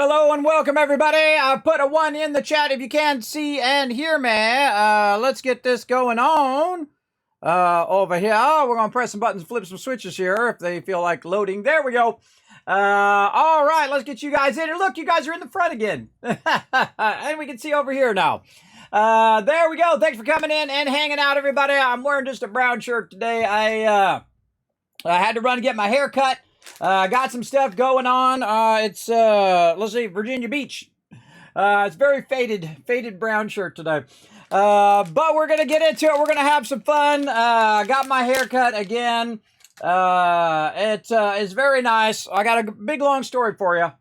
Hello and welcome everybody. I put a 1 in the chat if you can see and hear me. Let's get this going on over here. We're going to press some buttons and flip some switches here if they feel like loading. There we go. All right, let's get you guys in. And look, you guys are in the front again. And we can see over here now. There we go. Thanks for coming in and hanging out, everybody. I'm wearing just a brown shirt today. I had to run to get my hair cut. Got some stuff going on. It's let's see, Virginia Beach. It's very faded brown shirt today. But we're gonna get into it. We're gonna have some fun. Got my hair cut again. It is very nice. I got a big long story for you.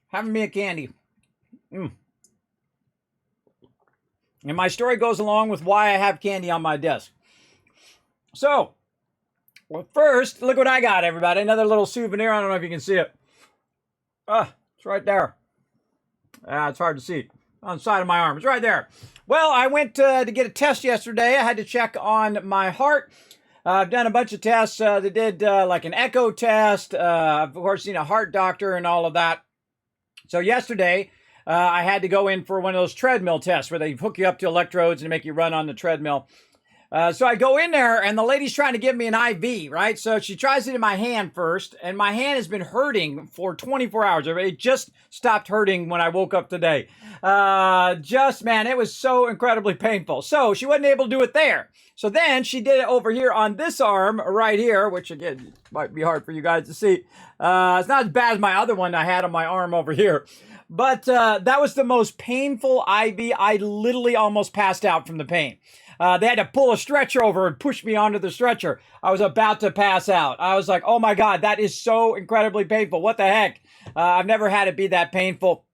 Having me a candy. And my story goes along with why I have candy on my desk. So, well, first, look what I got, everybody. Another little souvenir. I don't know if you can see it. It's right there. It's hard to see. On the side of my arm. It's right there. Well, I went to get a test yesterday. I had to check on my heart. I've done a bunch of tests. They did like an echo test. Of course, seen a heart doctor and all of that. So yesterday, I had to go in for one of those treadmill tests where they hook you up to electrodes and make you run on the treadmill. So I go in there, and the lady's trying to give me an IV, right? So she tries it in my hand first, and my hand has been hurting for 24 hours. It just stopped hurting when I woke up today. Man, it was so incredibly painful. So she wasn't able to do it there. So then she did it over here on this arm right here, which again, might be hard for you guys to see. It's not as bad as my other one I had on my arm over here. But that was the most painful IV. I literally almost passed out from the pain. They had to pull a stretcher over and push me onto the stretcher. I was about to pass out. I was like, oh my God, that is so incredibly painful. What the heck? I've never had it be that painful.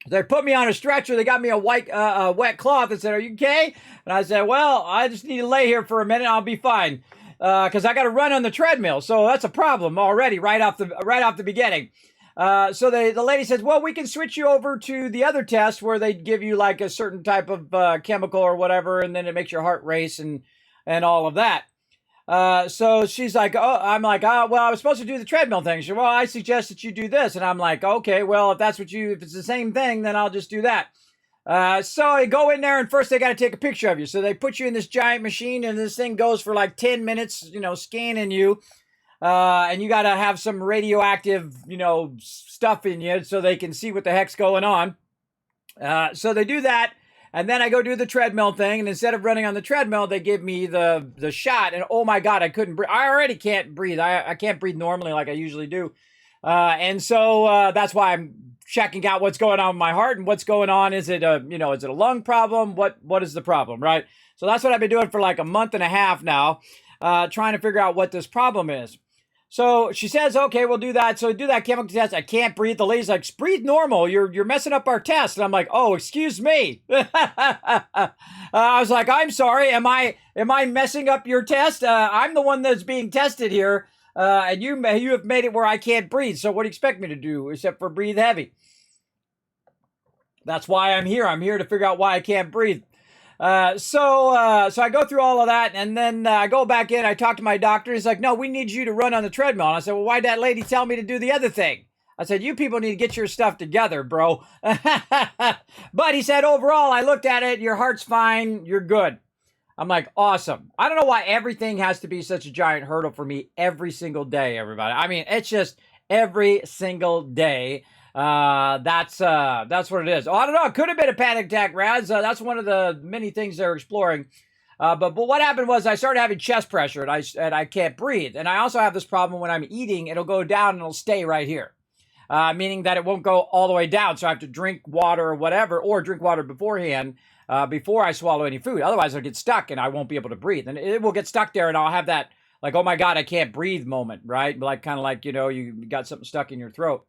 They put me on a stretcher. They got me a wet cloth and said, are you okay? And I said, well, I just need to lay here for a minute. I'll be fine. Because I got to run on the treadmill. So that's a problem already right off the beginning. So the lady says, well, we can switch you over to the other test where they give you like a certain type of chemical or whatever, and then it makes your heart race and all of that. So she's like, I'm like, well, I was supposed to do the treadmill thing. She said, well, I suggest that you do this. And I'm like, okay, well, if it's the same thing, then I'll just do that. So I go in there, and first they got to take a picture of you. So they put you in this giant machine, and this thing goes for like 10 minutes, scanning you. And you got to have some radioactive, stuff in you so they can see what the heck's going on. So they do that. And then I go do the treadmill thing. And instead of running on the treadmill, they give me the shot. And oh my God, I couldn't breathe. I already can't breathe. I can't breathe normally like I usually do. And so that's why I'm checking out what's going on with my heart and what's going on. Is it is it a lung problem? What is the problem, right? So that's what I've been doing for like a month and a half now, trying to figure out what this problem is. So she says, okay, we'll do that. So I do that chemical test. I can't breathe. The lady's like, breathe normal. You're messing up our test. And I'm like, oh, excuse me. I was like, I'm sorry. Am I messing up your test? I'm the one that's being tested here. And you have made it where I can't breathe. So what do you expect me to do except for breathe heavy? That's why I'm here. I'm here to figure out why I can't breathe. So I go through all of that, and then I go back in. I talk to my doctor. He's like, no, we need you to run on the treadmill. And I said, well, why'd that lady tell me to do the other thing? I said, you people need to get your stuff together, bro. But he said, overall, I looked at it. Your heart's fine. You're good. I'm like, awesome. I don't know why everything has to be such a giant hurdle for me every single day, everybody. I mean, it's just every single day. That's what it is. Oh, I don't know. It could have been a panic attack, Raz. That's one of the many things they're exploring. But what happened was I started having chest pressure and I can't breathe. And I also have this problem when I'm eating, it'll go down and it'll stay right here. Meaning that it won't go all the way down. So I have to drink water or whatever, or drink water beforehand, before I swallow any food. Otherwise I'll get stuck and I won't be able to breathe. And it will get stuck there and I'll have that like, oh my God, I can't breathe moment, right? Like kind of like, you got something stuck in your throat.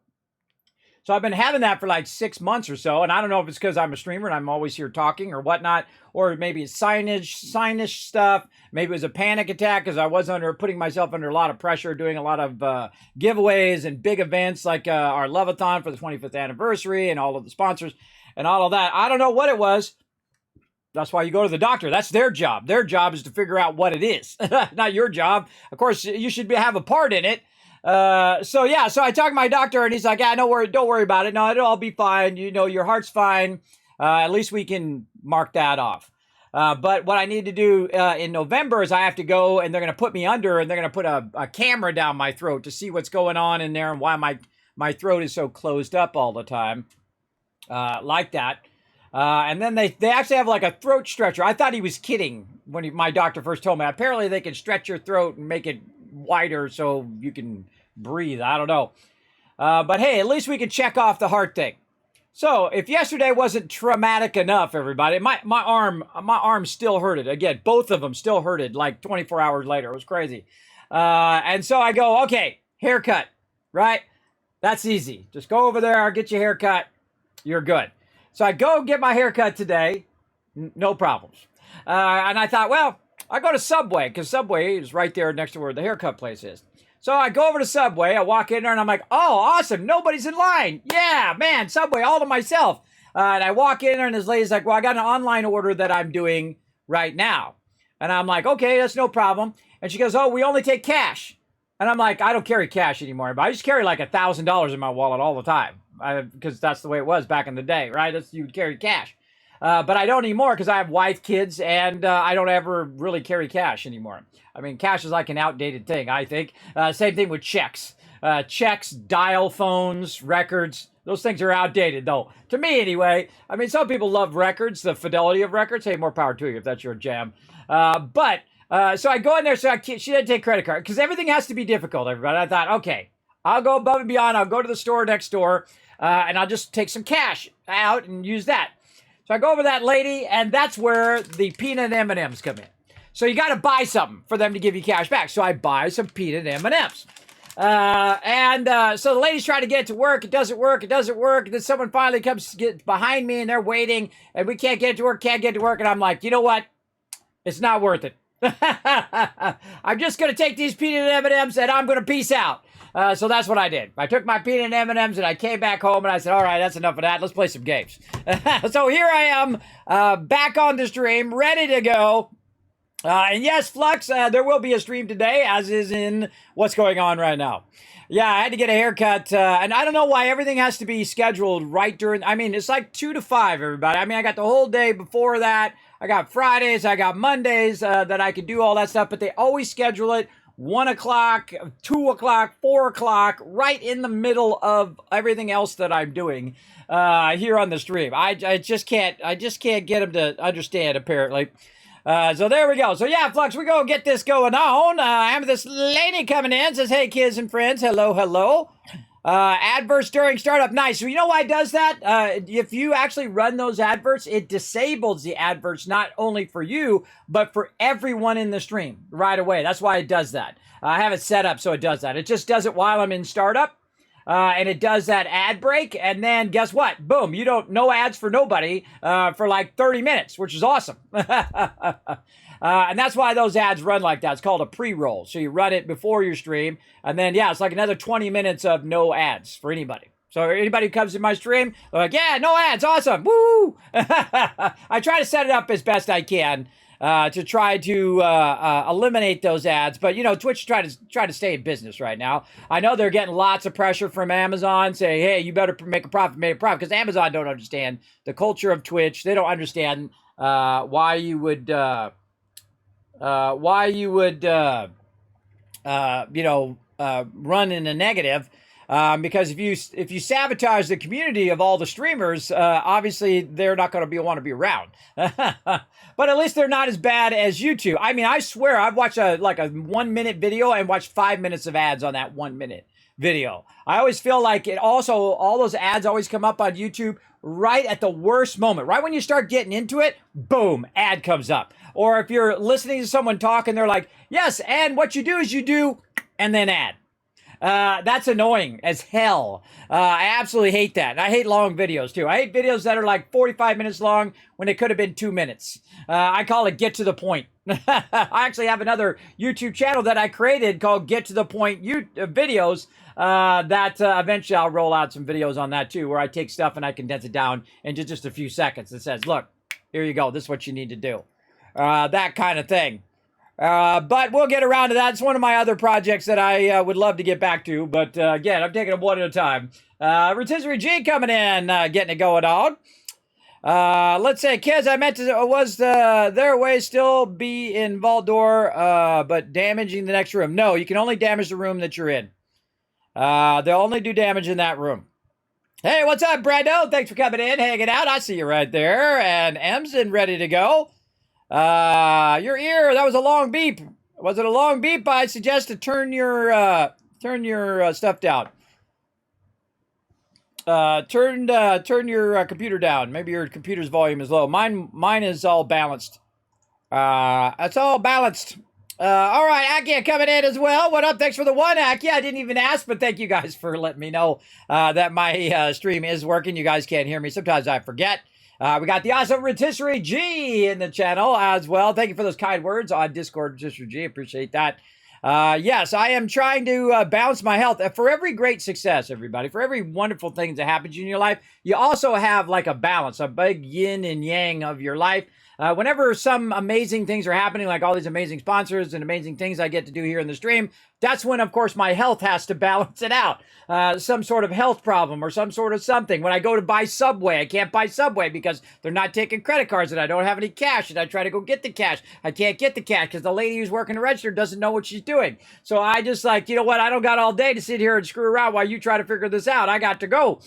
So I've been having that for like 6 months or so. And I don't know if it's because I'm a streamer and I'm always here talking or whatnot, or maybe it's sinus stuff. Maybe it was a panic attack because I was putting myself under a lot of pressure, doing a lot of giveaways and big events like our Love-a-thon for the 25th anniversary and all of the sponsors and all of that. I don't know what it was. That's why you go to the doctor. That's their job. Their job is to figure out what it is, not your job. Of course, you should have a part in it. So yeah, so I talked to my doctor and he's like, yeah, don't worry about it. No, it'll all be fine. You know, your heart's fine. At least we can mark that off. But what I need to do in November is I have to go and they're going to put me under and they're going to put a camera down my throat to see what's going on in there and why my throat is so closed up all the time. Like that. And then they actually have like a throat stretcher. I thought he was kidding when my doctor first told me. Apparently they can stretch your throat and make it wider so you can breathe. I don't know. But hey, at least we can check off the heart thing. So if yesterday wasn't traumatic enough, everybody, my arm still hurted. Again, both of them still hurted like 24 hours later. It was crazy. And so I go, okay, haircut, right? That's easy. Just go over there, get your haircut. You're good. So I go get my haircut today. No problems. And I thought, well, I go to Subway because Subway is right there next to where the haircut place is. So I go over to Subway, I walk in there, and I'm like, oh, awesome, nobody's in line. Yeah, man, Subway, all to myself. And I walk in there, and this lady's like, well, I got an online order that I'm doing right now. And I'm like, okay, that's no problem. And she goes, oh, we only take cash. And I'm like, I don't carry cash anymore, but I just carry like $1,000 in my wallet all the time. Because that's the way it was back in the day, right? You would carry cash. But I don't anymore because I have wife, kids, and I don't ever really carry cash anymore. I mean, cash is like an outdated thing, I think. Same thing with checks. Checks, dial phones, records. Those things are outdated, though. To me, anyway. I mean, some people love records, the fidelity of records. Hey, more power to you if that's your jam. So I go in there, she didn't take credit card because everything has to be difficult, everybody. I thought, okay, I'll go above and beyond. I'll go to the store next door, and I'll just take some cash out and use that. So I go over to that lady, and that's where the peanut M&Ms come in. So you got to buy something for them to give you cash back. So I buy some peanut M&Ms. So the lady's trying to get it to work. It doesn't work. It doesn't work. And then someone finally comes behind me, and they're waiting, and we can't get it to work, can't get it to work. And I'm like, you know what? It's not worth it. I'm just going to take these peanut M&Ms, and I'm going to peace out. So that's what I did. I took my peanut M&Ms and I came back home and I said, all right, that's enough of that. Let's play some games. So here I am, back on the stream, ready to go. And yes, Flux, there will be a stream today, as is in what's going on right now. Yeah, I had to get a haircut, and I don't know why everything has to be scheduled right during, I mean, it's like 2 to 5, everybody. I mean, I got the whole day before that. I got Fridays, I got Mondays that I could do all that stuff, but they always schedule it 1 o'clock, 2 o'clock, 4 o'clock, right in the middle of everything else that I'm doing here on the stream. I just can't get them to understand, apparently. So there we go. So yeah, Flux, we're going to get this going on. I have this lady coming in, says, hey, kids and friends, hello, hello. Adverts during startup, nice. So you know why it does that? If you actually run those adverts, it disables the adverts not only for you, but for everyone in the stream right away. That's why it does that. I have it set up so it does that. It just does it while I'm in startup. And it does that ad break, and then guess what? Boom, no ads for nobody for like 30 minutes, which is awesome. And that's why those ads run like that. It's called a pre-roll. So you run it before your stream, and then, yeah, it's like another 20 minutes of no ads for anybody. So anybody who comes in my stream, they're like, yeah, no ads, awesome, woo! I try to set it up as best I can to try to eliminate those ads. But, you know, Twitch try to stay in business right now. I know they're getting lots of pressure from Amazon saying, hey, you better make a profit, because Amazon don't understand the culture of Twitch. They don't understand why you would run in a negative. Because if you sabotage the community of all the streamers, obviously they're not going to want to be around. But at least they're not as bad as YouTube. I mean, I swear I've watched a 1 minute video and watched 5 minutes of ads on that 1 minute video. I always feel like all those ads always come up on YouTube right at the worst moment. Right when you start getting into it, boom, ad comes up. Or if you're listening to someone talk and they're like, yes, and what you do is you do, and then ad. That's annoying as hell. I absolutely hate that. And I hate long videos too. I hate videos that are like 45 minutes long when it could have been 2 minutes. I call it get to the point. I actually have another YouTube channel that I created called Get to the Point videos. That eventually I'll roll out some videos on that too, where I take stuff and I condense it down into just a few seconds. It says, look, here you go. This is what you need to do. That kind of thing. But we'll get around to that. It's one of my other projects that I would love to get back to. But again, I'm taking them one at a time. Rotisserie G coming in, getting it going on. Let's say, kids, I meant to, was their way still be in Valdor, but damaging the next room? No, you can only damage the room that you're in. They'll only do damage in that room. Hey, what's up, Brando? Thanks for coming in, hanging out. I see you right there. And Emson ready to go. Your ear, that was a long beep. Was it a long beep? I suggest to turn your stuff down. Turn your computer down. Maybe your computer's volume is low. Mine is all balanced. It's all balanced. All right, Aki coming in as well. What up? Thanks for the one, Aki. I didn't even ask, but thank you guys for letting me know that my stream is working. You guys can't hear me. Sometimes I forget. We got the awesome Rotisserie G in the channel as well. Thank you for those kind words on Discord, Rotisserie G. Appreciate that. Yes, I am trying to balance my health. For every great success, everybody, for every wonderful thing that happens in your life, you also have like a balance, a big yin and yang of your life. Whenever some amazing things are happening, like all these amazing sponsors and amazing things I get to do here in the stream, that's when, of course, my health has to balance it out. Some sort of health problem or some sort of something. When I go to buy Subway, I can't buy Subway because they're not taking credit cards and I don't have any cash, and I try to go get the cash. I can't get the cash because the lady who's working the register doesn't know what she's doing. So I just like, you know what? I don't got all day to sit here and screw around while you try to figure this out. I got to go.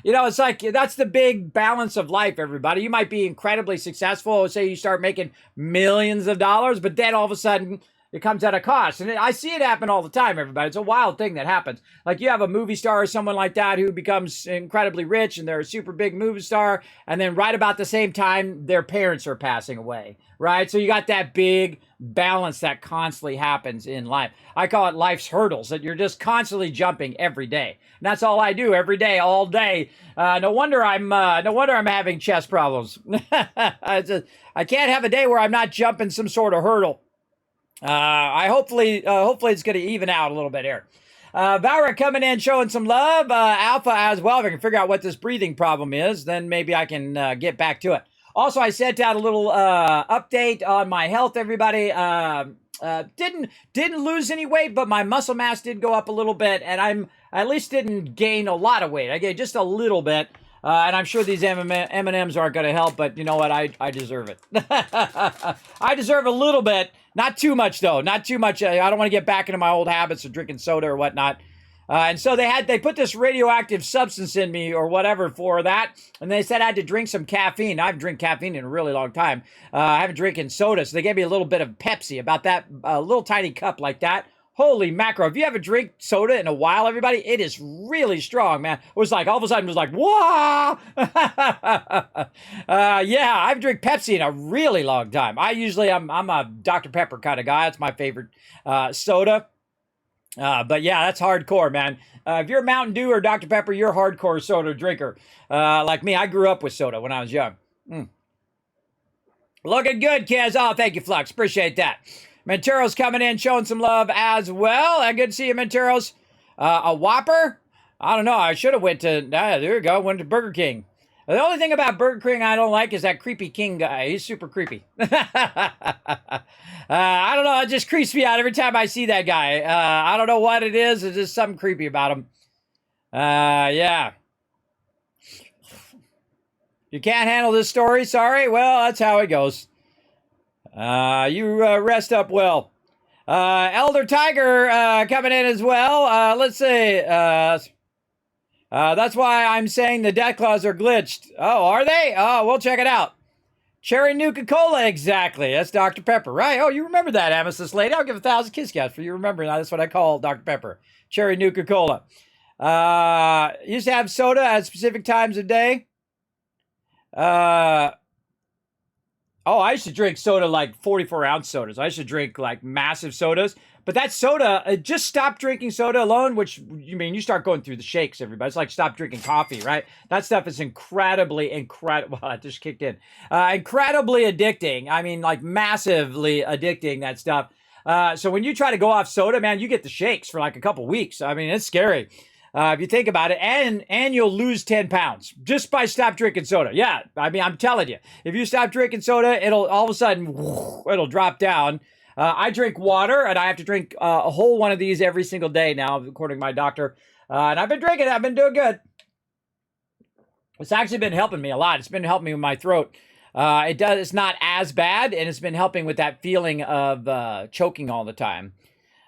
You know, it's like, that's the big balance of life, everybody. You might be incredibly successful. Say you start making millions of dollars, but then all of a sudden it comes at a cost. And I see it happen all the time, everybody. It's a wild thing that happens. Like you have a movie star or someone like that who becomes incredibly rich and they're a super big movie star. And then right about the same time, their parents are passing away, right? So you got that big balance that constantly happens in life. I call it life's hurdles, that you're just constantly jumping every day. And that's all I do every day, all day. No wonder I'm having chest problems. I can't have a day where I'm not jumping some sort of hurdle. Hopefully it's going to even out a little bit here. Valra coming in, showing some love. Alpha as well. If I can figure out what this breathing problem is, then maybe I can get back to it. Also, I sent out a little update on my health, everybody. Didn't lose any weight, but my muscle mass did go up a little bit, and I at least didn't gain a lot of weight. I gained just a little bit. And I'm sure these M&Ms aren't going to help, but you know what? I deserve it. I deserve a little bit. Not too much, though. Not too much. I don't want to get back into my old habits of drinking soda or whatnot. And so they put this radioactive substance in me or whatever for that. And they said I had to drink some caffeine. I haven't drank caffeine in a really long time. I haven't drinking soda. So they gave me a little bit of Pepsi, about that little tiny cup like that. Holy macro. If you haven't drank soda in a while, everybody, it is really strong, man. It was like, all of a sudden, it was like, whoa! Yeah, I've drank Pepsi in a really long time. I'm a Dr. Pepper kind of guy. That's my favorite soda. But yeah, that's hardcore, man. If you're Mountain Dew or Dr. Pepper, you're a hardcore soda drinker. Like me, I grew up with soda when I was young. Looking good, kids. Oh, thank you, Flux. Appreciate that. Montero's coming in, showing some love as well. Good to see you, Montero's. A Whopper? I don't know. I should have went to, there you go, went to Burger King. The only thing about Burger King I don't like is that creepy King guy. He's super creepy. I don't know. It just creeps me out every time I see that guy. I don't know what it is. There's just something creepy about him. Yeah. You can't handle this story? Sorry? Well, that's how it goes. You rest up well. Elder Tiger coming in as well. Let's see. That's why I'm saying the death claws are glitched. Oh, are they? Oh, we'll check it out. Cherry Nuka-Cola, exactly. That's Dr. Pepper, right? Oh, you remember that, Amethyst Lady. I'll give 1,000 Kiss Cats for you remembering that. That's what I call Dr. Pepper. Cherry Nuka-Cola. Used to have soda at specific times of day. Oh, I used to drink soda like 44-ounce sodas. I used to drink like massive sodas. But that soda, just stop drinking soda alone, which, you mean, you start going through the shakes, everybody. It's like stop drinking coffee, right? That stuff is incredibly, well, that just kicked in. Incredibly addicting. I mean, like massively addicting, that stuff. So when you try to go off soda, man, you get the shakes for like a couple weeks. I mean, it's scary. if you think about it, and you'll lose 10 pounds just by stop drinking soda. Yeah, I mean, I'm telling you, if you stop drinking soda, it'll all of a sudden, it'll drop down. I drink water, and I have to drink a whole one of these every single day now, according to my doctor. And I've been drinking it. I've been doing good. It's actually been helping me a lot. It's been helping me with my throat. It's not as bad, and it's been helping with that feeling of choking all the time.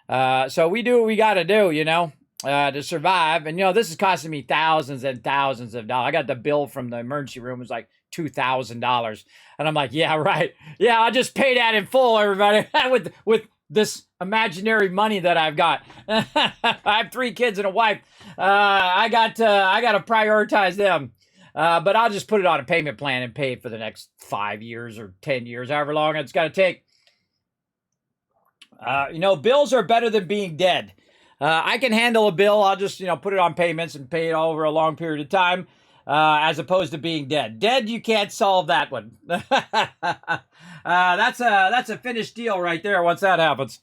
So we do what we got to do, to survive. And, this is costing me thousands and thousands of dollars. I got the bill from the emergency room. It was like $2,000. And I'm like, yeah, right. Yeah, I'll just pay that in full, everybody, with this imaginary money that I've got. I have 3 kids and a wife. I got to prioritize them. But I'll just put it on a payment plan and pay it for the next 5 years or 10 years, however long it's got to take. Bills are better than being dead. I can handle a bill. I'll just, put it on payments and pay it over a long period of time, as opposed to being dead. Dead, you can't solve that one. That's a finished deal right there once that happens.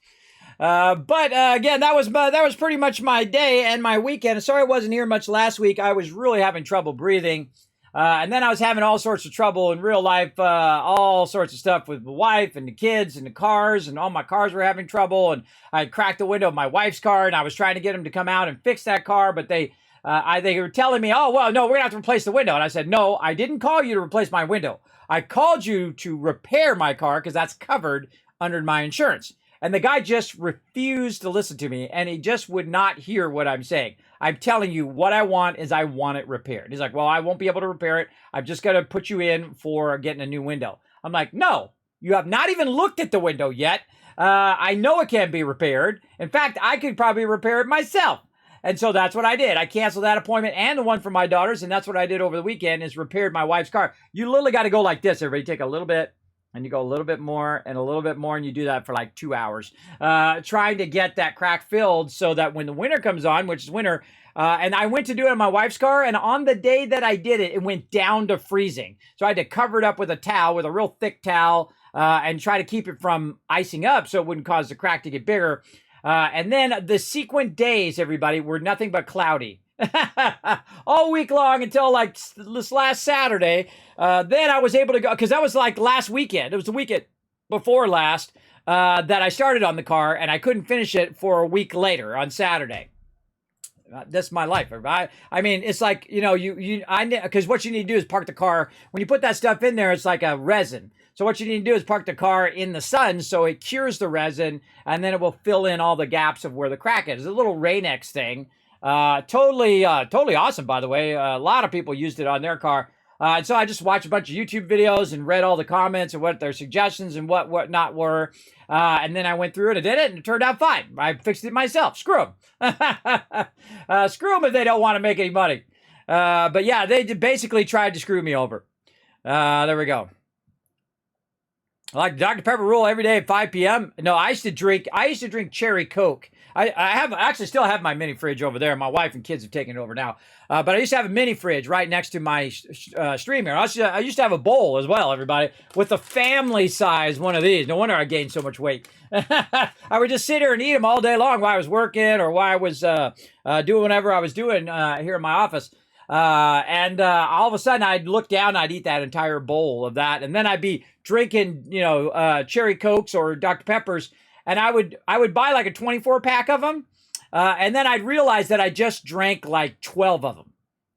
But again, that was pretty much my day and my weekend. Sorry I wasn't here much last week. I was really having trouble breathing. And then I was having all sorts of trouble in real life, all sorts of stuff with my wife and the kids and the cars, and all my cars were having trouble. And I cracked the window of my wife's car, and I was trying to get them to come out and fix that car, but they were telling me, oh, well, no, we're gonna have to replace the window. And I said, no, I didn't call you to replace my window. I called you to repair my car because that's covered under my insurance. And the guy just refused to listen to me, and he just would not hear what I'm saying. I'm telling you, what I want is I want it repaired. He's like, well, I won't be able to repair it. I've just got to put you in for getting a new window. I'm like, no, you have not even looked at the window yet. I know it can be repaired. In fact, I could probably repair it myself. And so that's what I did. I canceled that appointment and the one for my daughters, and that's what I did over the weekend is repaired my wife's car. You literally got to go like this, everybody. Take a little bit, and you go a little bit more, and a little bit more, and you do that for like 2 hours, trying to get that crack filled so that when the winter comes on, which is winter, and I went to do it on my wife's car, and on the day that I did it, it went down to freezing. So I had to cover it up with a towel, with a real thick towel, and try to keep it from icing up so it wouldn't cause the crack to get bigger. And then the sequent days, everybody, were nothing but cloudy. All week long until like this last Saturday. Then I was able to go, because that was like last weekend. It was the weekend before last that I started on the car, and I couldn't finish it for a week later on Saturday. That's my life. I mean, it's like, because what you need to do is park the car. When you put that stuff in there, it's like a resin. So what you need to do is park the car in the sun so it cures the resin, and then it will fill in all the gaps of where the crack is. It's a little Rain-X thing. Totally awesome, by the way. A lot of people used it on their car. And so I just watched a bunch of YouTube videos and read all the comments and what their suggestions and what not were. And then I went through it and did it, and it turned out fine. I fixed it myself. Screw them. Screw them if they don't want to make any money. But yeah, they basically tried to screw me over. There we go. Like Dr. Pepper rule every day at 5 p.m. No, I used to drink cherry Coke. I actually still have my mini fridge over there. My wife and kids have taken it over now. But I used to have a mini fridge right next to my stream here. I used to have a bowl as well, everybody, with a family size one of these. No wonder I gained so much weight. I would just sit here and eat them all day long while I was working or while I was doing whatever I was doing here in my office. And all of a sudden I'd look down and I'd eat that entire bowl of that. And then I'd be drinking, cherry Cokes or Dr. Peppers. And I would buy like a 24 pack of them. And then I'd realize that I just drank like 12 of them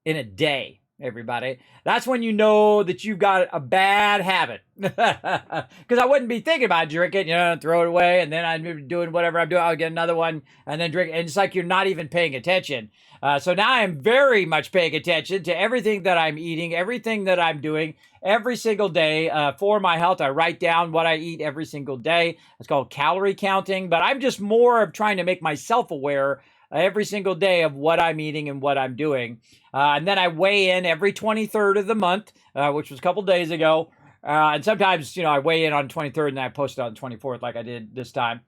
in a day, everybody. That's when you know that you've got a bad habit. Because I wouldn't be thinking about drinking, throw it away. And then I'd be doing whatever I'm doing. I'll get another one and then drink. And it's like you're not even paying attention. So now I'm very much paying attention to everything that I'm eating, everything that I'm doing every single day for my health. I write down what I eat every single day. It's called calorie counting, but I'm just more of trying to make myself aware every single day of what I'm eating and what I'm doing. And then I weigh in every 23rd of the month, which was a couple days ago. And sometimes, I weigh in on 23rd and then I post it on 24th like I did this time.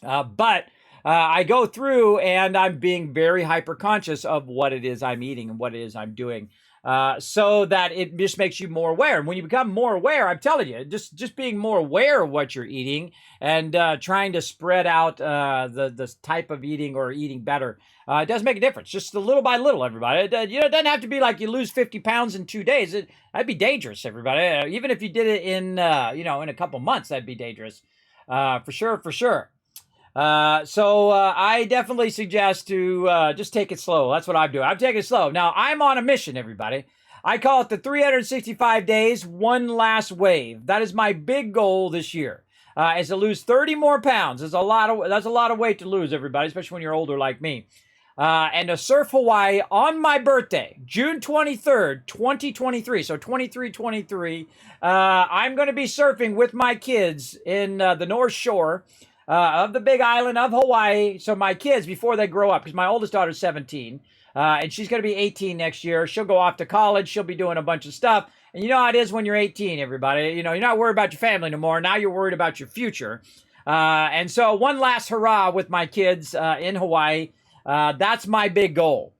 But I go through and I'm being very hyper conscious of what it is I'm eating and what it is I'm doing. so that it just makes you more aware. And when you become more aware, I'm telling you, just being more aware of what you're eating and trying to spread out the type of eating or eating better, it does make a difference. Just a little by little, everybody. It doesn't have to be like you lose 50 pounds in 2 days. That'd be dangerous, everybody. Even if you did it in in a couple months, that'd be dangerous, for sure, for sure. So I definitely suggest to just take it slow. That's what I'm doing. I'm taking it slow. Now, I'm on a mission, everybody. I call it the 365 days, one last wave. That is my big goal this year, is to lose 30 more pounds. That's a lot of weight to lose, everybody, especially when you're older like me. And to surf Hawaii on my birthday, June 23rd, 2023. So 2323. I'm going to be surfing with my kids in the North Shore of the big island of Hawaii. So my kids, before they grow up, because my oldest daughter's 17, and she's going to be 18 next year. She'll go off to college. She'll be doing a bunch of stuff. And you know how it is when you're 18, everybody. You know, you're not worried about your family no more. Now you're worried about your future. And so one last hurrah with my kids in Hawaii. That's my big goal.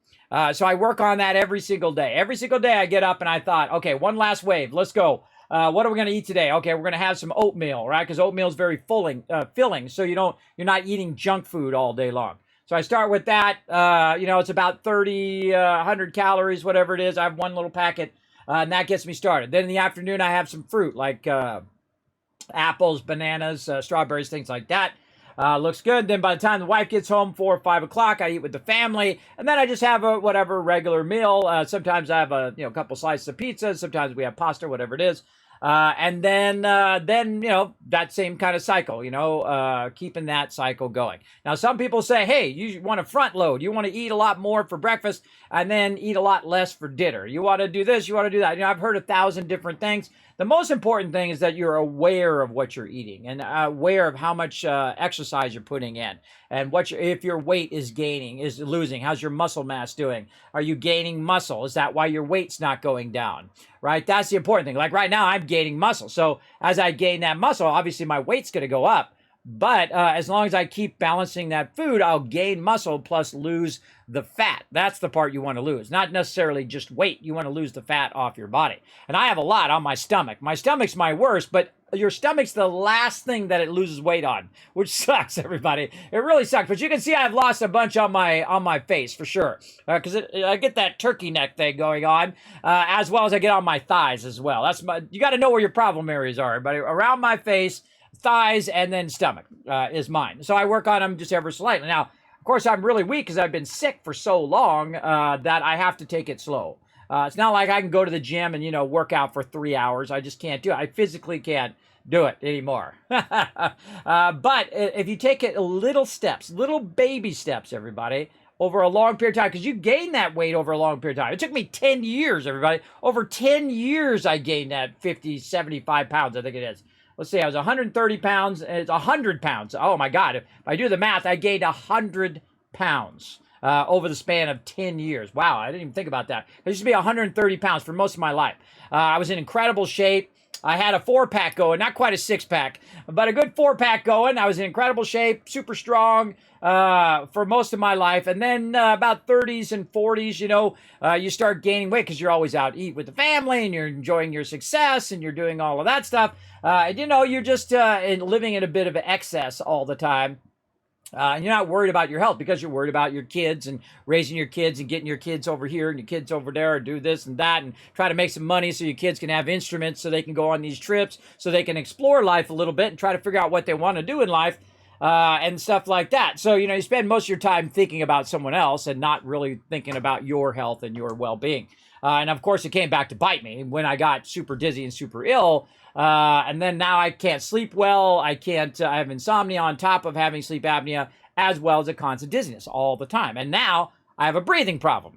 So I work on that every single day. Every single day I get up and I thought, okay, one last wave. Let's go. What are we going to eat today? Okay, we're going to have some oatmeal, right? Because oatmeal is very filling, so you're not eating junk food all day long. So I start with that. It's about 100 calories, whatever it is. I have one little packet, and that gets me started. Then in the afternoon, I have some fruit, like apples, bananas, strawberries, things like that. Looks good. Then by the time the wife gets home, 4 or 5 o'clock, I eat with the family, and then I just have a whatever regular meal. Sometimes I have a couple slices of pizza. Sometimes we have pasta, whatever it is. And then that same kind of cycle, keeping that cycle going. Now, some people say, hey, you want to front load. You want to eat a lot more for breakfast and then eat a lot less for dinner. You want to do this, you want to do that. I've heard 1,000 different things. The most important thing is that you're aware of what you're eating and aware of how much exercise you're putting in and if your weight is gaining, is losing. How's your muscle mass doing? Are you gaining muscle? Is that why your weight's not going down? Right? That's the important thing. Like right now, I'm gaining muscle. So as I gain that muscle, obviously my weight's going to go up. But as long as I keep balancing that food, I'll gain muscle plus lose the fat. That's the part you want to lose. Not necessarily just weight. You want to lose the fat off your body. And I have a lot on my stomach. My stomach's my worst, but your stomach's the last thing that it loses weight on, which sucks, everybody. It really sucks. But you can see I've lost a bunch on my face for sure, because I get that turkey neck thing going on, as well as I get on my thighs as well. You got to know where your problem areas are, everybody. Around my face, thighs, and then stomach is mine. So I work on them just ever slightly. Now, of course, I'm really weak because I've been sick for so long that I have to take it slow. It's not like I can go to the gym and, work out for 3 hours. I just can't do it. I physically can't do it anymore. But if you take it little steps, little baby steps, everybody, over a long period of time, because you gain that weight over a long period of time. It took me 10 years, everybody. Over 10 years, I gained that 50, 75 pounds, I think it is. Let's see, I was 130 pounds, and it's 100 pounds. Oh, my God. If I do the math, I gained 100 pounds over the span of 10 years. Wow, I didn't even think about that. I used to be 130 pounds for most of my life. I was in incredible shape. I had a 4-pack going, not quite a 6-pack, but a good 4-pack going. I was in incredible shape, super strong for most of my life. And then about 30s and 40s, you start gaining weight because you're always out eat with the family and you're enjoying your success and you're doing all of that stuff. And you're just living in a bit of excess all the time. And you're not worried about your health because you're worried about your kids and raising your kids and getting your kids over here and your kids over there and do this and that and try to make some money so your kids can have instruments so they can go on these trips, so they can explore life a little bit and try to figure out what they want to do in life and stuff like that. So, you spend most of your time thinking about someone else and not really thinking about your health and your well-being. And of course, it came back to bite me when I got super dizzy and super ill. And then now I can't sleep well. I have insomnia on top of having sleep apnea, as well as a constant dizziness all the time. And now I have a breathing problem.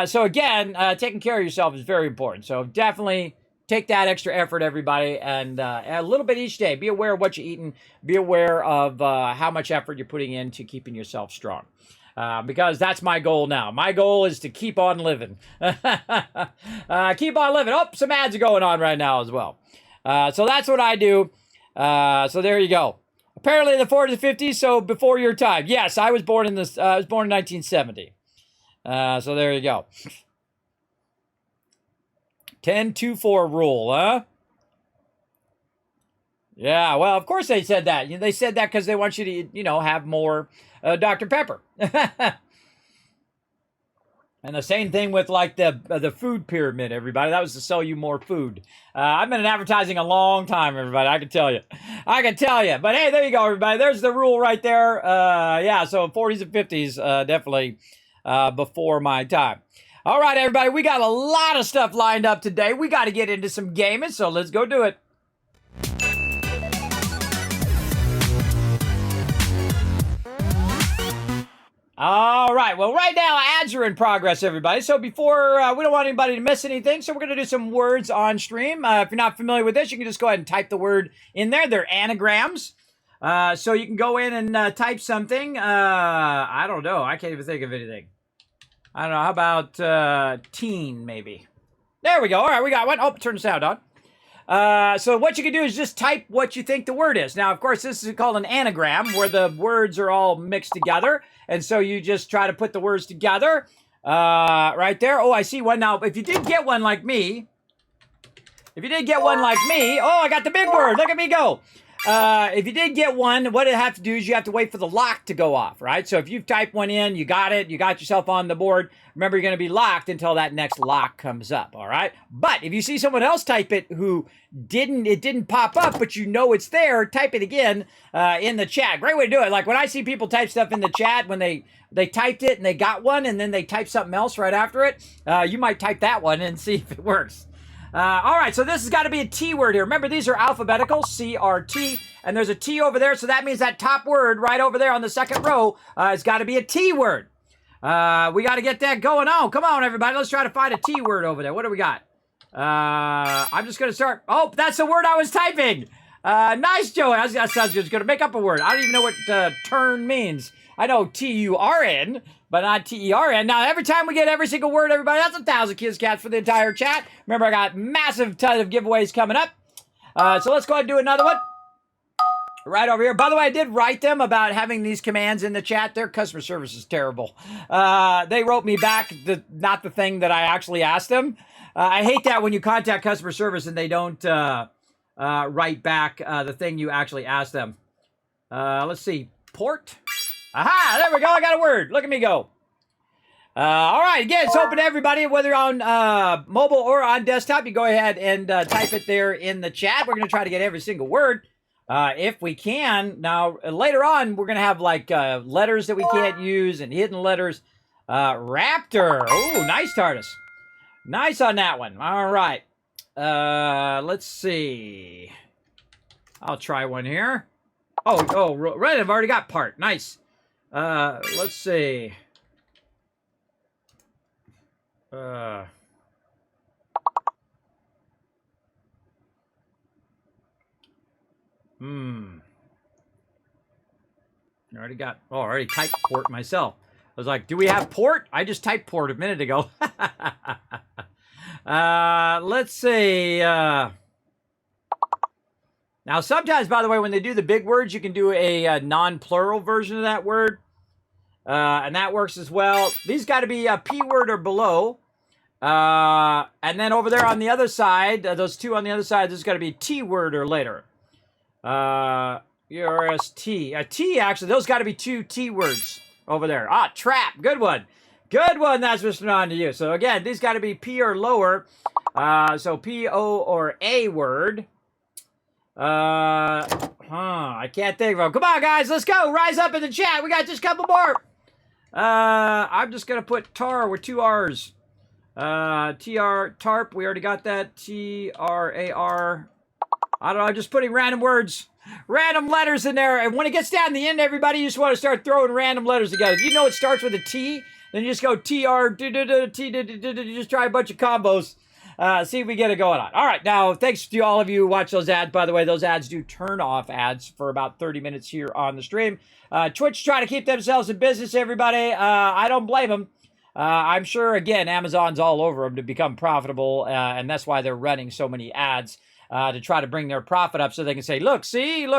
So again, taking care of yourself is very important. So definitely take that extra effort, everybody, and a little bit each day. Be aware of what you're eating. Be aware of how much effort you're putting into keeping yourself strong. Because that's my goal now. My goal is to keep on living. Keep on living. Oh, some ads are going on right now as well. So that's what I do. So there you go. Apparently in the 40s and 50s, so before your time. Yes, I was born in 1970. So there you go. 10-2-4 rule, huh? Yeah, well, of course they said that. They said that because they want you to, have more Dr. Pepper. And the same thing with like the food pyramid, everybody. That was to sell you more food. I've been in advertising a long time, everybody. I can tell you. But hey, there you go, everybody. There's the rule right there. Yeah, so 40s and 50s, definitely before my time. All right, everybody. We got a lot of stuff lined up today. We got to get into some gaming, so let's go do it. All right. Well, right now, ads are in progress, everybody. So before, we don't want anybody to miss anything. So we're going to do some words on stream. If you're not familiar with this, you can just go ahead and type the word in there. They're anagrams. So you can go in and type something. I don't know. I can't even think of anything. I don't know. How about teen, maybe? There we go. All right. We got one. Oh, turn the sound on. So what you can do is just type what you think the word is. Now, of course, this is called an anagram, where the words are all mixed together. And so you just try to put the words together right there. Oh, I see one now. If you did get one like me, oh, I got the big word. Look at me go. If you did get one, what it have to do is you have to wait for the lock to go off, right? So if you've typed one in, you got it, you got yourself on the board, remember you're going to be locked until that next lock comes up, all right? But if you see someone else type it who it didn't pop up, but you know it's there, type it again in the chat. Great way to do it. Like when I see people type stuff in the chat, when they typed it and they got one and then they type something else right after it, you might type that one and see if it works. All right, so this has got to be a T word here. Remember, these are alphabetical, C-R-T, and there's a T over there, so that means that top word right over there on the second row has got to be a T word. We got to get that going on. Come on, everybody. Let's try to find a T word over there. What do we got? I'm just going to start. Oh, that's the word I was typing. Nice, Joey. I was just going to make up a word. I don't even know what turn means. I know T-U-R-N, but not T-E-R-N. Now, every time we get every single word, everybody, that's 1,000 Kids Cats for the entire chat. Remember, I got massive ton of giveaways coming up. So let's go ahead and do another one. Right over here. By the way, I did write them about having these commands in the chat. Their customer service is terrible. They wrote me back not the thing that I actually asked them. I hate that when you contact customer service and they don't write back the thing you actually asked them. Let's see. Port. Aha, there we go. I got a word. Look at me go. All right. Again, it's open to everybody, whether on mobile or on desktop. You go ahead and type it there in the chat. We're going to try to get every single word if we can. Now, later on, we're going to have like letters that we can't use and hidden letters. Raptor. Oh, nice, TARDIS. Nice on that one. All right. Let's see. I'll try one here. Oh, right. I've already got part. Nice. Let's see. I already typed port myself. I was like, do we have port? I just typed port a minute ago. Let's see. Now, sometimes, by the way, when they do the big words, you can do a non-plural version of that word. And that works as well. These got to be a P word or below. And then over there on the other side, those two on the other side, this has got to be T word or later. E-R-S-T. T, actually, those got to be two T words over there. Ah, trap. Good one. Good one. That's Mr. On to you. So, again, these got to be P or lower. So, P-O or A word. I can't think of them. Come on, guys. Let's go. Rise up in the chat. We got just a couple more. I'm just going to put tar with two R's. T-R, tarp. We already got that. T-R-A-R. I don't know. I'm just putting random words, random letters in there. And when it gets down to the end, everybody, you just want to start throwing random letters together. If you know it starts with a T, then you just go T-R, T, just try a bunch of combos. See if we get it going on. All right. Now, thanks to all of you who watch those ads. By the way, those ads do turn off ads for about 30 minutes here on the stream. Twitch trying to keep themselves in business, everybody. I don't blame them. I'm sure, again, Amazon's all over them to become profitable, and that's why they're running so many ads to try to bring their profit up so they can say, look,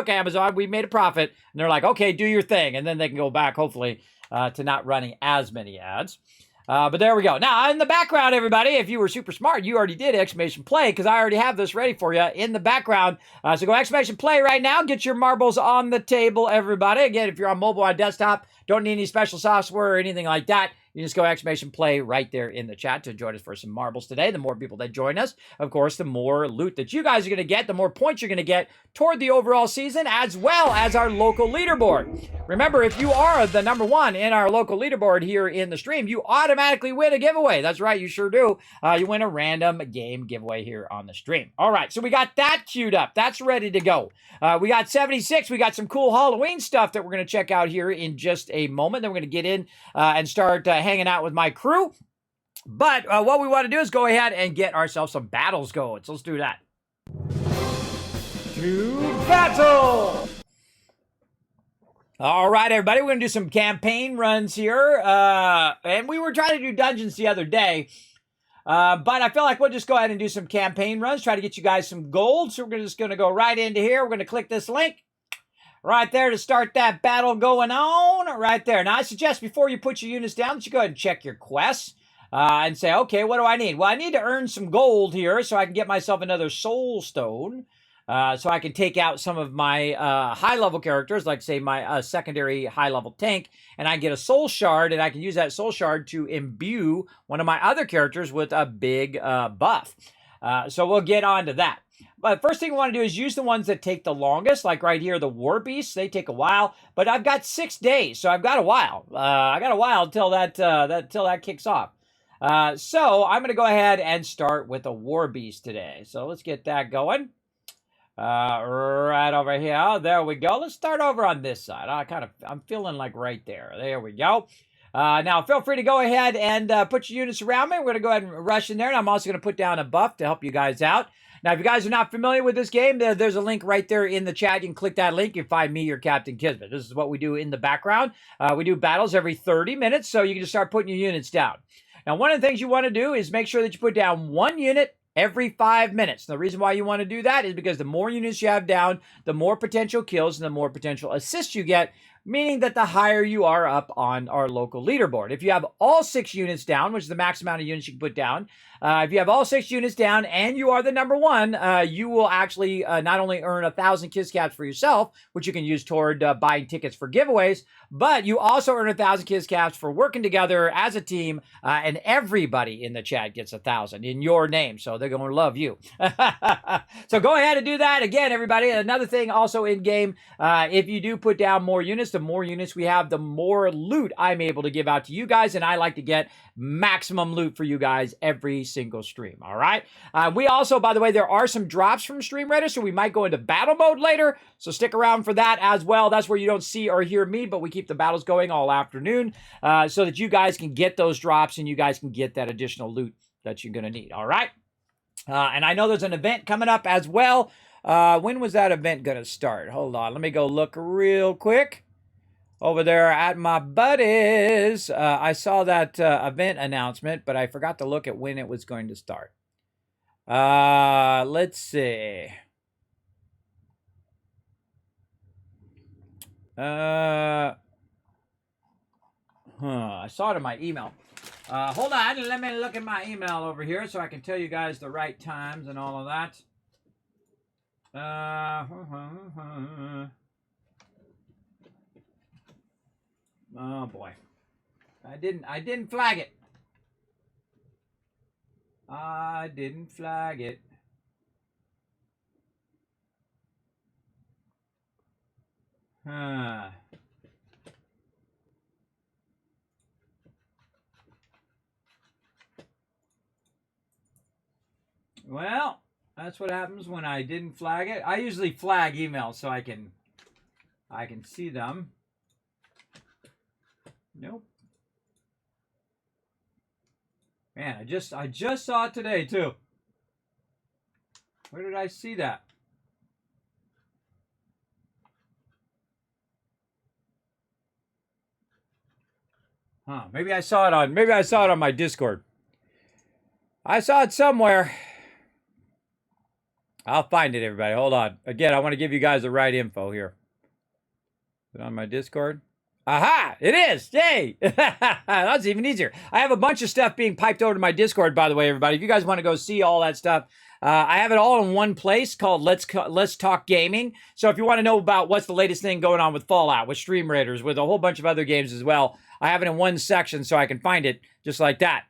Amazon, we made a profit. And they're like, okay, do your thing. And then they can go back, hopefully, to not running as many ads. But there we go. Now, in the background, everybody, if you were super smart, you already did exclamation play because I already have this ready for you in the background. So go exclamation play right now. Get your marbles on the table, everybody. Again, if you're on mobile or desktop, don't need any special software or anything like that. You just go exclamation play right there in the chat to join us for some marbles today. The more people that join us, of course, the more loot that you guys are going to get, the more points you're going to get toward the overall season, as well as our local leaderboard. Remember, if you are the number one in our local leaderboard here in the stream, you automatically win a giveaway. That's right, you sure do. You win a random game giveaway here on the stream. All right, so we got that queued up. That's ready to go. We got 76. We got some cool Halloween stuff that we're going to check out here in just a moment. Then we're going to get in and start hanging out with my crew. But what we want to do is go ahead and get ourselves some battles going. So let's do that. To battle! All right, everybody, we're going to do some campaign runs here. And we were trying to do dungeons the other day. But I feel like we'll just go ahead and do some campaign runs, try to get you guys some gold. So we're just going to go right into here. We're going to click this link right there to start that battle going on right there. Now, I suggest before you put your units down that you go ahead and check your quests and say, okay, what do I need? Well, I need to earn some gold here so I can get myself another soul stone. So I can take out some of my high-level characters, like, say, my secondary high-level tank, and I get a soul shard, and I can use that soul shard to imbue one of my other characters with a big buff. So we'll get on to that. But first thing we want to do is use the ones that take the longest, like right here, the War Beasts. They take a while, but I've got 6 days, so I've got a while. I got a while until that kicks off. So I'm going to go ahead and start with the War Beast today. So let's get that going. Right over here. There we go. Let's start over on this side. I'm feeling like right there. There we go. Now, feel free to go ahead and put your units around me. We're going to go ahead and rush in there. And I'm also going to put down a buff to help you guys out. Now, if you guys are not familiar with this game, there's a link right there in the chat. You can click that link. You can find me or Captain Kismet. This is what we do in the background. We do battles every 30 minutes, so you can just start putting your units down. Now, one of the things you want to do is make sure that you put down 1 unit every 5 minutes. The reason why you want to do that is because the more units you have down, the more potential kills and the more potential assists you get, meaning that the higher you are up on our local leaderboard. If you have all 6 units down, which is the max amount of units you can put down, if you have all 6 units down and you are the number one, you will actually not only earn 1,000 Kiss Caps for yourself, which you can use toward buying tickets for giveaways, but you also earn 1,000 Kiss Caps for working together as a team, and everybody in the chat gets 1,000 in your name, so they're going to love you. So go ahead and do that. Again, everybody, another thing also in game, if you do put down more units, the more units we have, the more loot I'm able to give out to you guys, and I like to get maximum loot for you guys every single stream. All right. We also, by the way, there are some drops from Stream Reddit, so we might go into battle mode later. So stick around for that as well. That's where you don't see or hear me, but we keep the battles going all afternoon so that you guys can get those drops and you guys can get that additional loot that you're going to need. All right. And I know there's an event coming up as well. When was that event going to start? Hold on. Let me go look real quick. Over there at my buddies, I saw that event announcement, but I forgot to look at when it was going to start. Let's see. I saw it in my email. Hold on, let me look at my email over here so I can tell you guys the right times and all of that. Oh boy. I didn't flag it. I didn't flag it. Well, that's what happens when I didn't flag it. I usually flag emails so I can see them. Nope. Man, I just saw it today too. Where did I see that? Maybe I saw it on my Discord. I saw it somewhere. I'll find it, everybody. Hold on. Again, I want to give you guys the right info here. Is it on my Discord? Aha! It is! Yay! That's even easier. I have a bunch of stuff being piped over to my Discord, by the way, everybody. If you guys want to go see all that stuff, I have it all in one place called Let's Talk Gaming. So if you want to know about what's the latest thing going on with Fallout, with Stream Raiders, with a whole bunch of other games as well, I have it in one section so I can find it just like that.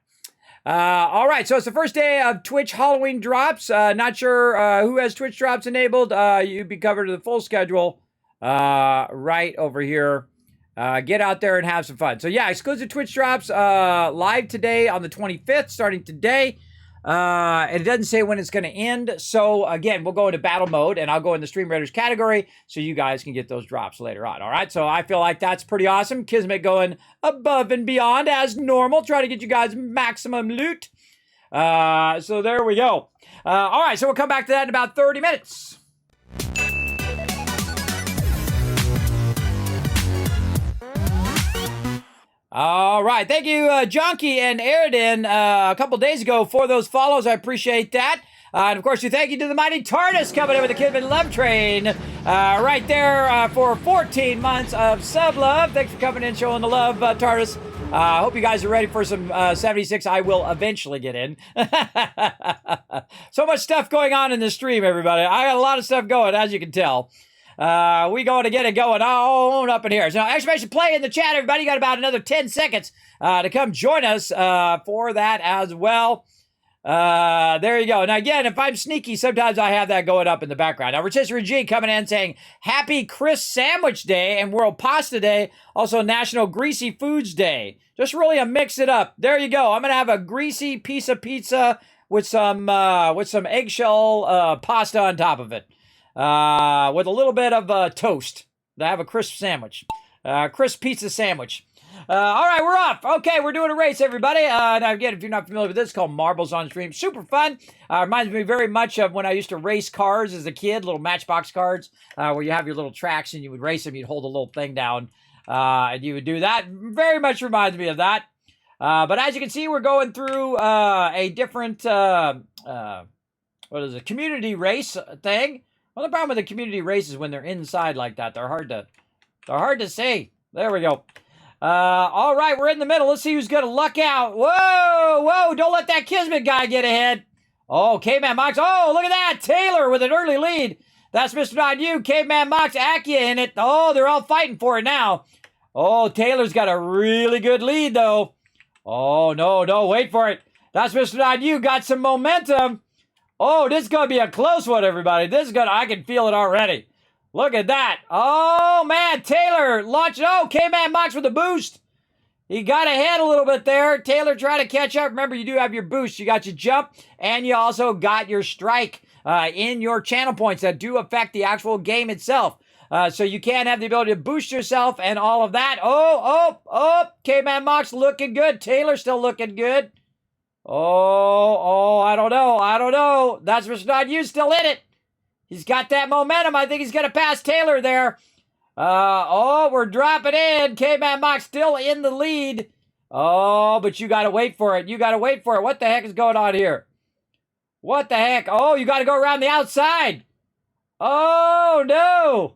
All right, so it's the first day of Twitch Halloween drops. Not sure who has Twitch drops enabled. You'd be covered to the full schedule right over here. Get out there and have some fun. So yeah, exclusive Twitch drops live today on the 25th, starting today. And it doesn't say when it's going to end. So again, we'll go into battle mode and I'll go in the Stream Raiders category so you guys can get those drops later on. All right. So I feel like that's pretty awesome. Kismet going above and beyond as normal. Try to get you guys maximum loot. So there we go. All right. So we'll come back to that in about 30 minutes. All right. Thank you, Jonky and Aridin, a couple days ago for those follows. I appreciate that. And, of course, thank you to the mighty TARDIS coming in with the Kismet Love Train right there for 14 months of sub-love. Thanks for coming in, showing the love, TARDIS. I hope you guys are ready for some 76. I will eventually get in. So much stuff going on in the stream, everybody. I got a lot of stuff going, as you can tell. We going to get it going on up in here. So exclamation play in the chat, everybody. You got about another 10 seconds to come join us for that as well. There you go. Now, again, if I'm sneaky, sometimes I have that going up in the background. Now, Rotisserie G coming in saying, Happy Crisp Sandwich Day and World Pasta Day. Also, National Greasy Foods Day. Just really a mix it up. There you go. I'm going to have a greasy piece of pizza with some eggshell pasta on top of it. With a little bit of toast. I have a crisp sandwich. Crisp pizza sandwich. All right, we're off. Okay, we're doing a race, everybody. Now, again, if you're not familiar with this, it's called Marbles on Stream. Super fun. Reminds me very much of when I used to race cars as a kid, little Matchbox cards, where you have your little tracks and you would race them. You'd hold a little thing down, and you would do that. Very much reminds me of that. But as you can see, we're going through a different, community race thing. Well, the problem with the community race is when they're inside like that. They're hard to see. There we go. All right, we're in the middle. Let's see who's going to luck out. Whoa, don't let that Kismet guy get ahead. Oh, Caveman Mox. Oh, look at that. Taylor with an early lead. That's Mr. Not You. Caveman Mox, Akia in it. Oh, they're all fighting for it now. Oh, Taylor's got a really good lead, though. Oh, no, wait for it. That's Mr. Not You. Got some momentum. Oh, this is going to be a close one, everybody. I can feel it already. Look at that. Oh, man, Taylor launched. Oh, K-Man Mox with a boost. He got ahead a little bit there. Taylor trying to catch up. Remember, you do have your boost. You got your jump, and you also got your strike in your channel points that do affect the actual game itself. So you can have the ability to boost yourself and all of that. Oh, K-Man Mox looking good. Taylor still looking good. Oh, I don't know. That's Mr. Not You still in it. He's got that momentum. I think he's going to pass Taylor there. We're dropping in. K-Man Mox still in the lead. Oh, but you got to wait for it. What the heck is going on here? What the heck? Oh, you got to go around the outside. Oh, no.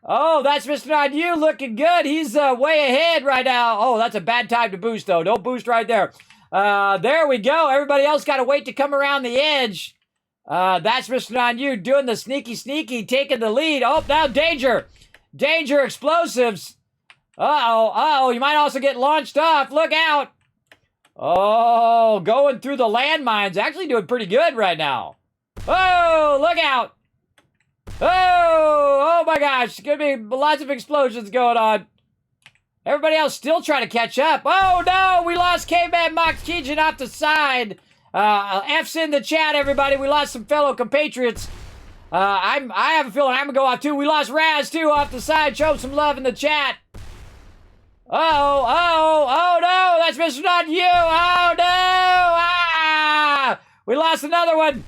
Oh, that's Mr. Not You looking good. He's way ahead right now. Oh, that's a bad time to boost, though. Don't boost right there. There we go. Everybody else got to wait to come around the edge. That's Mr. Not You doing the sneaky, taking the lead. Oh, now danger. Danger explosives. Uh-oh. You might also get launched off. Look out. Oh, going through the landmines. Actually doing pretty good right now. Oh, look out. Oh my gosh. Going to be lots of explosions going on. Everybody else still trying to catch up. Oh, no. We lost Caveman Mox Keegan off the side. F's in the chat, everybody. We lost some fellow compatriots. I have a feeling I'm going to go off, too. We lost Raz, too, off the side. Show some love in the chat. Oh, no. That's Mr. Not You. Oh, no. We lost another one.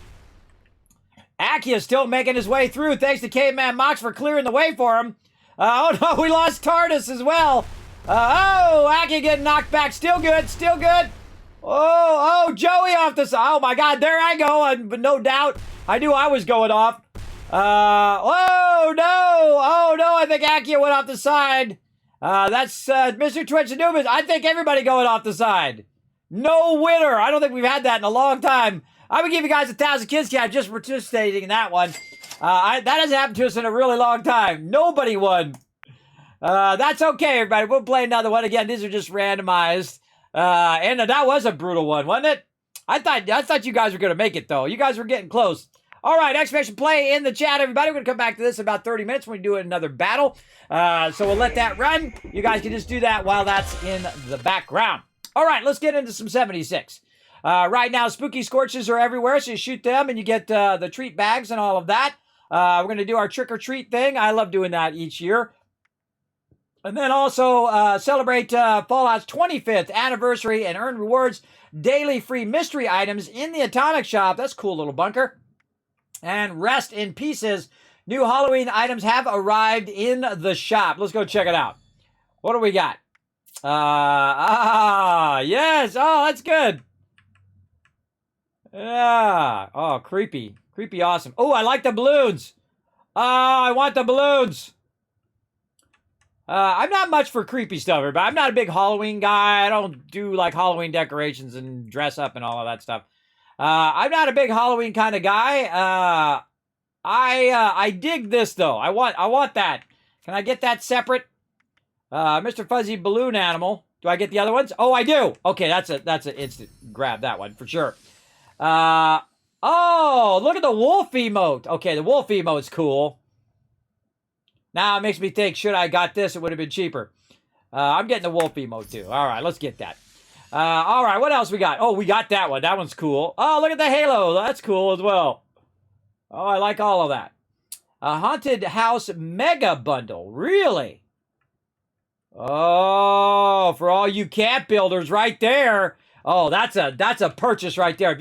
Aki is still making his way through. Thanks to Caveman Mox for clearing the way for him. Oh, no. We lost TARDIS as well. Aki getting knocked back. Still good. Oh, Joey off the side. Oh, my God. There I go. But no doubt. I knew I was going off. Oh, no. I think Akia went off the side. That's Mr. Twitch Anubis. I think everybody going off the side. No winner. I don't think we've had that in a long time. I would give you guys 1,000 kids cap just for participating in that one. That hasn't happened to us in a really long time. Nobody won. That's okay, everybody. We'll play another one. Again, these are just randomized. And that was a brutal one, wasn't it? I thought you guys were going to make it, though. You guys were getting close. All right, exclamation play in the chat, everybody. We're going to come back to this in about 30 minutes when we do another battle. So we'll let that run. You guys can just do that while that's in the background. All right, let's get into some 76. Right now, spooky scorches are everywhere, so you shoot them and you get the treat bags and all of that. We're going to do our trick-or-treat thing. I love doing that each year. And then also celebrate Fallout's 25th anniversary and earn rewards, daily free mystery items in the Atomic Shop. That's a cool little bunker. And rest in pieces. New Halloween items have arrived in the shop. Let's go check it out. What do we got? Yes. Oh, that's good. Yeah. Oh, creepy. Creepy awesome. Oh, I like the balloons. Oh, I want the balloons. I'm not much for creepy stuff, but I'm not a big Halloween guy. I don't do like Halloween decorations and dress up and all of that stuff. I'm not a big Halloween kind of guy. I dig this though. I want that. Can I get that separate? Mr. Fuzzy Balloon Animal. Do I get the other ones? Oh, I do. Okay, that's an instant grab, that one for sure. Oh, look at the wolf emote. Okay, the wolf emote's cool. Now it makes me think, should I got this? It would have been cheaper. I'm getting the wolf emote too. All right, let's get that. All right, what else we got? Oh, we got that one. That one's cool. Oh, look at the halo. That's cool as well. Oh, I like all of that. A Haunted House Mega Bundle. Really? Oh, for all you camp builders right there. Oh, that's a purchase right there.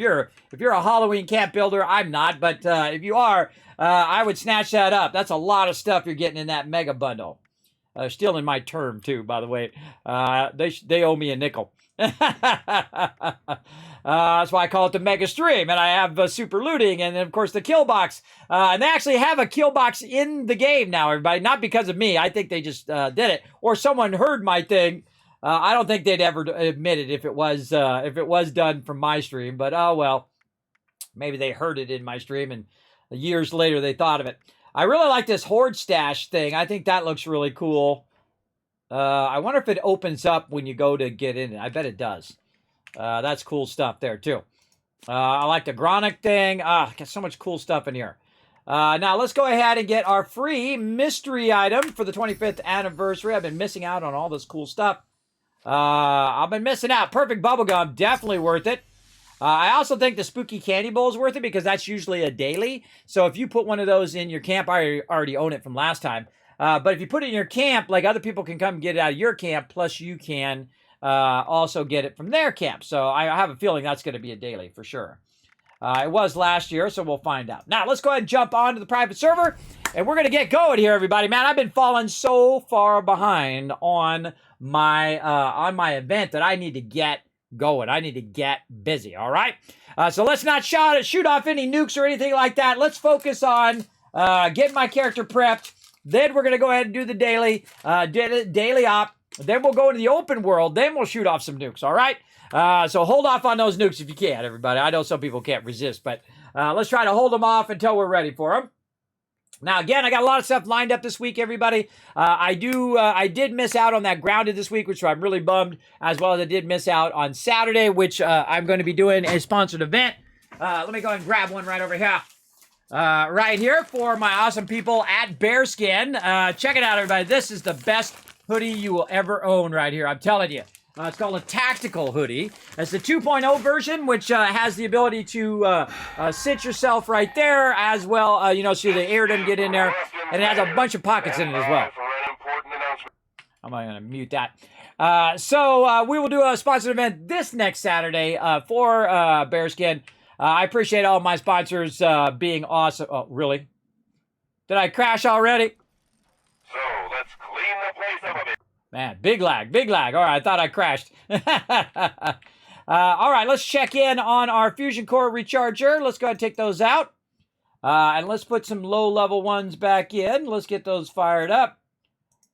If you're a Halloween camp builder, I'm not, but if you are, I would snatch that up. That's a lot of stuff you're getting in that mega bundle. Still in my term too, by the way. They owe me a nickel. That's why I call it the mega stream, and I have super looting, and then of course the kill box. And they actually have a kill box in the game now, everybody. Not because of me. I think they just did it, or someone heard my thing. I don't think they'd ever admit it if it was done from my stream, but oh well. Maybe they heard it in my stream, and years later they thought of it. I really like this Horde Stash thing. I think that looks really cool. I wonder if it opens up when you go to get in it. I bet it does. That's cool stuff there, too. I like the Gronic thing. Got so much cool stuff in here. Now, let's go ahead and get our free mystery item for the 25th anniversary. I've been missing out on all this cool stuff. I've been missing out. Perfect Bubblegum, definitely worth it. I also think the Spooky Candy Bowl is worth it because that's usually a daily. So if you put one of those in your camp, I already own it from last time. But if you put it in your camp, like other people can come get it out of your camp, plus you can also get it from their camp. So I have a feeling that's going to be a daily for sure. It was last year, so we'll find out. Now, let's go ahead and jump onto the private server, and we're going to get going here, everybody. Man, I've been falling so far behind on my event that I need to get going. I need to get busy, all right? So let's not shoot off any nukes or anything like that. Let's focus on getting my character prepped. Then we're going to go ahead and do the daily op. Then we'll go into the open world. Then we'll shoot off some nukes, all right? So hold off on those nukes if you can, everybody. I know some people can't resist, but let's try to hold them off until we're ready for them. Now, again, I got a lot of stuff lined up this week, everybody. I did miss out on that Grounded this week, which I'm really bummed, as well as I did miss out on Saturday, which I'm going to be doing a sponsored event. Let me go ahead and grab one right over here. Right here for my awesome people at Bearskin. Check it out, everybody. This is the best hoodie you will ever own right here. I'm telling you. It's called a tactical hoodie. It's the 2.0 version, which has the ability to sit yourself right there as well, so the air doesn't get in there. And it has a bunch of pockets in it as well. I'm going to mute that. So we will do a sponsored event this next Saturday for Bearskin. I appreciate all my sponsors being awesome. Oh, really? Did I crash already? So let's clean the place up a bit. Man, big lag. All right, I thought I crashed. All right, let's check in on our Fusion Core Recharger. Let's go ahead and take those out. And let's put some low-level ones back in. Let's get those fired up.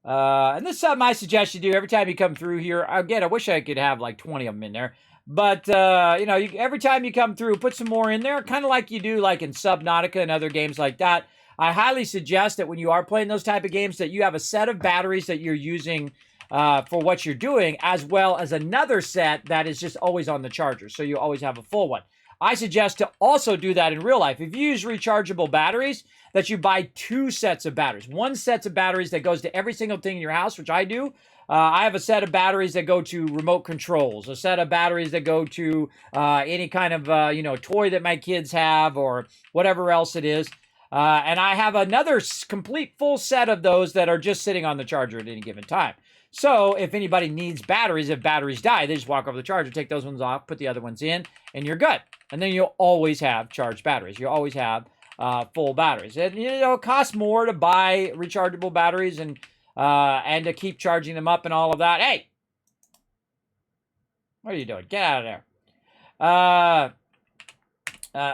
And this is something I suggest you do every time you come through here. Again, I wish I could have like 20 of them in there. But, every time you come through, put some more in there, kind of like you do like in Subnautica and other games like that. I highly suggest that when you are playing those type of games that you have a set of batteries that you're using for what you're doing, as well as another set that is just always on the charger. So you always have a full one. I suggest to also do that in real life. If you use rechargeable batteries, that you buy 2 sets of batteries. One set of batteries that goes to every single thing in your house, which I do. I have a set of batteries that go to remote controls, a set of batteries that go to any kind of, toy that my kids have or whatever else it is. And I have another complete full set of those that are just sitting on the charger at any given time. So if anybody needs batteries, if batteries die, they just walk over the charger, take those ones off, put the other ones in, and you're good. And then you'll always have charged batteries. You always have full batteries. And, it costs more to buy rechargeable batteries and to keep charging them up and all of that. Hey! What are you doing? Get out of there.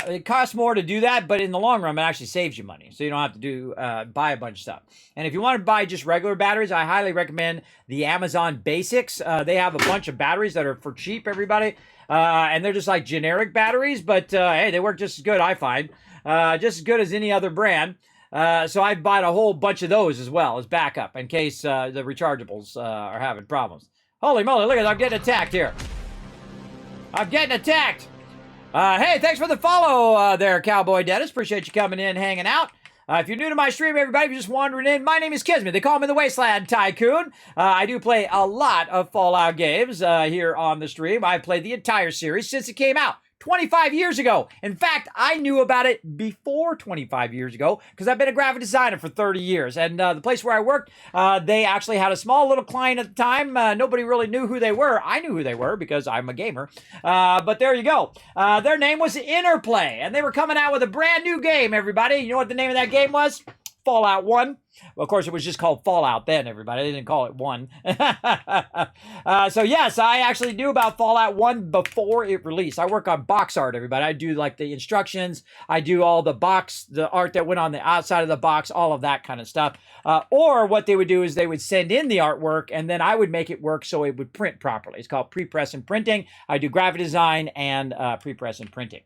It costs more to do that, but in the long run, it actually saves you money. So you don't have to buy a bunch of stuff. And if you want to buy just regular batteries, I highly recommend the Amazon Basics. They have a bunch of batteries that are for cheap, everybody. And they're just like generic batteries, but hey, they work just as good, I find. Just as good as any other brand. So I've bought a whole bunch of those as well as backup in case the rechargeables are having problems. Holy moly, look at that, I'm getting attacked here. I'm getting attacked. Hey, thanks for the follow there, Cowboy Dennis. Appreciate you coming in, hanging out. If you're new to my stream, everybody, if you're just wandering in, my name is Kismet. They call me the Wasteland Tycoon. I do play a lot of Fallout games here on the stream. I've played the entire series since it came out 25 years ago. In fact, I knew about it before 25 years ago because I've been a graphic designer for 30 years. And the place where I worked, they actually had a small little client at the time. Nobody really knew who they were. I knew who they were because I'm a gamer. But there you go. Their name was Interplay, and they were coming out with a brand new game, everybody. You know what the name of that game was? Fallout 1. Well, of course, it was just called Fallout then, everybody. They didn't call it 1. So, yes, I actually knew about Fallout 1 before it released. I work on box art, everybody. I do, like, the instructions. I do all the art that went on the outside of the box, all of that kind of stuff. Or what they would do is they would send in the artwork, and then I would make it work so it would print properly. It's called pre-press and printing. I do graphic design and pre-press and printing.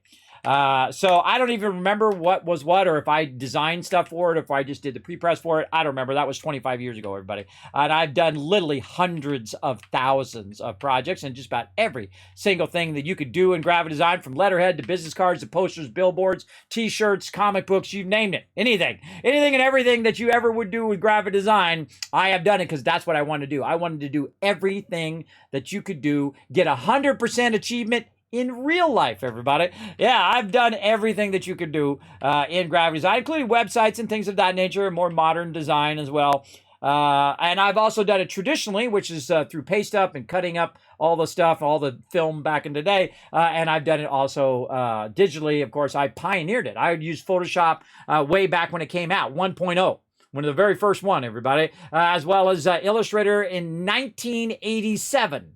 So I don't even remember what was what, or if I designed stuff for it, or if I just did the pre-press for it. I don't remember. That was 25 years ago, everybody. And I've done literally hundreds of thousands of projects and just about every single thing that you could do in graphic design, from letterhead to business cards to posters, billboards, t-shirts, comic books, you named it. Anything and everything that you ever would do with graphic design, I have done it because that's what I wanted to do. I wanted to do everything that you could do, get 100% achievement in real life, everybody. Yeah, I've done everything that you could do in graphic design, including websites and things of that nature, more modern design as well. And I've also done it traditionally, which is through paste up and cutting up all the stuff, all the film back in the day. And I've done it also digitally. Of course, I pioneered it. I would use Photoshop way back when it came out, 1.0. One of the very first one, everybody. As well as Illustrator in 1987.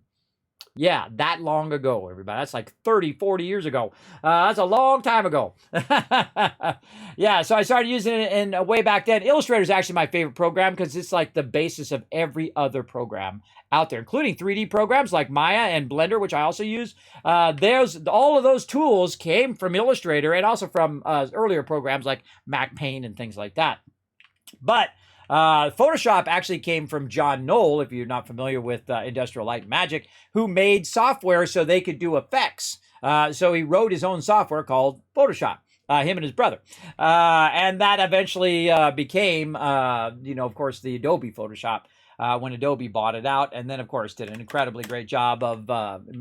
Yeah, that long ago, everybody. That's like 30, 40 years ago. That's a long time ago. Yeah, so I started using it in way back then. Illustrator is actually my favorite program because it's like the basis of every other program out there, including 3D programs like Maya and Blender, which I also use. All of those tools came from Illustrator and also from earlier programs like Mac Paint and things like that. But Photoshop actually came from John Knoll, if you're not familiar with Industrial Light and Magic, who made software so they could do effects. So he wrote his own software called Photoshop, him and his brother. And that eventually became, of course, the Adobe Photoshop when Adobe bought it out. And then, of course, did an incredibly great job of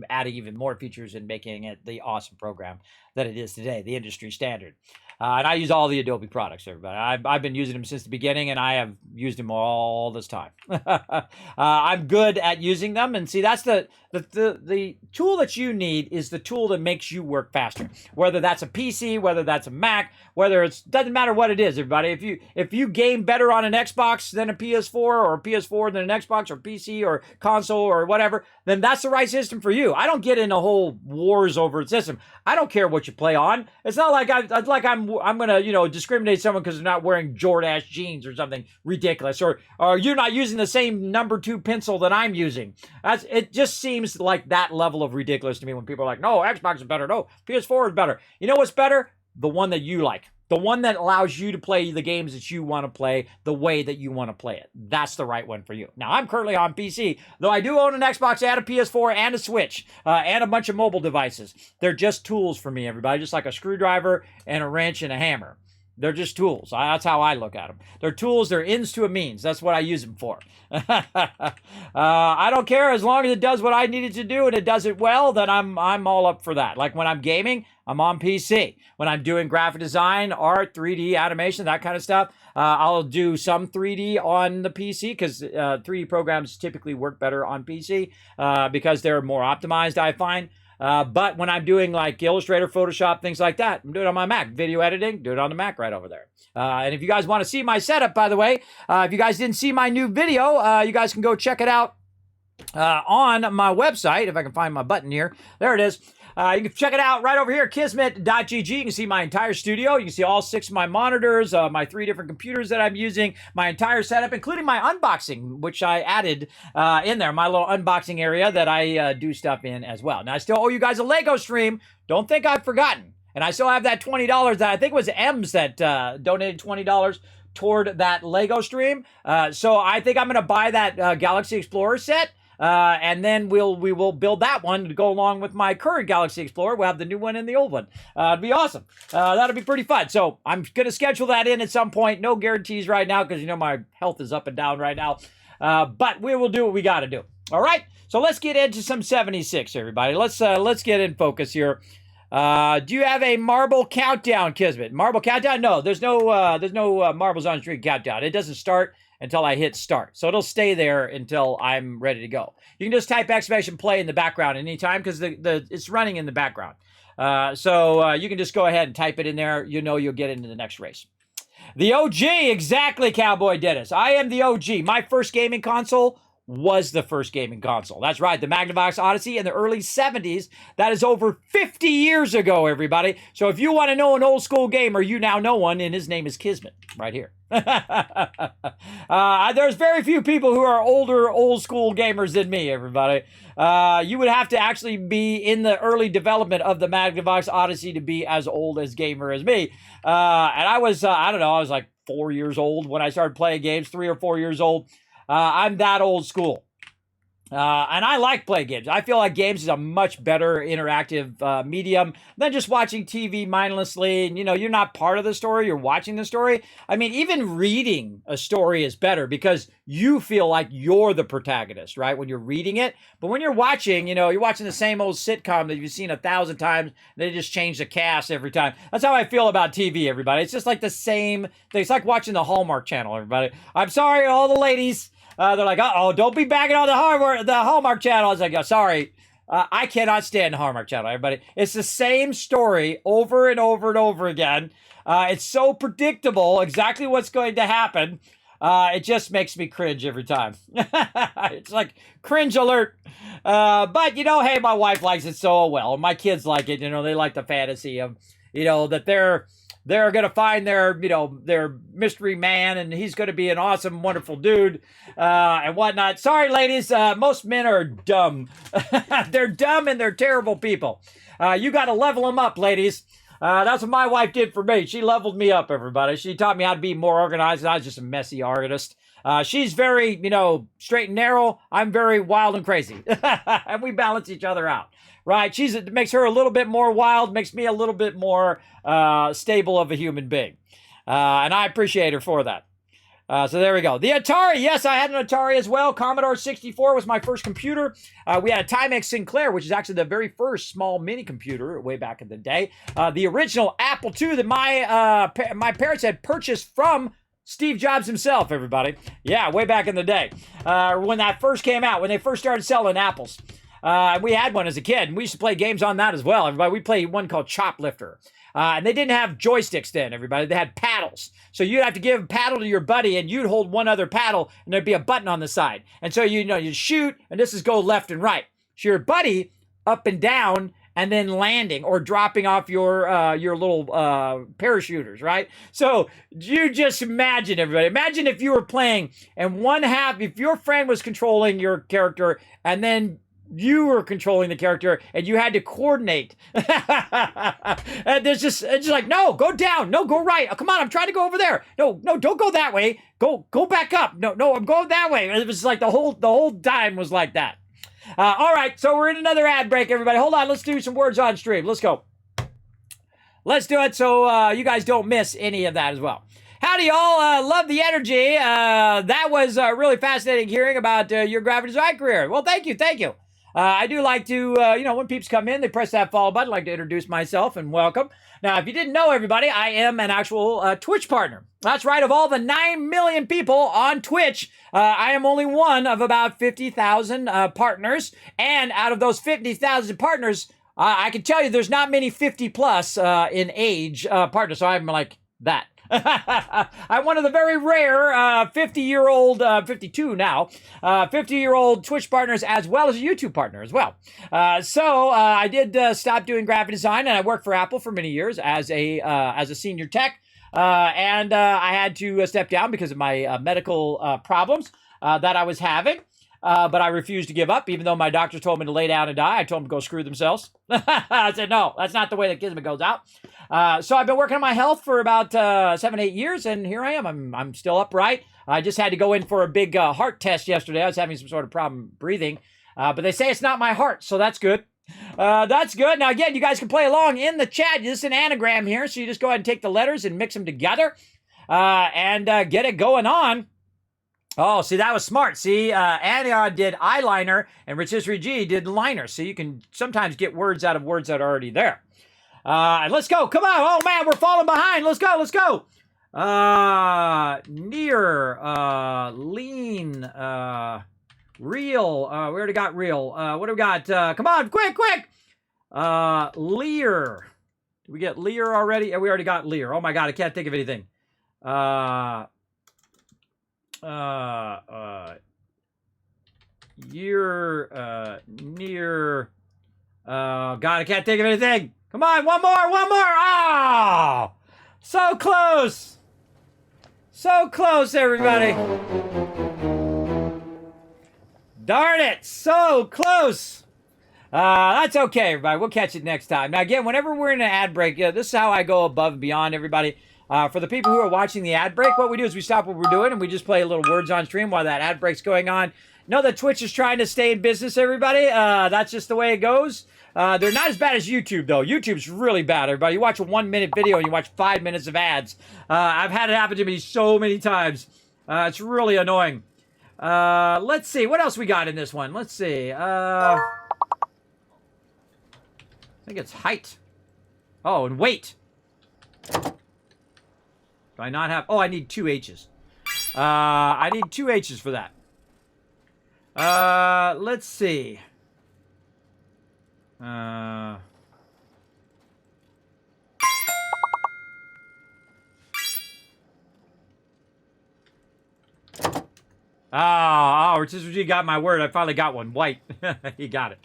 adding even more features and making it the awesome program that it is today, the industry standard. And I use all the Adobe products, everybody. I've been using them since the beginning, and I have used them all this time. I'm good at using them, and see, that's the tool that you need is the tool that makes you work faster. Whether that's a PC, whether that's a Mac, doesn't matter what it is, everybody. If you game better on an Xbox than a PS4, or a PS4 than an Xbox, or PC, or console, or whatever, then that's the right system for you. I don't get in a whole wars over the system. I don't care what you play on. It's not like I'm gonna, you know, discriminate someone because they're not wearing Jordache jeans or something ridiculous, or you're not using the same number 2 pencil that I'm using. It just seems like that level of ridiculous to me when people are like, no, Xbox is better, no, PS4 is better. You know what's better? The one that you like. The one that allows you to play the games that you want to play the way that you want to play it. That's the right one for you. Now, I'm currently on PC, though I do own an Xbox and a PS4 and a Switch and a bunch of mobile devices. They're just tools for me, everybody, just like a screwdriver and a wrench and a hammer. They're just tools. That's how I look at them. They're tools. They're ends to a means. That's what I use them for. I don't care as long as it does what I need it to do and it does it well. Then I'm all up for that. Like when I'm gaming, I'm on PC. When I'm doing graphic design, art, 3D animation, that kind of stuff, I'll do some 3D on the PC because 3D programs typically work better on PC because they're more optimized, I find. But when I'm doing like Illustrator, Photoshop, things like that, I'm doing it on my Mac. Video editing, do it on the Mac right over there. And if you guys want to see my setup, by the way, if you guys didn't see my new video, you guys can go check it out on my website. If I can find my button here. There it is. You can check it out right over here, kismet.gg. You can see my entire studio. You can see all 6 of my monitors, my 3 different computers that I'm using, my entire setup, including my unboxing, which I added in there, my little unboxing area that I do stuff in as well. Now, I still owe you guys a Lego stream. Don't think I've forgotten. And I still have that $20 that I think it was M's that donated $20 toward that Lego stream. So I think I'm going to buy that Galaxy Explorer set. And then we will build that one to go along with my current Galaxy Explorer. We'll have the new one and the old one. It'll be awesome. That'll be pretty fun. So I'm going to schedule that in at some point. No guarantees right now because, you know, my health is up and down right now. But we will do what we got to do. All right. So let's get into some 76, everybody. Let's get in focus here. Do you have a marble countdown, Kismet? Marble countdown? No, there's no marbles on street countdown. It doesn't start until I hit start. So it'll stay there until I'm ready to go. You can just type exclamation play in the background anytime because it's running in the background. So you can just go ahead and type it in there. You know you'll get into the next race. The OG, exactly, Cowboy Dennis. I am the OG. My first gaming console was the first gaming console. That's right, the Magnavox Odyssey in the early 70s. That is over 50 years ago, everybody. So if you want to know an old school gamer, you now know one, and his name is Kismet, right here. There's very few people who are older, old school gamers than me, everybody. You would have to actually be in the early development of the Magnavox Odyssey to be as old as gamer as me. And I was, I don't know, I was like 4 years old when I started playing games, 3 or 4 years old. I'm that old school. And I like playing games. I feel like games is a much better interactive medium than just watching TV mindlessly. And, you know, you're not part of the story. You're watching the story. I mean, even reading a story is better because you feel like you're the protagonist, right? When you're reading it. But when you're watching, you know, you're watching the same old sitcom that you've seen 1,000 times. They just change the cast every time. That's how I feel about TV, everybody. It's just like the same thing. It's like watching the Hallmark Channel, everybody. I'm sorry, all the ladies. They're like, uh-oh, don't be bagging on the Hallmark Channel. I was like, oh, sorry. I cannot stand the Hallmark Channel, everybody. It's the same story over and over and over again. It's so predictable, exactly what's going to happen. It just makes me cringe every time. It's like cringe alert. But, you know, hey, my wife likes it so well. My kids like it. You know, they like the fantasy of, you know, that they're going to find their, you know, their mystery man, and he's going to be an awesome, wonderful dude, and whatnot. Sorry, ladies. Most men are dumb. They're dumb and they're terrible people. You got to level them up, ladies. That's what my wife did for me. She leveled me up, everybody. She taught me how to be more organized, and I was just a messy artist. She's very, you know, straight and narrow. I'm very wild and crazy. And we balance each other out. Right? It makes her a little bit more wild, makes me a little bit more stable of a human being. And I appreciate her for that. So there we go. The Atari. Yes, I had an Atari as well. Commodore 64 was my first computer. We had a Timex Sinclair, which is actually the very first small mini computer way back in the day. The original Apple II that my parents had purchased from Steve Jobs himself, everybody. Yeah, way back in the day. When that first came out, when they first started selling apples. We had one as a kid, and we used to play games on that as well, everybody. We played one called Choplifter. And they didn't have joysticks then, everybody. They had paddles. So you'd have to give a paddle to your buddy, and you'd hold one other paddle, and there'd be a button on the side. And so, you know, you'd shoot, and this is go left and right. So your buddy, up and down, and then landing or dropping off your little parachuters, right? So you just imagine, everybody. Imagine if you were playing and one half, if your friend was controlling your character and then you were controlling the character and you had to coordinate. And there's just, it's just like, no, go down. No, go right. Oh, come on, I'm trying to go over there. No, don't go that way. Go back up. No, I'm going that way. It was like the whole time was like that. All right, so we're in another ad break, everybody. Hold on, let's do some words on stream. Let's go. Let's do it so you guys don't miss any of that as well. Howdy, y'all. Love the energy. That was really fascinating hearing about your graphic design career. Well, thank you. I do like to, when peeps come in, they press that follow button. I like to introduce myself and welcome. Now, if you didn't know, everybody, I am an actual Twitch partner. That's right. Of all the 9 million people on Twitch, I am only one of about 50,000 partners. And out of those 50,000 partners, I can tell you there's not many 50 plus in age partners. So I'm like that. I'm one of the very rare 50-year-old, 52 now, 50-year-old Twitch partners as well as a YouTube partner as well. So I did stop doing graphic design, and I worked for Apple for many years as a senior tech, and I had to step down because of my medical problems that I was having. But I refused to give up, even though my doctors told me to lay down and die. I told them to go screw themselves. I said, no, that's not the way that Kismet goes out. So I've been working on my health for about 7-8 years, and here I am. I'm still upright. I just had to go in for a big heart test yesterday. I was having some sort of problem breathing. But they say it's not my heart, so that's good. That's good. Now, again, you guys can play along in the chat. This is an anagram here, so you just go ahead and take the letters and mix them together and get it going on. Oh, see, that was smart. See, Anion did eyeliner, and Rich History G did liner. So you can sometimes get words out of words that are already there. And let's go. Come on. Oh, man, we're falling behind. Let's go. Near, lean, real. We already got real. What do we got? Come on, quick. Lear. Did we get Lear already? Yeah, we already got Lear. Oh, my God, I can't think of anything. Near, God, I can't think of anything. Come on, one more. Oh, so close, everybody. Darn it, so close. That's okay, everybody. We'll catch it next time. Now, again, whenever we're in an ad break, this is how I go above and beyond, everybody. For the people who are watching the ad break, what we do is we stop what we're doing and we just play a little words on stream while that ad break's going on. Know that Twitch is trying to stay in business, everybody. That's just the way it goes. They're not as bad as YouTube, though. YouTube's really bad, everybody. You watch a 1-minute video and you watch 5 minutes of ads. I've had it happen to me so many times. It's really annoying. Let's see. What else we got in this one? Let's see. I think it's height. Oh, and weight. Do I not have... Oh, I need 2 H's. I need 2 H's for that. Let's see. Rotisserie G got my word. I finally got one. White. He got it.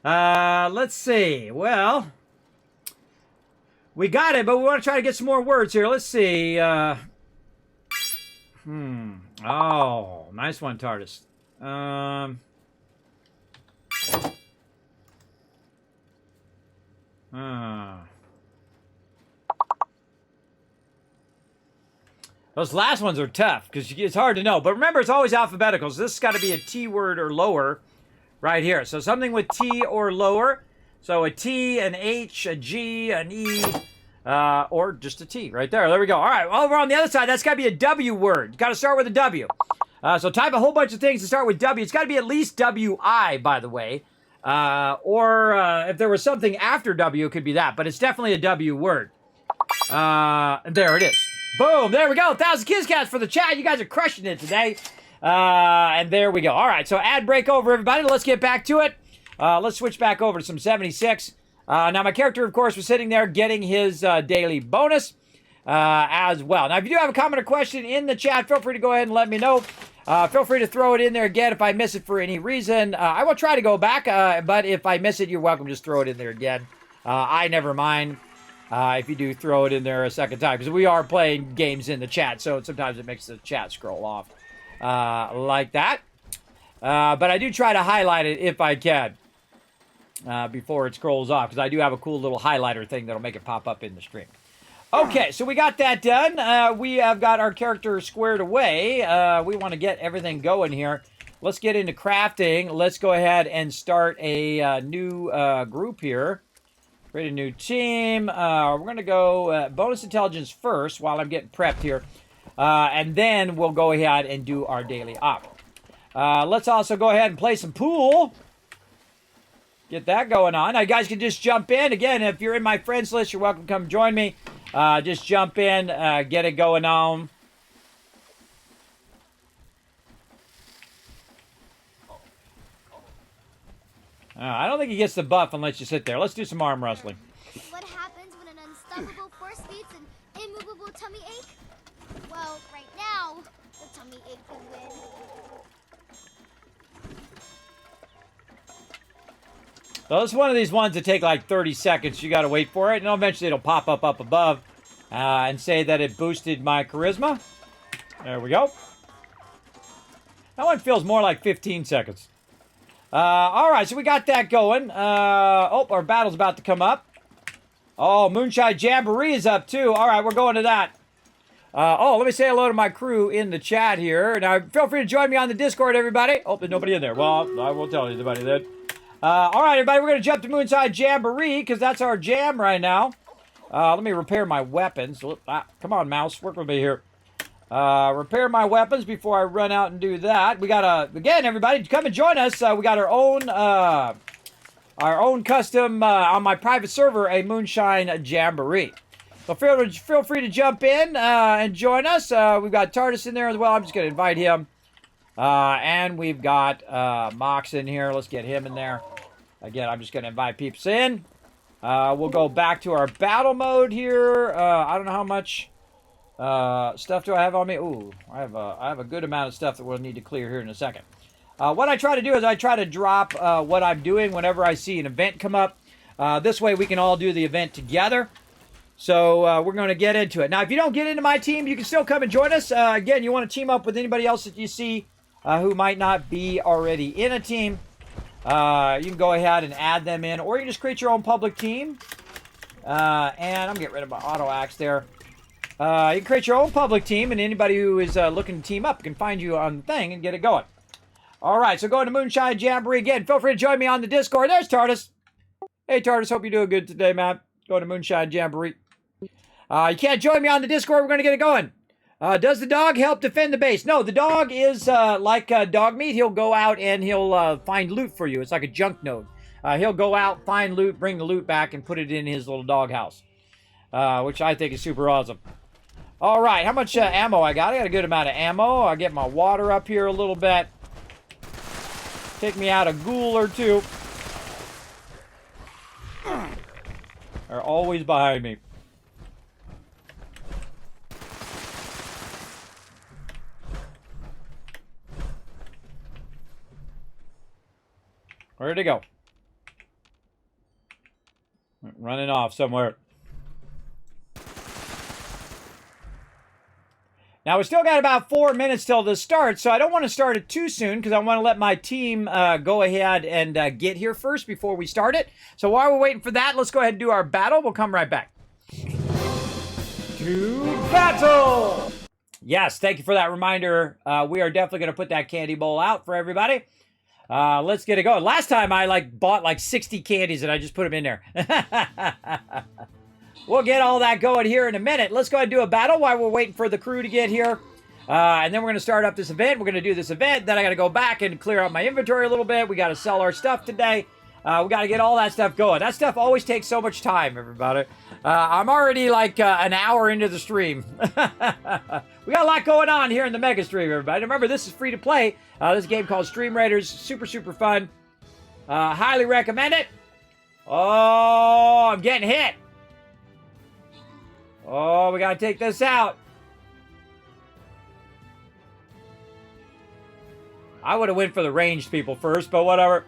Let's see. Well... We got it, but we want to try to get some more words here. Let's see. Oh, nice one, TARDIS. Those last ones are tough because it's hard to know. But remember, it's always alphabetical. So this has got to be a T word or lower right here. So something with T or lower. So a T, an H, a G, an E, or just a T right there. There we go. All right, over on the other side, that's got to be a W word. Got to start with a W. So type a whole bunch of things to start with W. It's got to be at least W-I, by the way. Or if there was something after W, it could be that. But it's definitely a W word. And there it is. Boom, there we go. 1,000 Kids Cats for the chat. You guys are crushing it today. And there we go. All right, so ad break over, everybody. Let's get back to it. Let's switch back over to some 76. Now, my character, of course, was sitting there getting his daily bonus as well. Now, if you do have a comment or question in the chat, feel free to go ahead and let me know. Feel free to throw it in there again if I miss it for any reason. I will try to go back, but if I miss it, you're welcome to just throw it in there again. I never mind if you do throw it in there a second time, because we are playing games in the chat, so sometimes it makes the chat scroll off like that. But I do try to highlight it if I can before it scrolls off, because I do have a cool little highlighter thing that'll make it pop up in the stream. Okay, so we got that done. We have got our character squared away. We want to get everything going here. Let's get into crafting. Let's go ahead and start a new group here. Create a new team. We're going to go bonus intelligence first while I'm getting prepped here. And then we'll go ahead and do our daily op. Let's also go ahead and play some pool. Get that going on. Now, you guys can just jump in. Again, if you're in my friends list, you're welcome to come join me. Just jump in, get it going on. I don't think he gets the buff unless you sit there. Let's do some arm wrestling. What happens when an unstoppable force meets an immovable tummy ache? Well, right now, the tummy ache can win. So it's one of these ones that take like 30 seconds. You got to wait for it, and eventually it'll pop up above and say that it boosted my charisma. There we go. That one feels more like 15 seconds. All right, so we got that going. Oh, our battle's about to come up. Oh, Moonshine Jamboree is up too. All right, we're going to that. Let me say hello to my crew in the chat here. Now, feel free to join me on the Discord, everybody. Oh, there's nobody in there. Well, I won't tell anybody that. All right, everybody, we're going to jump to Moonshine Jamboree because that's our jam right now. Let me repair my weapons. Come on, mouse. Work with me here. Repair my weapons before I run out and do that. We got again, everybody, come and join us. We got our own custom on my private server, a Moonshine Jamboree. So feel free to jump in and join us. We've got TARDIS in there as well. I'm just going to invite him. And we've got Mox in here. Let's get him in there. Again, I'm just going to invite peeps in. We'll go back to our battle mode here. I don't know how much stuff do I have on me. Ooh, I have a good amount of stuff that we'll need to clear here in a second. What I try to do is I try to drop what I'm doing whenever I see an event come up. This way we can all do the event together. So we're going to get into it. Now, if you don't get into my team, you can still come and join us. Again, you want to team up with anybody else that you see who might not be already in a team. You can go ahead and add them in, or you can just create your own public team. And I'm getting rid of my auto axe there. You can create your own public team, and anybody who is looking to team up can find you on the thing and get it going. All right, so going to Moonshine Jamboree again. Feel free to join me on the Discord. There's TARDIS. Hey, TARDIS, hope you're doing good today, man. Going to Moonshine Jamboree. You can't join me on the Discord. We're going to get it going. Does the dog help defend the base? No, the dog is like dog meat. He'll go out and he'll find loot for you. It's like a junk node. He'll go out, find loot, bring the loot back, and put it in his little dog house, which I think is super awesome. All right, how much ammo I got? I got a good amount of ammo. I'll get my water up here a little bit. Take me out a ghoul or two. They're always behind me. Where'd it go? Running off somewhere. Now, we still got about 4 minutes till this starts, so I don't want to start it too soon because I want to let my team go ahead and get here first before we start it. So while we're waiting for that, let's go ahead and do our battle. We'll come right back. To battle! Yes, thank you for that reminder. We are definitely going to put that candy bowl out for everybody. Let's get it going. Last time I bought 60 candies and I just put them in there. We'll get all that going here in a minute. Let's go ahead and do a battle while we're waiting for the crew to get here. And then we're going to start up this event. We're going to do this event. Then I got to go back and clear out my inventory a little bit. We got to sell our stuff today. We got to get all that stuff going. That stuff always takes so much time, everybody. I'm already an hour into the stream. We got a lot going on here in the Mega Stream, everybody. Remember, this is free to play. This is a game called Stream Raiders. Super, super fun. Highly recommend it. Oh, I'm getting hit. Oh, we got to take this out. I would have went for the ranged people first, but whatever.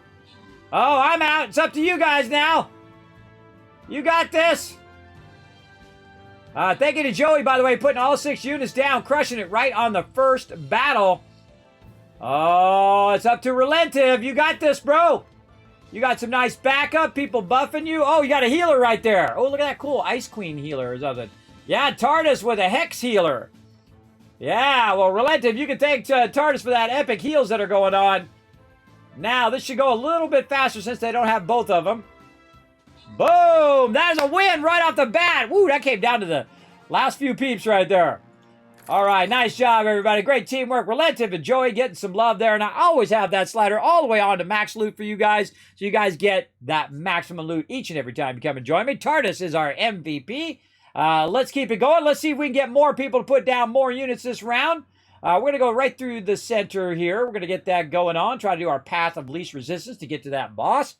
Oh, I'm out. It's up to you guys now. You got this. Thank you to Joey, by the way, putting all 6 units down, crushing it right on the first battle. Oh, it's up to Relentive. You got this, bro. You got some nice backup, people buffing you. Oh, you got a healer right there. Oh, look at that cool Ice Queen healer or something. Yeah, TARDIS with a Hex healer. Yeah, well, Relentive, you can thank TARDIS for that epic heals that are going on. Now, this should go a little bit faster since they don't have both of them. Boom! That is a win right off the bat. Woo, that came down to the last few peeps right there. All right, nice job, everybody. Great teamwork. Relentive and Joey getting some love there. And I always have that slider all the way on to max loot for you guys. So you guys get that maximum loot each and every time you come and join me. TARDIS is our MVP. Let's keep it going. Let's see if we can get more people to put down more units this round. We're going to go right through the center here. We're going to get that going on. Try to do our path of least resistance to get to that boss.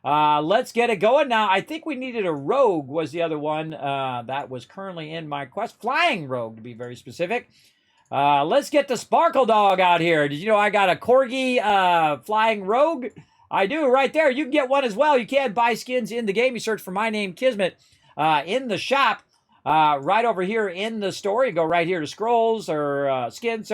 Let's get it going. Now, I think we needed a rogue was the other one that was currently in my quest. Flying rogue, to be very specific. Let's get the Sparkle Dog out here. Did you know I got a Corgi flying rogue? I do, right there. You can get one as well. You can buy skins in the game. You search for my name, Kismet, in the shop. Right over here in the store. You go right here to scrolls or skins,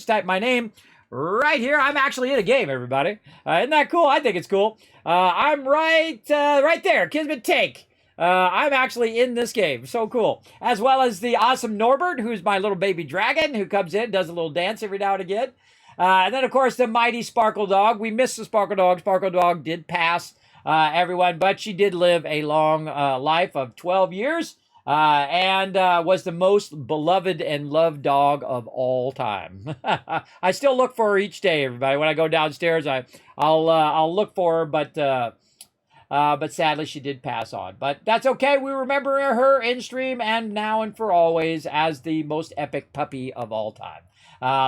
type my name. Right here, I'm actually in a game, everybody. Isn't that cool? I think it's cool. I'm right there, Kismet Take. I'm actually in this game. So cool. As well as the awesome Norbert, who's my little baby dragon, who comes in, does a little dance every now and again. And then, of course, the mighty Sparkle Dog. We missed the Sparkle Dog. Sparkle Dog did pass everyone, but she did live a long life of 12 years. And was the most beloved and loved dog of all time. I still look for her each day, everybody. When I go downstairs, I'll look for her, but sadly she did pass on. But that's okay. We remember her in stream and now and for always as the most epic puppy of all time.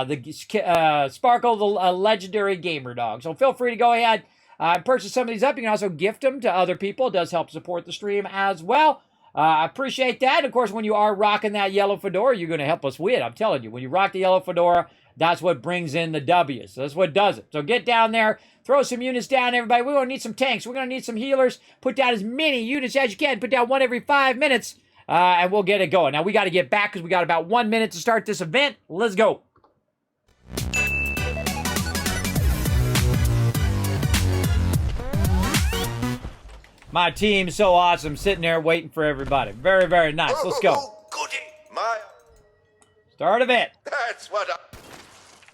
The Sparkle, the legendary gamer dog. So feel free to go ahead and purchase some of these up. You can also gift them to other people. It does help support the stream as well. I appreciate that. And of course, when you are rocking that yellow fedora, you're going to help us win. I'm telling you, when you rock the yellow fedora, that's what brings in the W's. That's what does it. So get down there, throw some units down, everybody. We're going to need some tanks. We're going to need some healers. Put down as many units as you can. Put down one every 5 minutes, and we'll get it going. Now, we got to get back because we got about 1 minute to start this event. Let's go. My team's so awesome, sitting there waiting for everybody. Very, very nice. Let's go. Oh, goody, my. Start event. That's what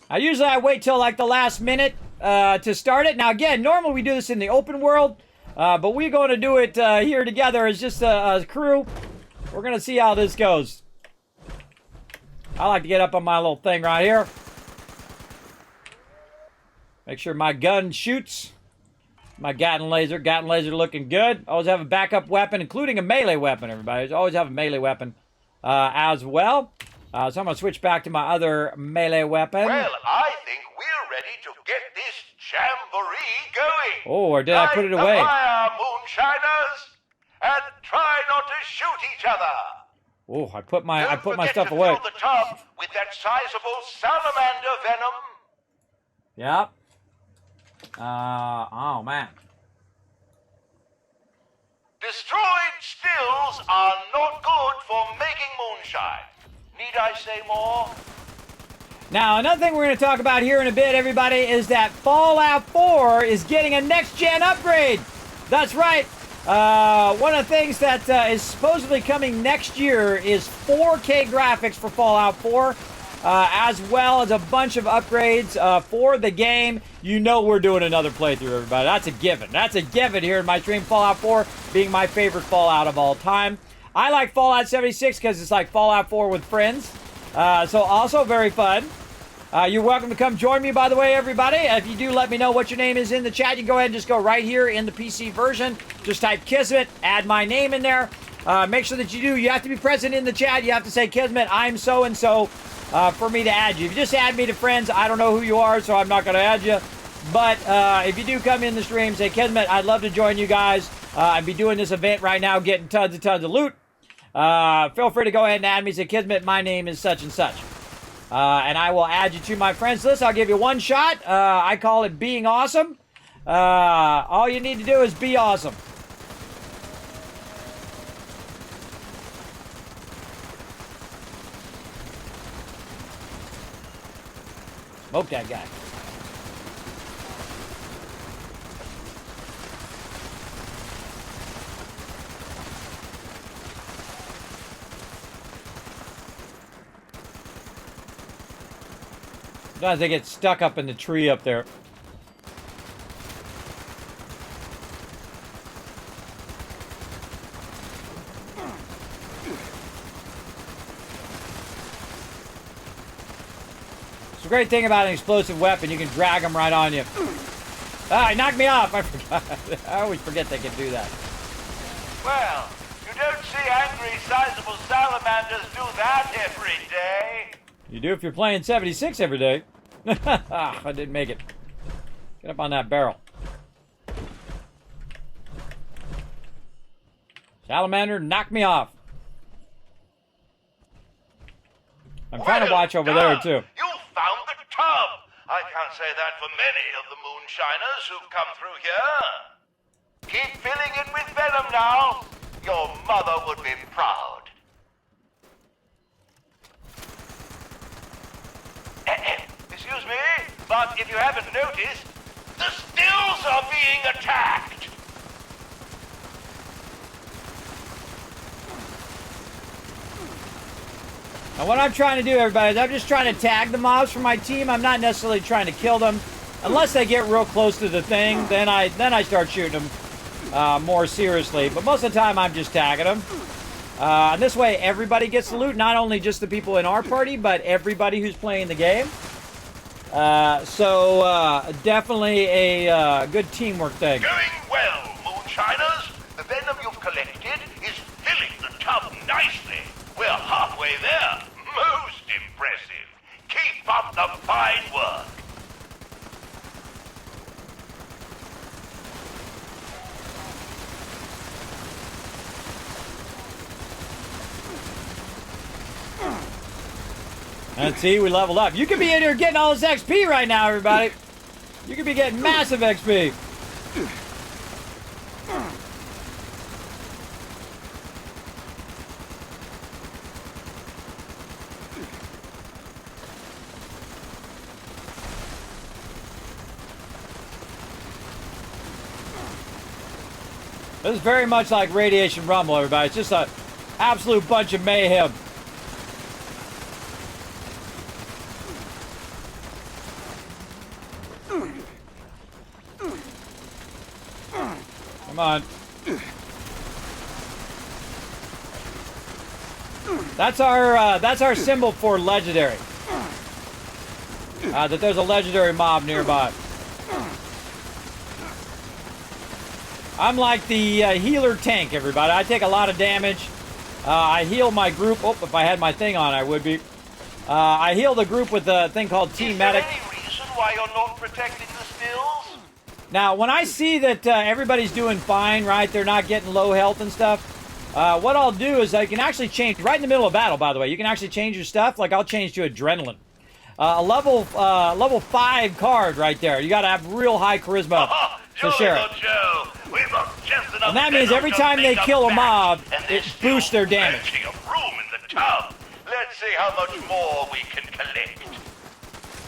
Now, usually I wait till like the last minute to start it. Now, again, normally we do this in the open world, but we're going to do it here together as just a crew. We're going to see how this goes. I like to get up on my little thing right here. Make sure my gun shoots. My Gatling laser looking good. Always have a backup weapon, including a melee weapon, everybody. Always have a melee weapon as well. So I'm going to switch back to my other melee weapon. Well, I think we're ready to get this jamboree going. Oh, or did I put it away? Light the fire, moonshiners, and try not to shoot each other. Oh, I put my Don't forget stuff to away. fill the tub with that sizable salamander venom. Yep. Oh, man. Destroyed stills are not good for making moonshine. Need I say more? Now, another thing we're going to talk about here in a bit, everybody, is that Fallout 4 is getting a next-gen upgrade. That's right. One of the things that is supposedly coming next year is 4K graphics for Fallout 4. As well as a bunch of upgrades for the game. You know we're doing another playthrough, everybody. That's a given. That's a given here in my stream. Fallout 4 being my favorite Fallout of all time. I like Fallout 76 because it's like Fallout 4 with friends. So also very fun. You're welcome to come join me, by the way, everybody. If you do, let me know what your name is in the chat. You can go ahead and just go right here in the PC version. Just type Kismet, add my name in there. Make sure that you do. You have to be present in the chat. You have to say, Kismet, I'm so-and-so. For me to add you. If you just add me to friends, I don't know who you are, so I'm not going to add you. But if you do come in the stream, say, Kismet, I'd love to join you guys. I'd be doing this event right now, getting tons of loot. Feel free to go ahead and add me. Say, Kismet, my name is such and such. And I will add you to my friends list. I'll give you one shot. I call it being awesome. All you need to do is be awesome. Smoke that guy. Sometimes they get stuck up in the tree up there. It's a great thing about an explosive weapon. You can drag them right on you. Ah, he knocked me off. I forgot. I always forget they can do that. Well, you don't see angry, sizable salamanders do that every day. You do if you're playing 76 every day. I didn't make it. Get up on that barrel. Salamander, knock me off. I'm trying to watch over there, too. You found the tub. I can't say that for many of the moonshiners who've come through here. Keep filling it with venom now. Your mother would be proud. Excuse me, but if you haven't noticed, the stills are being attacked. Now what I'm trying to do, everybody, is I'm just trying to tag the mobs for my team. I'm not necessarily trying to kill them. Unless they get real close to the thing, then I start shooting them more seriously. But most of the time, I'm just tagging them. And this way, everybody gets the loot. Not only just the people in our party, but everybody who's playing the game. So definitely a good teamwork thing. Going well, moonshiners. The venom you've collected is filling the tub nicely. We're halfway there. Most impressive. Keep up the fine work. And see, we leveled up. You could be in here getting all this XP right now, everybody. You could be getting massive XP. This is very much like Radiation Rumble, everybody. It's just an absolute bunch of mayhem. Come on. That's our symbol for legendary. That there's a legendary mob nearby. I'm like the healer tank, everybody. I take a lot of damage. I heal my group. Oh, if I had my thing on, I would be. I heal the group with a thing called Team Medic. Is there any reason why you're not protecting the stills? Now, when I see that everybody's doing fine, right, they're not getting low health and stuff, what I'll do is I can actually change, right in the middle of battle, by the way, you can actually change your stuff. Like, I'll change to Adrenaline. A level 5 card right there. You got to have real high charisma to share it. And that means every time they kill a mob, it boosts their damage. Plenty of room in the tub. Let's see how much more we can collect.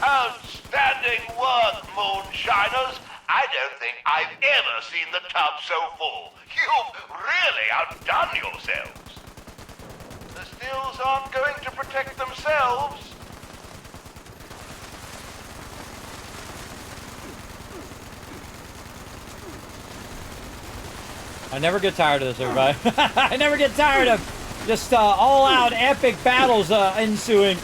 Outstanding work, moonshiners. I don't think I've ever seen the tub so full. You've really outdone yourselves. The stills aren't going to protect themselves. I never get tired of this, everybody. I never get tired of just all-out epic battles ensuing.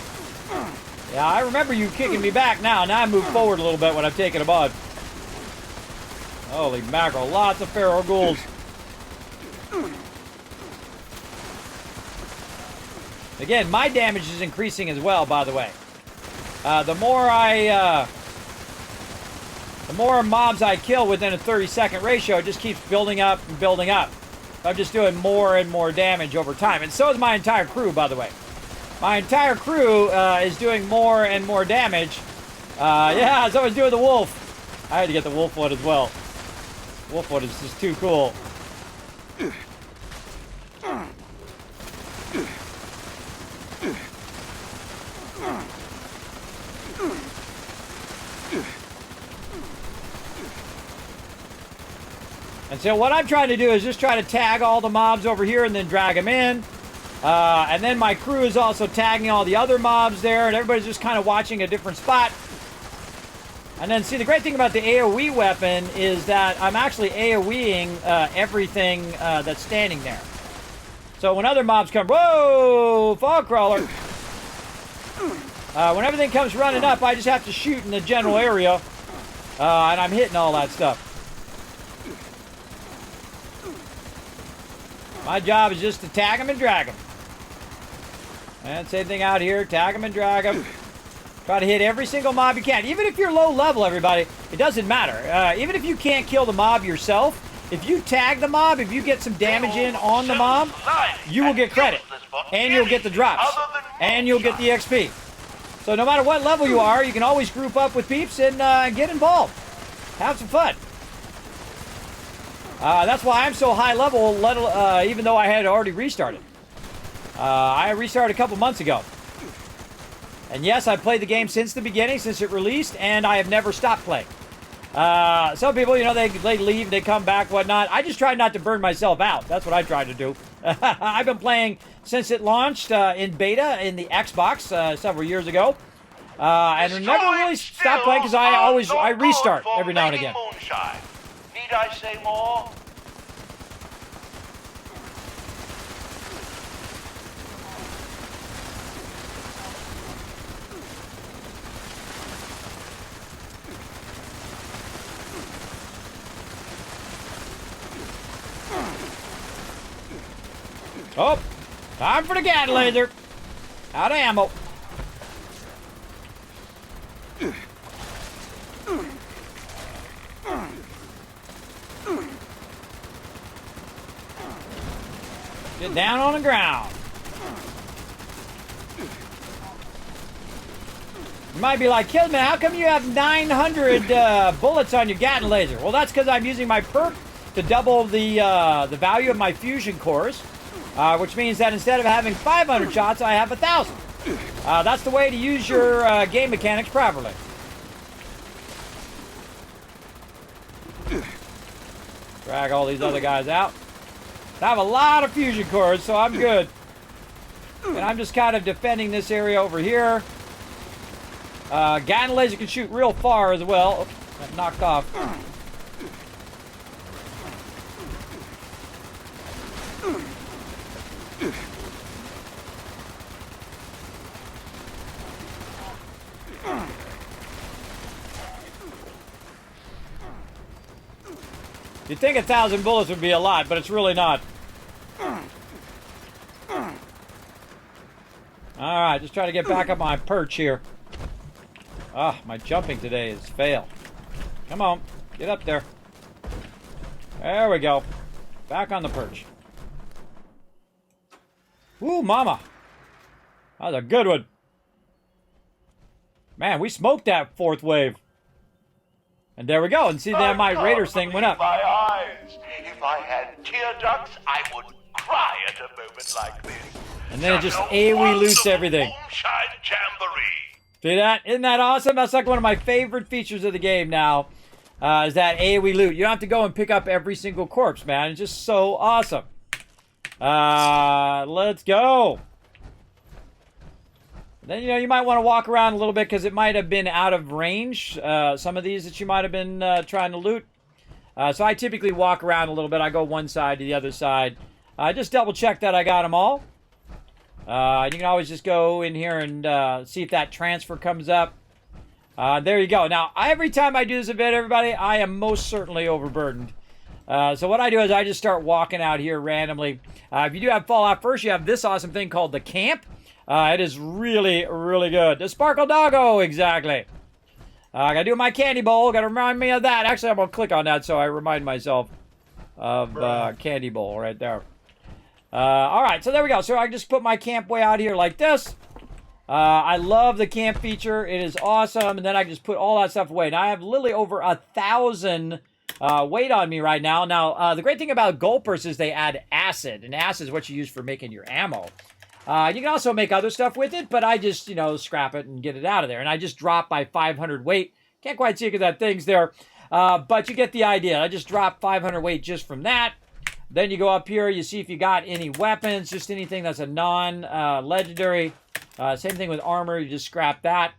Yeah, I remember you kicking me back now. Now I move forward a little bit when I'm taking a mod. Holy mackerel, lots of feral ghouls. Again, my damage is increasing as well, by the way. The more mobs I kill within a 30-second ratio, it just keeps building up and building up. I'm just doing more and more damage over time. And so is my entire crew, by the way. my entire crew is doing more and more damage. Yeah, someone's doing the wolf. I had to get the wolf one as well. Wolf one is just too cool. And so what I'm trying to do is just try to tag all the mobs over here and then drag them in. And then my crew is also tagging all the other mobs there, and everybody's just kind of watching a different spot. And then, see, the great thing about the AoE weapon is that I'm actually AoEing everything that's standing there. So when other mobs come, whoa, fog crawler. When everything comes running up, I just have to shoot in the general area. And I'm hitting all that stuff. My job is just to tag them and drag them. And same thing out here, tag them and drag them. Try to hit every single mob you can. Even if you're low level, everybody, it doesn't matter. Even if you can't kill the mob yourself, if you tag the mob, if you get some damage in on the mob, you will get credit. And you'll get the drops. And you'll get the XP. So no matter what level you are, you can always group up with peeps and get involved. Have some fun. That's why I'm so high level, even though I had already restarted. I restarted a couple months ago. And yes, I've played the game since the beginning, since it released, and I have never stopped playing. Some people, you know, they leave, they come back, whatnot. I just try not to burn myself out. That's what I try to do. I've been playing since it launched in beta in the Xbox several years ago. And I never really stopped playing because I restart every now and again. Moonshine. Need I say more? Oh, time for the gat laser. Out of ammo. Get down on the ground. You might be like, Kismet, how come you have 900 bullets on your Gatling laser? Well, that's because I'm using my perk to double the value of my fusion cores, which means that instead of having 500 shots, I have 1,000. That's the way to use your game mechanics properly. Drag all these other guys out. I have a lot of fusion cores, so I'm good. And I'm just kind of defending this area over here. Gatling laser can shoot real far as well. Oops, got knocked off. You'd think 1,000 bullets would be a lot, but it's really not. Alright, just try to get back up my perch here. Ah, my jumping today is fail. Come on, get up there. There we go. Back on the perch. Woo, mama. That was a good one. Man, we smoked that fourth wave. And there we go. And see that my Raiders thing went up. My eyes. If I had tear ducts, I would cry at a moment like this. And then it just AoE loots everything. Moonshine Jamboree. See that? Isn't that awesome? That's like one of my favorite features of the game now. Is that AoE loot. You don't have to go and pick up every single corpse, man. It's just so awesome. Let's go. Then, you know, you might want to walk around a little bit because it might have been out of range. Some of these that you might have been trying to loot. So I typically walk around a little bit. I go one side to the other side. Just double check that I got them all. You can always just go in here and see if that transfer comes up. There you go. Now, every time I do this event, everybody, I am most certainly overburdened. So what I do is I just start walking out here randomly. If you do have Fallout first, you have this awesome thing called the camp. It is really, really good. The Sparkle Doggo, exactly. I gotta do my candy bowl. Gotta remind me of that. Actually, I'm gonna click on that so I remind myself of candy bowl right there. All right, so there we go. So I just put my camp way out here like this. I love the camp feature. It is awesome. And then I just put all that stuff away. Now I have literally over 1,000 weight on me right now. Now, the great thing about gulpers is they add acid. And acid is what you use for making your ammo. You can also make other stuff with it, but I just, you know, scrap it and get it out of there. And I just dropped by 500 weight. Can't quite see because that thing's there. But you get the idea. I just dropped 500 weight just from that. Then you go up here, you see if you got any weapons, just anything that's a non-legendary. Same thing with armor, you just scrap that.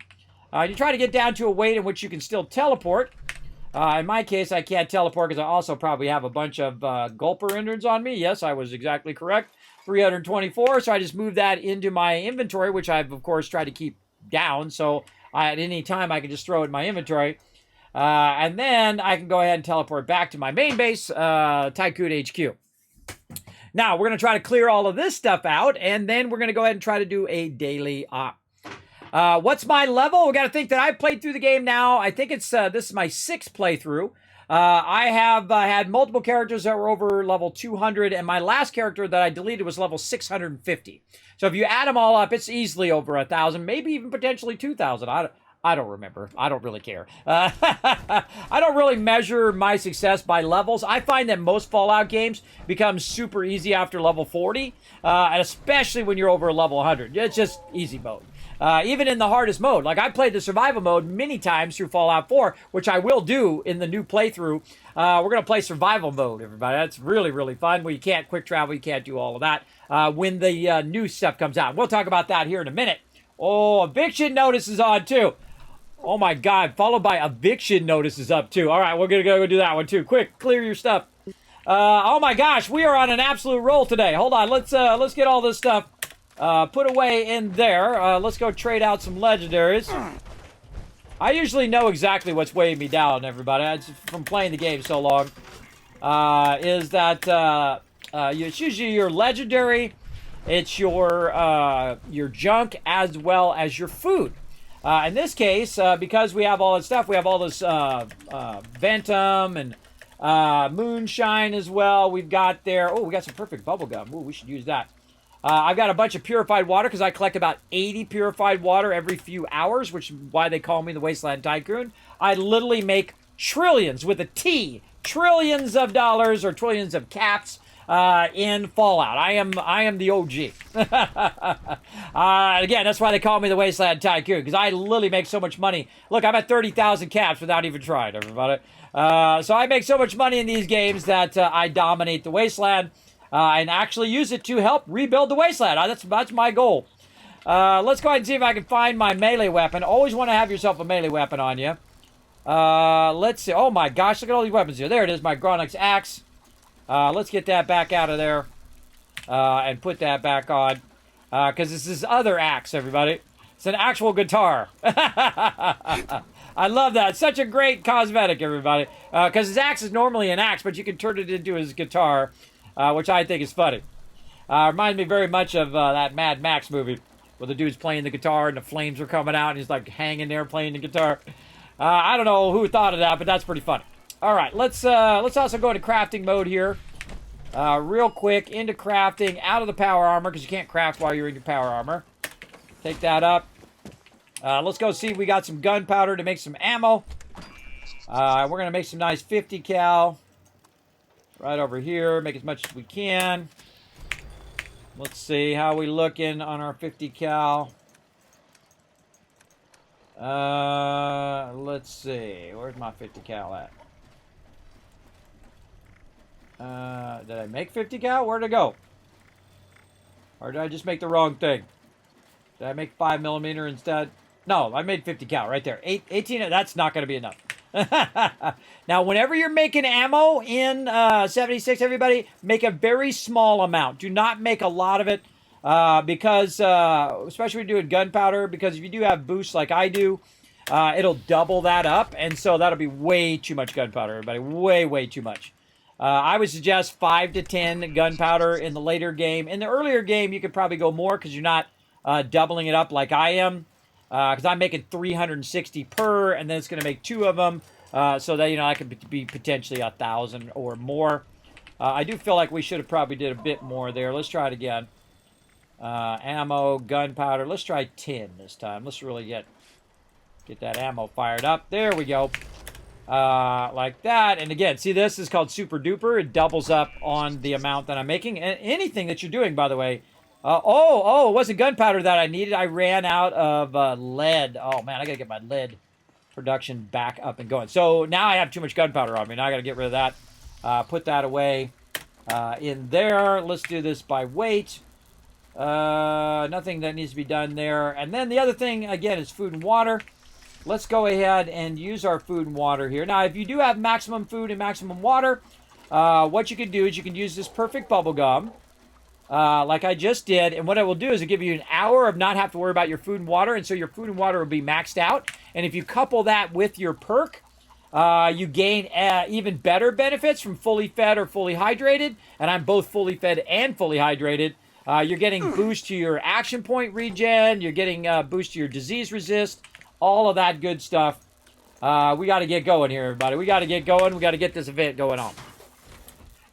You try to get down to a weight in which you can still teleport. In my case, I can't teleport because I also probably have a bunch of gulper innards on me. Yes, I was exactly correct. 324, so I just moved that into my inventory, which I've, of course, tried to keep down. So at any time, I can just throw it in my inventory. And then I can go ahead and teleport back to my main base, Tycoon HQ. Now, we're going to try to clear all of this stuff out, and then we're going to go ahead and try to do a daily op. What's my level? We got to think that I've played through the game now. I think it's this is my 6th playthrough. I have had multiple characters that were over level 200, and my last character that I deleted was level 650. So if you add them all up, it's easily over 1,000, maybe even potentially 2,000. I don't remember. I don't really care. I don't really measure my success by levels. I find that most Fallout games become super easy after level 40, and especially when you're over level 100. It's just easy mode. Even in the hardest mode. Like, I played the survival mode many times through Fallout 4, which I will do in the new playthrough. We're going to play survival mode, everybody. That's really, really fun, where you can't quick travel, you can't do all of that when the new stuff comes out. We'll talk about that here in a minute. Oh, eviction notice is on, too. Oh, my God. Followed by eviction notices up, too. All right, we're going to go do that one, too. Quick, clear your stuff. Oh, my gosh. We are on an absolute roll today. Hold on. Let's get all this stuff put away in there. Let's go trade out some legendaries. I usually know exactly what's weighing me down, everybody. It's from playing the game so long. Is that it's usually your legendary, it's your junk, as well as your food. In this case, because we have all this stuff, we have all this Ventum and moonshine as well. We've got there. Oh, we got some perfect bubblegum. Oh, we should use that. I've got a bunch of purified water because I collect about 80 purified water every few hours, which is why they call me the Wasteland Tycoon. I literally make trillions with a T, trillions of dollars or trillions of caps in Fallout. I am the OG. Again, that's why they call me the Wasteland Tycoon, because I literally make so much money. Look, I'm at 30,000 caps without even trying, everybody. So I make so much money in these games that I dominate the Wasteland. And actually use it to help rebuild the Wasteland. That's my goal. Let's go ahead and see if I can find my melee weapon. Always want to have yourself a melee weapon on you. Let's see. Oh my gosh, look at all these weapons here. There it is, my Gronix axe. Let's get that back out of there. And put that back on. Because this is other axe, everybody. It's an actual guitar. I love that. It's such a great cosmetic, everybody. Because his axe is normally an axe, but you can turn it into his guitar. Which I think is funny. Reminds me very much of that Mad Max movie where the dude's playing the guitar and the flames are coming out and he's like hanging there playing the guitar. I don't know who thought of that, but that's pretty funny. All right, let's also go into crafting mode here. Real quick, into crafting, out of the power armor because you can't craft while you're in your power armor. Take that up. Let's go see if we got some gunpowder to make some ammo. We're going to make some nice 50 cal. Right over here, make as much as we can. Let's see how we looking on our 50 cal. Let's see, where's my 50 cal at? Did I make 50 cal? Where'd it go? Or did I just make the wrong thing? Did I make 5mm instead? No, I made 50 cal right there. 18, that's not going to be enough. Now, whenever you're making ammo in 76, everybody, make a very small amount. Do not make a lot of it because, especially when you're doing gunpowder, because if you do have boosts like I do, it'll double that up. And so that'll be way too much gunpowder, everybody. Way, way too much. I would suggest 5 to 10 gunpowder in the later game. In the earlier game, you could probably go more because you're not doubling it up like I am. Because I'm making 360 per, and then it's going to make 2 of them, so that, you know, I could be potentially 1,000 or more. I do feel like we should have probably did a bit more there. Let's try it again. Ammo, gunpowder. Let's try tin this time. Let's really get that ammo fired up. There we go. Like that. And again, see, this is called Super Duper. It doubles up on the amount that I'm making. And anything that you're doing, by the way. It wasn't gunpowder that I needed. I ran out of lead. Oh, man, I got to get my lead production back up and going. So now I have too much gunpowder on me. Now I got to get rid of that. Put that away in there. Let's do this by weight. Nothing that needs to be done there. And then the other thing, again, is food and water. Let's go ahead and use our food and water here. Now, if you do have maximum food and maximum water, what you can do is you can use this perfect bubble gum, like I just did. And what it will do is it'll give you an hour of not have to worry about your food and water. And so your food and water will be maxed out. And if you couple that with your perk, you gain even better benefits from fully fed or fully hydrated. And I'm both fully fed and fully hydrated. You're getting boost to your action point regen. You're getting boost to your disease resist. All of that good stuff. We got to get going here, everybody. We got to get going. We got to get this event going on.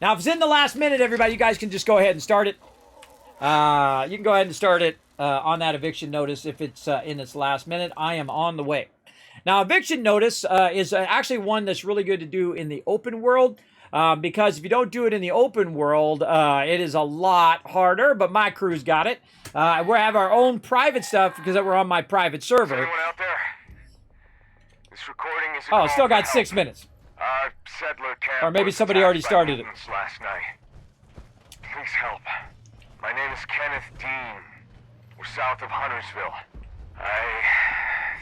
Now, if it's in the last minute, everybody, you guys can just go ahead and start it. You can go ahead and start it on that eviction notice if it's in its last minute. I am on the way. Now, eviction notice is actually one that's really good to do in the open world. Because if you don't do it in the open world, it is a lot harder, but my crew's got it. We have our own private stuff because we're on my private server. Anyone out there? This recording is Oh, still got 6 minutes. Settler camp Or maybe was somebody attacked already by started it. mutants last night. Please help. My name is Kenneth Dean. We're south of Huntersville. I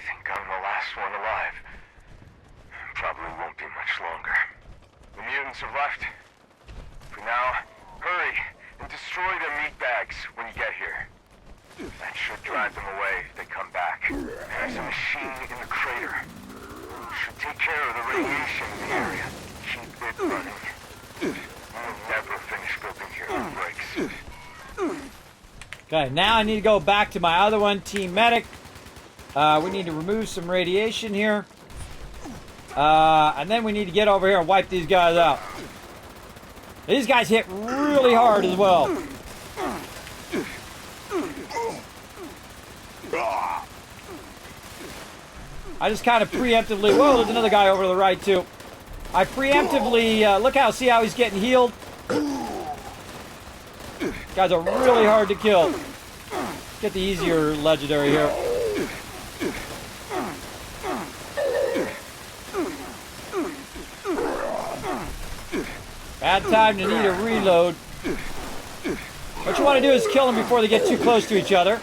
think I'm the last one alive. Probably won't be much longer. The mutants have left. For now, hurry and destroy their meat bags when you get here. That should drive them away if they come back. There's a machine in the crater. Should take care of the radiation in the area. Keep it running. We'll never finish building here if it breaks. Okay, now I need to go back to my other one, Team Medic. We need to remove some radiation here. And then we need to get over here and wipe these guys out. These guys hit really hard as well. I just kind of preemptively... Whoa, there's another guy over to the right, too. I preemptively... see how he's getting healed? Guys are really hard to kill. Get the easier legendary here. Bad time to need a reload. What you want to do is kill them before they get too close to each other.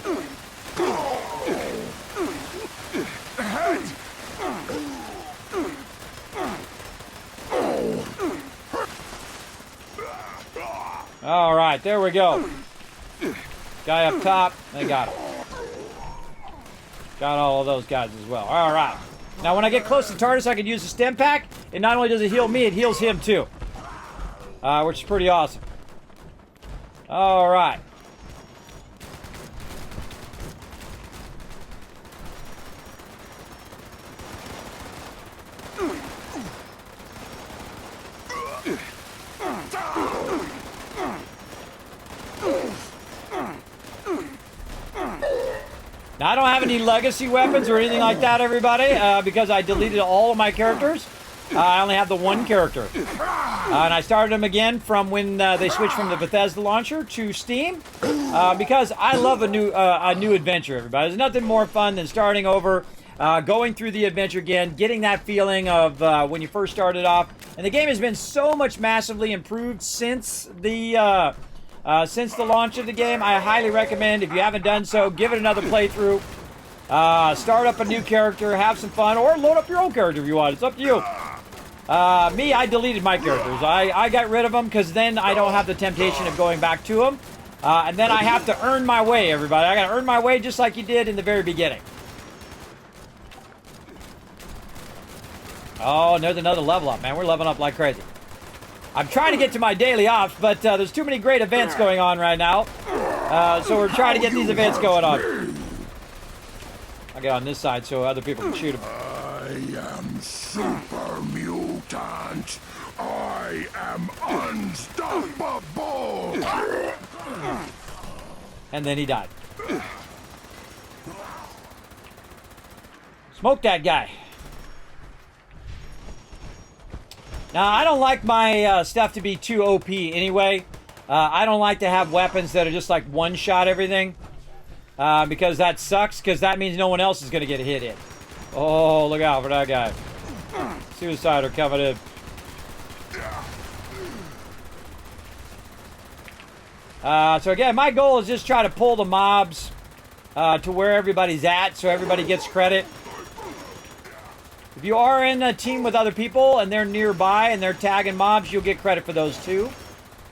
All right, there we go. Guy up top, they got him. Got all of those guys as well. All right. Now, when I get close to TARDIS, I can use the stem pack. And not only does it heal me, it heals him too. Which is pretty awesome. All right. Now, I don't have any legacy weapons or anything like that, everybody, because I deleted all of my characters. I only have the one character. And I started them again from when they switched from the Bethesda launcher to Steam, because I love a new adventure, everybody. There's nothing more fun than starting over, going through the adventure again, getting that feeling of when you first started off. And the game has been so much massively improved since the launch of the game. I highly recommend, if you haven't done so, give it another playthrough. Start up a new character, have some fun, or load up your own character if you want. It's up to you. Me, I deleted my characters. I got rid of them because then I don't have the temptation of going back to them. And then I have to earn my way, everybody. I got to earn my way just like you did in the very beginning. Oh, and there's another level up, man. We're leveling up like crazy. I'm trying to get to my daily ops, but there's too many great events going on right now. So we're trying to get these events going on. I'll get on this side so other people can shoot them. I am super mutant. I am unstoppable. And then he died. Smoke that guy. Now, I don't like my stuff to be too OP anyway. I don't like to have weapons that are just like one-shot everything. Because that sucks, because that means no one else is going to get hit in. Oh, look out for that guy. Suicider coming in. So again, my goal is just try to pull the mobs to where everybody's at, so everybody gets credit. If you are in a team with other people and they're nearby and they're tagging mobs, you'll get credit for those too.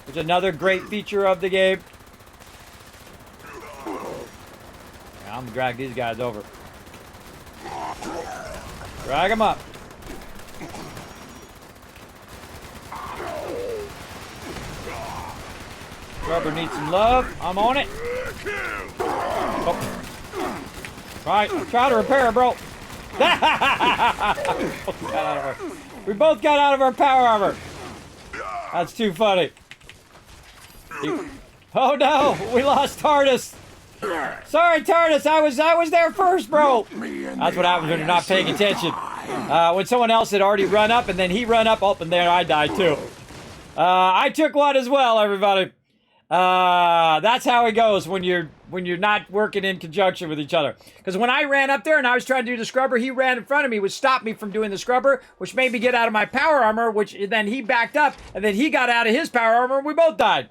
Which is another great feature of the game. I'm gonna drag these guys over. Drag them up. Rubber needs some love. I'm on it. Oh. Right, I'm trying to repair it, bro. We both got out of our power armor. That's too funny. Oh no, we lost TARDIS. Sorry, TARDIS. I was there first, bro. That's what happens when you're not paying attention. When someone else had already run up, and then he run up, and then I died too. I took one as well, everybody. That's how it goes when you're not working in conjunction with each other. Because when I ran up there and I was trying to do the scrubber, he ran in front of me, which stopped me from doing the scrubber, which made me get out of my power armor, which then he backed up, and then he got out of his power armor, and we both died.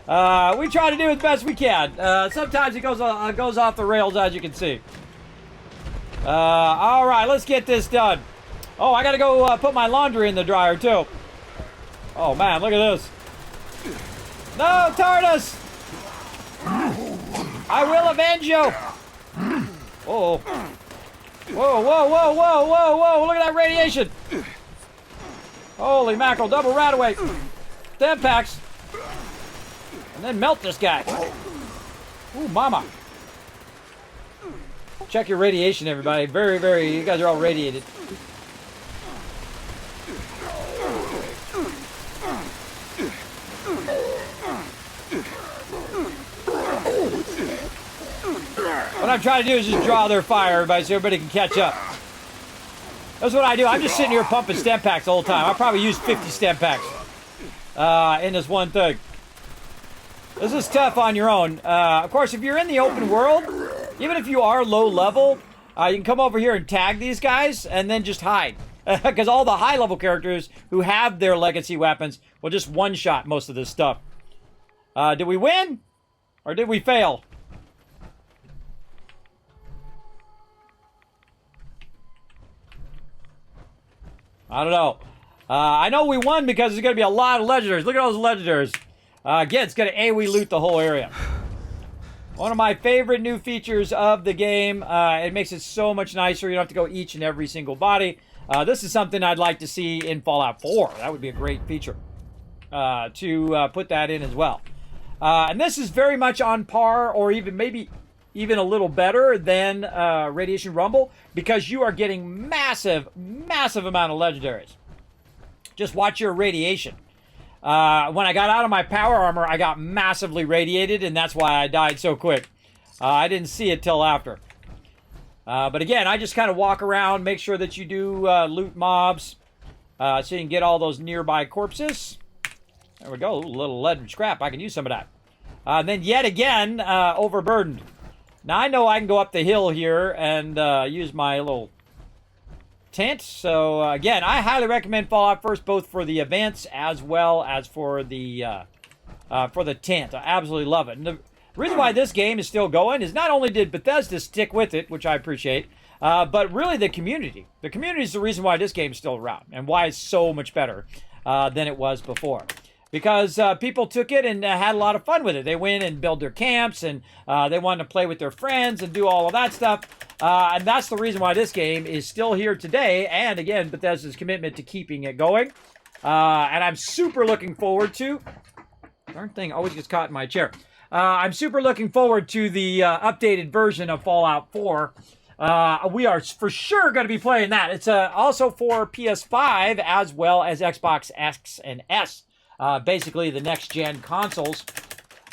We try to do as best we can. Sometimes it goes off the rails, as you can see. All right, let's get this done. Oh, I gotta go put my laundry in the dryer too. Oh man, look at this. No, TARDIS! I will avenge you! Uh-oh. Whoa, whoa, whoa, whoa, whoa, whoa! Look at that radiation! Holy mackerel, double Radaway! 10 packs! And then melt this guy. Ooh, mama. Check your radiation, everybody. Very, very, you guys are all radiated. What I'm trying to do is just draw their fire, everybody, so everybody can catch up. That's what I do. I'm just sitting here pumping stem packs the whole time. I probably used 50 stem packs in this one thing. This is tough on your own. Of course, if you're in the open world, even if you are low level, you can come over here and tag these guys and then just hide. Because all the high level characters who have their legacy weapons will just one-shot most of this stuff. Did we win? Or did we fail? I don't know. I know we won because there's going to be a lot of legendaries. Look at all those legendaries. Again, it's going to AoE loot the whole area. One of my favorite new features of the game. It makes it so much nicer. You don't have to go each and every single body. This is something I'd like to see in Fallout 4. That would be a great feature to put that in as well. And this is very much on par, or even maybe even a little better than Radiation Rumble, because you are getting massive amount of legendaries. Just watch your radiation. When I got out of my power armor, I got massively radiated, and that's why I died so quick. I didn't see it till after. But again, I just kind of walk around, make sure that you do loot mobs, so you can get all those nearby corpses. There we go, a little lead and scrap. I can use some of that. Then yet again, overburdened. Now I know I can go up the hill here and use my little tent. So again, I highly recommend Fallout First, both for the events as well as for the tent. I absolutely love it. And the reason why this game is still going is not only did Bethesda stick with it, which I appreciate, but really the community. The community is the reason why this game is still around and why it's so much better than it was before. Because people took it and had a lot of fun with it. They went and built their camps, and they wanted to play with their friends and do all of that stuff. And that's the reason why this game is still here today. And again, Bethesda's commitment to keeping it going. And I'm super looking forward to... Darn thing always gets caught in my chair. I'm super looking forward to the updated version of Fallout 4. We are for sure going to be playing that. It's also for PS5 as well as Xbox X and S. Basically, the next-gen consoles.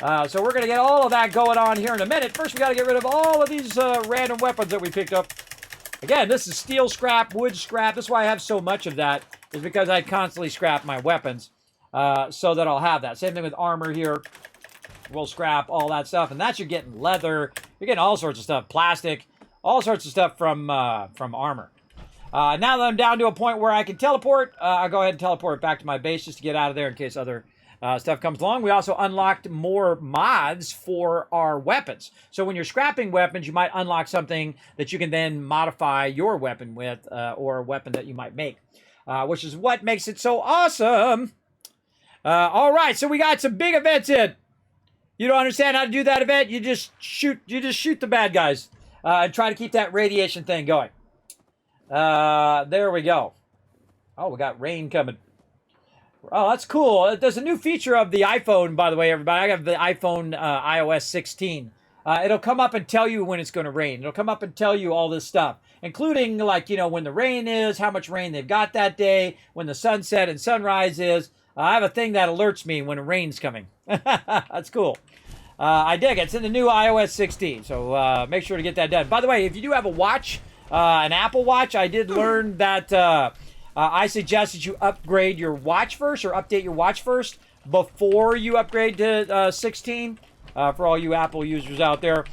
So we're going to get all of that going on here in a minute. First, we got to get rid of all of these random weapons that we picked up. Again, this is steel scrap, wood scrap. That's why I have so much of that, is because I constantly scrap my weapons so that I'll have that. Same thing with armor here. We'll scrap all that stuff. And that's you're getting leather. You're getting all sorts of stuff. Plastic. All sorts of stuff from armor. Now that I'm down to a point where I can teleport, I'll go ahead and teleport back to my base just to get out of there in case other stuff comes along. We also unlocked more mods for our weapons. So when you're scrapping weapons, you might unlock something that you can then modify your weapon with, or a weapon that you might make, which is what makes it so awesome. All right, so we got some big events in. You don't understand how to do that event? You just shoot the bad guys. And try to keep that radiation thing going. There we go. Oh, we got rain coming. Oh, that's cool. There's a new feature of the iPhone, by the way, everybody. I have the iPhone iOS 16. It'll come up and tell you when it's going to rain. It'll come up and tell you all this stuff, including, like, you know, when the rain is, how much rain they've got that day, when the sunset and sunrise is. I have a thing that alerts me when the rain's coming. That's cool. I dig it. It's in the new iOS 16, so make sure to get that done. By the way, if you do have a watch, an Apple Watch, I did learn that I suggest that you upgrade your watch first, or update your watch first, before you upgrade to 16, for all you Apple users out there.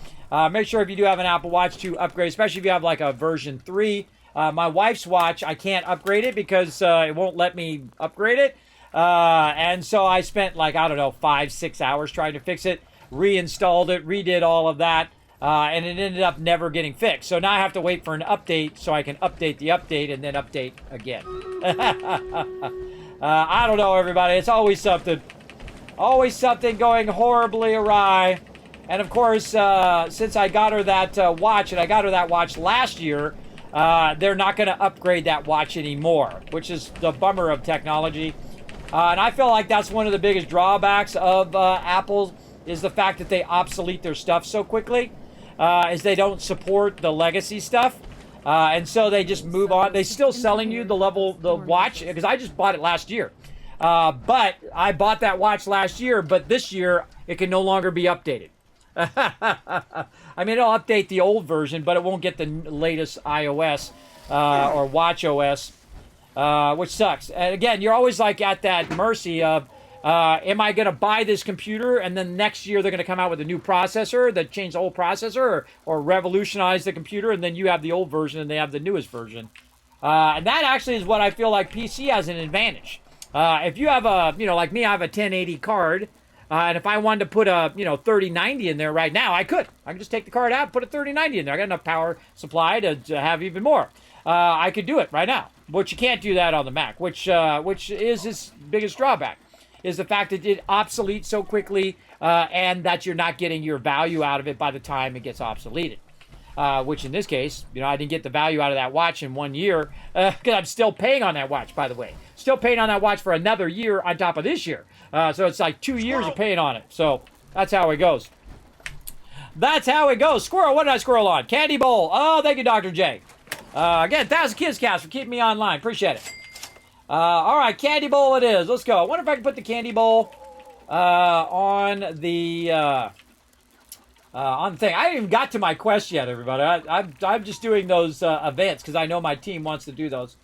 Make sure if you do have an Apple Watch to upgrade, especially if you have like a version 3. My wife's watch, I can't upgrade it because it won't let me upgrade it. And so I spent, like, I don't know, 5-6 hours trying to fix it. Reinstalled it, redid all of that, and it ended up never getting fixed. So now I have to wait for an update so I can update the update and then update again. I don't know, everybody. It's always something. Always something going horribly awry. And, of course, since I got her that watch, and I got her that watch last year, they're not going to upgrade that watch anymore, which is the bummer of technology. And I feel like that's one of the biggest drawbacks of Apple, is the fact that they obsolete their stuff so quickly, is they don't support the legacy stuff, and so they just move on. They're still selling you the watch, because I just bought it last year. But I bought that watch last year, but this year it can no longer be updated. I mean, it'll update the old version, but it won't get the latest iOS or watch OS, which sucks. And again, you're always like at that mercy of, am I going to buy this computer and then next year they're going to come out with a new processor that change the old processor, or revolutionize the computer, and then you have the old version and they have the newest version. And that actually is what I feel like PC has an advantage. If you have a, like me, I have a 1080 card, and if I wanted to put a, 3090 in there right now, I could just take the card out, put a 3090 in there. I got enough power supply to have even more. I could do it right now, but you can't do that on the Mac, which is its biggest drawback, is the fact that it obsoletes so quickly, and that you're not getting your value out of it by the time it gets obsoleted. Which in this case, I didn't get the value out of that watch in 1 year, because I'm still paying on that watch, by the way. Still paying on that watch for another year on top of this year. So it's like 2 years of paying on it. So that's how it goes. That's how it goes. Squirrel, what did I squirrel on? Candy Bowl. Oh, thank you, Dr. J. Again, 1,000 Kids Cast for keeping me online. Appreciate it. All right, Candy Bowl it is. Let's go. I wonder if I can put the Candy Bowl on the thing. I haven't even got to my quest yet, everybody. I'm just doing those events because I know my team wants to do those,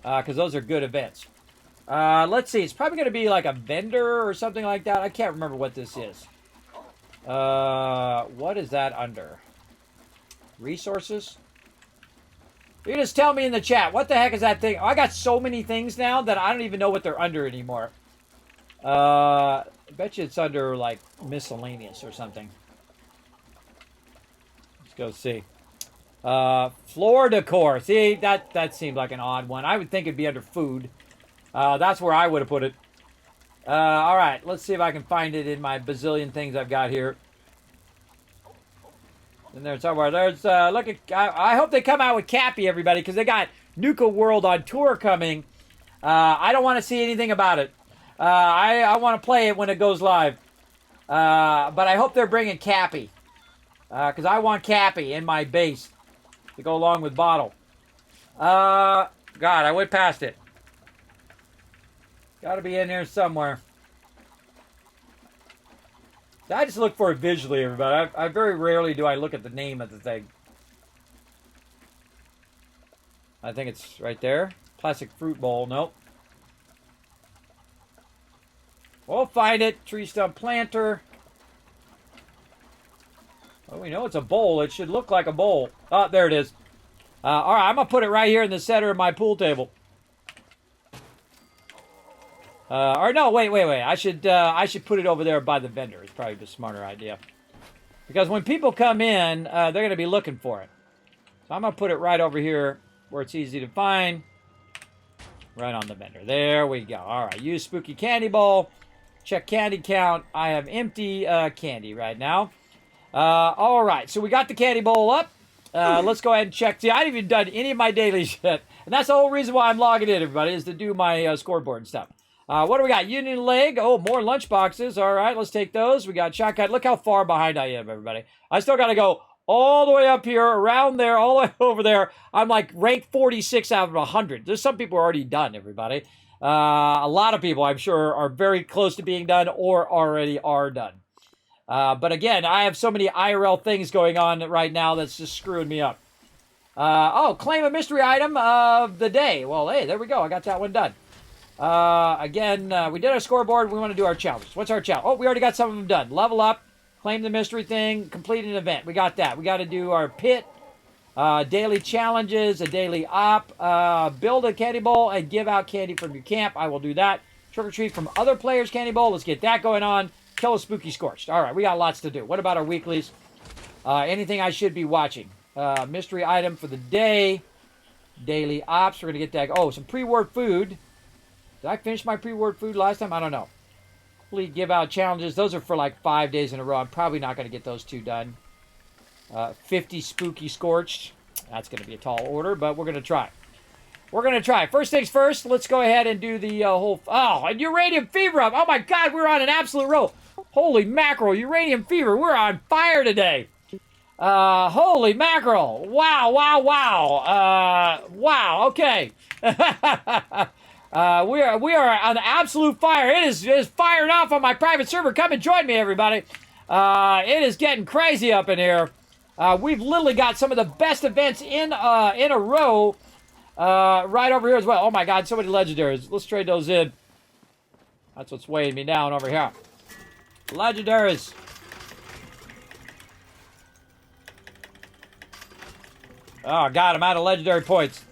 because those are good events. Let's see. It's probably going to be like a vendor or something like that. I can't remember what this is. What is that under? Resources? You just tell me in the chat. What the heck is that thing? I got so many things now that I don't even know what they're under anymore. I bet you it's under, like, miscellaneous or something. Let's go see. Floor decor. See, that seemed like an odd one. I would think it'd be under food. That's where I would have put it. All right, let's see if I can find it in my bazillion things I've got here. In there somewhere. There's, look at, I hope they come out with Cappy, everybody, because they got Nuka World on tour coming. I don't want to see anything about it. I want to play it when it goes live. But I hope they're bringing Cappy. Because I want Cappy in my base. to go along with bottle. God, I went past it. Got to be in here somewhere. I just look for it visually, everybody. I very rarely do I look at the name of the thing. I think it's right there. Plastic fruit bowl. Nope. We'll find it. Tree stump planter. Well, we know it's a bowl. It should look like a bowl. Oh, there it is. All right, I'm going to put it right here in the center of my pool table. Or no, wait. I should put it over there by the vendor. It's probably the smarter idea. Because when people come in, they're going to be looking for it. So I'm going to put it right over here where it's easy to find. Right on the vendor. There we go. All right, use spooky candy bowl. Check candy count. I have empty candy right now. All right, so we got the candy bowl up. Let's go ahead and check. See, I haven't even done any of my dailies yet. And that's the whole reason why I'm logging in, everybody, is to do my scoreboard and stuff. What do we got? Union leg. Oh, more lunch boxes. All right, let's take those. We got shotgun. Look how far behind I am, everybody. I still got to go all the way up here, around there, all the way over there. I'm like ranked 46 out of 100. There's some people already done, everybody. A lot of people, I'm sure, are very close to being done or already are done. But again, I have so many IRL things going on right now that's just screwing me up. Claim a mystery item of the day. Well, hey, there we go. I got that one done. We did our scoreboard. We want to do our challenges. What's our challenge? Oh, we already got some of them done. Level up, claim the mystery thing, complete an event. We got that. We got to do our pit, daily challenges, a daily op, build a candy bowl, and give out candy from your camp. I will do that. Trick or treat from other players' candy bowl. Let's get that going on. Kill a spooky scorched. All right, we got lots to do. What about our weeklies? Anything I should be watching? Mystery item for the day. Daily ops. We're going to get that. Oh, some pre-work food. Did I finish my pre-work food last time? I don't know. Complete give out challenges. Those are for like 5 days in a row. I'm probably not going to get those 2 done. 50 spooky scorched. That's going to be a tall order, but we're going to try. We're going to try. First things first, let's go ahead and do the whole... Oh, and uranium fever up. Oh my God, we're on an absolute roll. Holy mackerel, uranium fever. We're on fire today. Holy mackerel. Wow. Wow, okay. We are on absolute fire. It is firing off on my private server. Come and join me, everybody. It is getting crazy up in here. We've literally got some of the best events in a row right over here as well. Oh my God, so many legendaries. Let's trade those in. That's what's weighing me down over here. Legendaries. Oh God, I'm out of legendary points.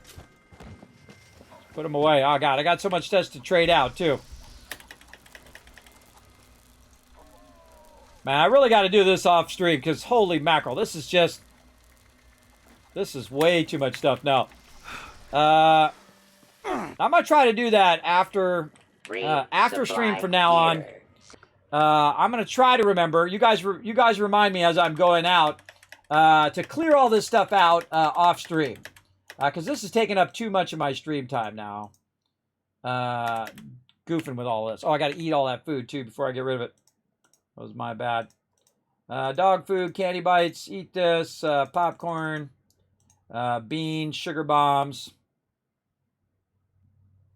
Put them away. Oh, God. I got so much stuff to trade out, too. Man, I really got to do this off stream because holy mackerel. This is way too much stuff now. I'm going to try to do that after stream from now on. I'm going to try to remember. You guys remind me as I'm going out to clear all this stuff out off stream. Because this is taking up too much of my stream time now. Goofing with all this. Oh, I got to eat all that food, too, before I get rid of it. That was my bad. Dog food, candy bites, eat this, popcorn, beans, sugar bombs.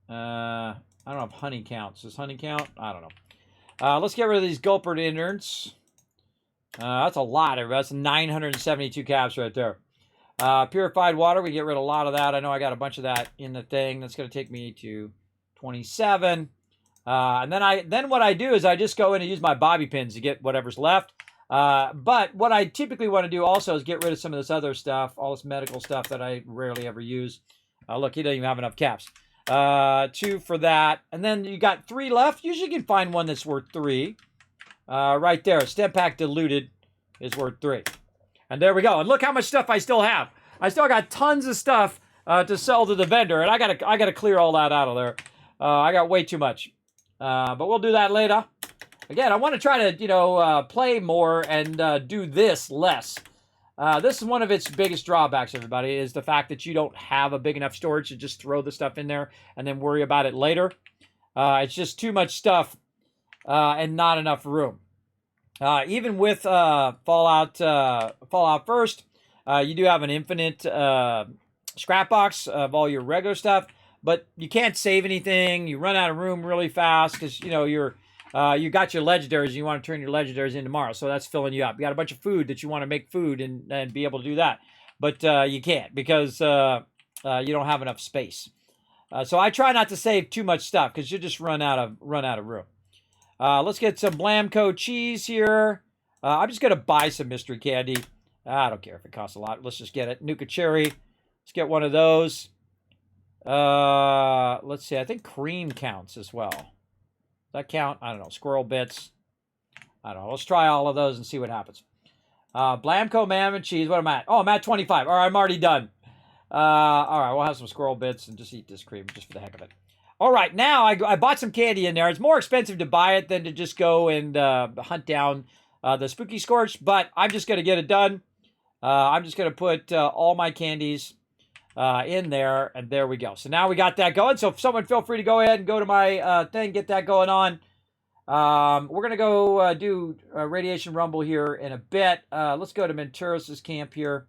I don't know if honey counts. Does honey count? I don't know. Let's get rid of these gulper interns. That's a lot, everybody. That's 972 caps right there. Purified water, we get rid of a lot of that. I know I got a bunch of that in the thing. That's going to take me to 27. And then what I do is I just go in and use my bobby pins to get whatever's left. But what I typically want to do also is get rid of some of this other stuff, all this medical stuff that I rarely ever use. Look, he doesn't even have enough caps. 2 for that. And then you got 3 left. Usually you can find one that's worth 3. Right there, stem pack diluted is worth 3. And there we go. And look how much stuff I still have. I still got tons of stuff to sell to the vendor, and I gotta clear all that out of there. I got way too much. But we'll do that later. Again, I want to try to play more and do this less. This is one of its biggest drawbacks, everybody, is the fact that you don't have a big enough storage to just throw the stuff in there and then worry about it later. It's just too much stuff and not enough room. Even with Fallout First, You do have an infinite scrap box of all your regular stuff, but you can't save anything. You run out of room really fast because, you know, you got your legendaries and you want to turn your legendaries in tomorrow. So that's filling you up. You got a bunch of food that you want to make food and be able to do that. But you can't because you don't have enough space. So I try not to save too much stuff because you just run out of room. Let's get some Blamco cheese here. I'm just going to buy some mystery candy. I don't care if it costs a lot. Let's just get it. Nuka Cherry. Let's get one of those. Let's see. I think cream counts as well. Does that count? I don't know. Squirrel bits. I don't know. Let's try all of those and see what happens. Blamco Mam and cheese. What am I at? Oh, I'm at 25. All right, I'm already done. All right, we'll have some squirrel bits and just eat this cream just for the heck of it. All right, now I bought some candy in there. It's more expensive to buy it than to just go and hunt down the Spooky Scorch, but I'm just going to get it done. I'm just going to put all my candies in there, and there we go. So now we got that going. So if someone feel free to go ahead and go to my thing, get that going on. We're going to go do Radiation Rumble here in a bit. Let's go to Menturos' camp here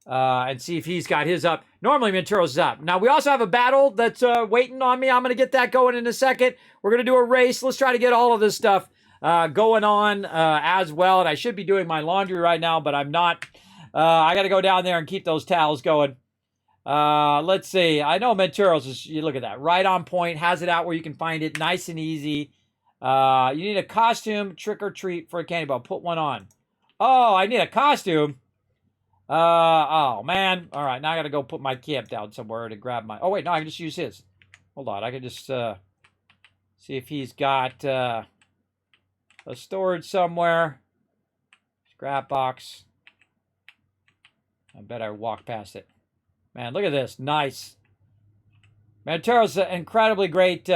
and see if he's got his up. Normally Menturos is up. Now we also have a battle that's waiting on me. I'm going to get that going in a second. We're going to do a race. Let's try to get all of this stuff going on as well. And I should be doing my laundry right now, but I'm not. I got to go down there and keep those towels going. Let's see. I know Menturos is, you look at that, right on point, has it out where you can find it, nice and easy. You need a costume, trick or treat for a candy bar. Put one on. Oh, I need a costume. Oh man. All right, now I got to go put my camp down somewhere to grab my. Oh wait, no, I can just use his. Hold on, I can just see if he's got a storage somewhere. Scrap box. I bet I walked past it. Man, look at this. Nice. Menturos is an incredibly great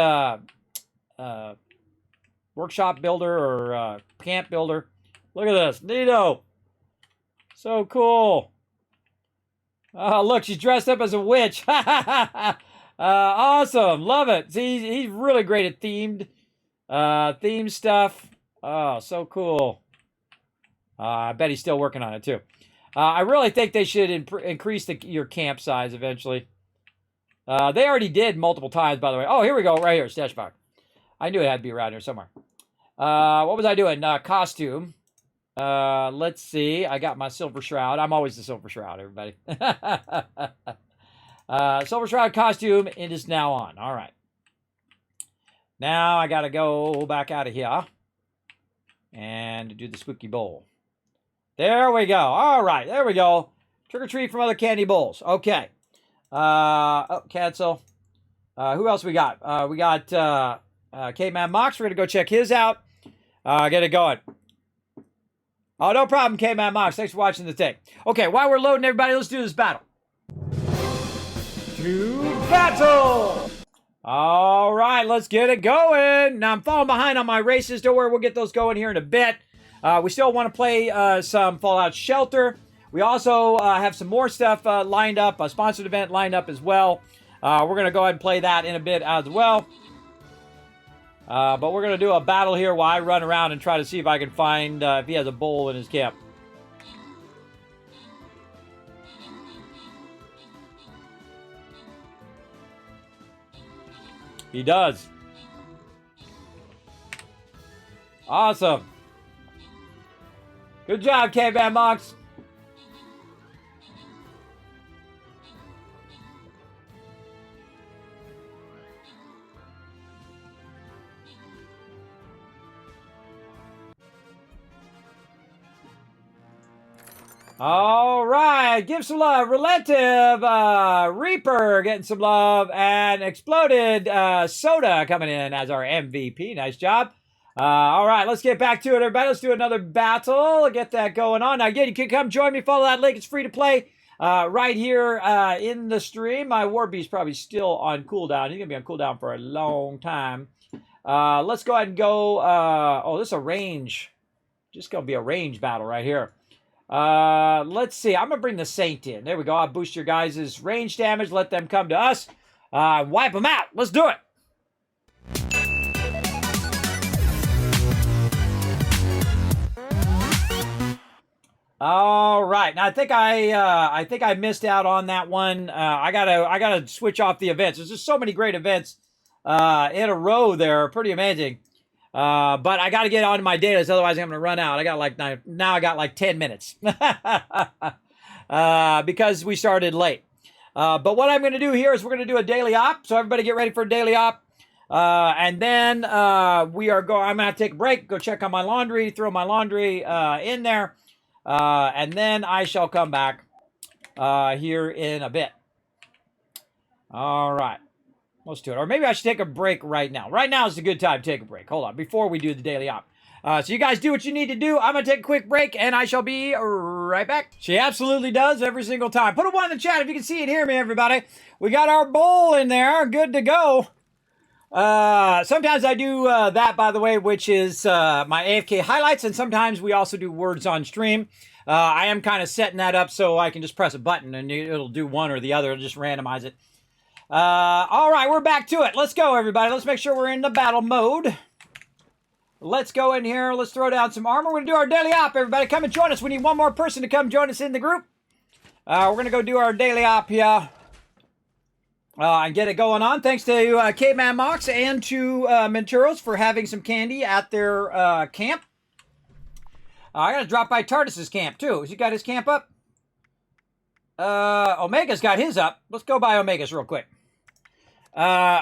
workshop builder or camp builder. Look at this. Neato. So cool. Oh, look, she's dressed up as a witch. Awesome. Love it. See, he's really great at theme stuff. Oh, so cool. I bet he's still working on it, too. I really think they should increase your camp size eventually. They already did multiple times, by the way. Oh, here we go. Right here. Stash box. I knew it had to be around here somewhere. What was I doing? Costume. Let's see. I got my Silver Shroud. I'm always the Silver Shroud, everybody. Silver Shroud costume. It is now on. All right. Now I got to go back out of here and do the Spooky Bowl. There we go. All right. There we go. Trick or treat from other candy bowls. Okay. Oh, cancel. Who else we got? We got K-Man Mox. We're going to go check his out. Get it going. Oh, no problem, K-Man Mox. Thanks for watching the tape. Okay, while we're loading, everybody, let's do this battle. To battle! All right, let's get it going. Now, I'm falling behind on my races. Don't worry, we'll get those going here in a bit. We still want to play some Fallout Shelter. We also have some more stuff lined up, a sponsored event lined up as well. We're going to go ahead and play that in a bit as well. But we're going to do a battle here while I run around and try to see if I can find if he has a bowl in his camp. He does. Awesome. Good job, K-Man Mox. All right, give some love. Relative Reaper getting some love, and Exploded Soda coming in as our MVP. Nice job. All right, let's get back to it, everybody. Let's do another battle. Get that going on. Now, again, you can come join me. Follow that link. It's free to play right here in the stream. My Warbeast's probably still on cooldown. He's going to be on cooldown for a long time. Let's go ahead and go. Oh, this is a range. Just going to be a range battle right here. Let's see. I'm going to bring the Saint in. There we go. I'll boost your guys' range damage. Let them come to us. Wipe them out. Let's do it. All right. Now I think I missed out on that one. I gotta switch off the events. There's just so many great events in a row there. Pretty amazing. But I gotta get on to my dailies, otherwise I'm gonna run out. I got like now I got like 10 minutes because we started late. But what I'm gonna do here is we're gonna do a daily op. So everybody get ready for a daily op. And then I'm gonna take a break, go check on my laundry, throw my laundry in there. And then I shall come back here in a bit. All right. Let's do it. Or maybe I should take a break right now. Right now is a good time to take a break. Hold on. Before we do the daily op. So you guys do what you need to do. I'm going to take a quick break, and I shall be right back. She absolutely does every single time. Put a 1 in the chat if you can see and hear me, everybody. We got our bowl in there. Good to go. Sometimes I do that, by the way, which is my AFK highlights, and sometimes we also do words on stream. I am kind of setting that up so I can just press a button and it'll do one or the other. It'll just randomize it. All right, we're back to it. Let's go, everybody. Let's make sure we're in the battle mode. Let's go in here. Let's throw down some armor. We're going to do our daily op, everybody. Come and join us. We need one more person to come join us in the group. We're going to go do our daily op here. And get it going on. Thanks to Caveman Mox and to Menturos for having some candy at their camp. I got to drop by Tardis's camp, too. Has he got his camp up? Omega's got his up. Let's go by Omega's real quick.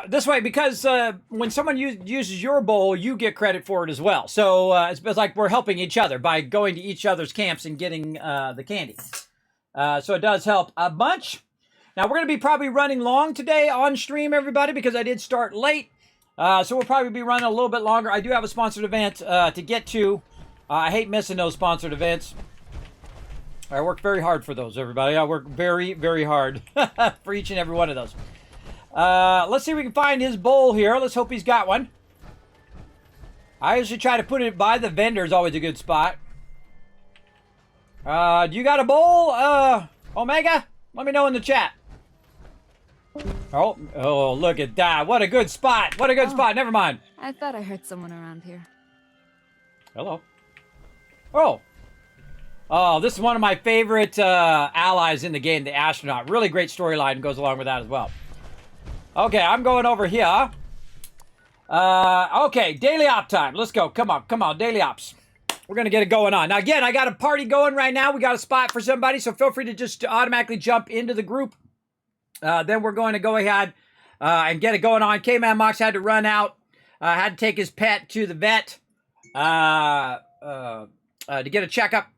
This way, because when someone uses your bowl, you get credit for it as well. So it's like we're helping each other by going to each other's camps and getting the candy. So it does help a bunch. Now, we're going to be probably running long today on stream, everybody, because I did start late. So we'll probably be running a little bit longer. I do have a sponsored event to get to. I hate missing those sponsored events. I work very hard for those, everybody. I work very, very hard for each and every one of those. Let's see if we can find his bowl here. Let's hope he's got one. I usually try to put it by the vendor. Is always a good spot. Do you got a bowl, Omega? Let me know in the chat. Oh, look at that. What a good spot. What a good spot. Never mind. I thought I heard someone around here. Hello. Oh, this is one of my favorite allies in the game, the astronaut. Really great storyline goes along with that as well. Okay, I'm going over here. Okay, daily op time. Let's go. Come on, daily ops. We're going to get it going on. Now, again, I got a party going right now. We got a spot for somebody, so feel free to just automatically jump into the group. Then we're going to go ahead and get it going on. K-Man Mox had to run out. Had to take his pet to the vet to get a checkup.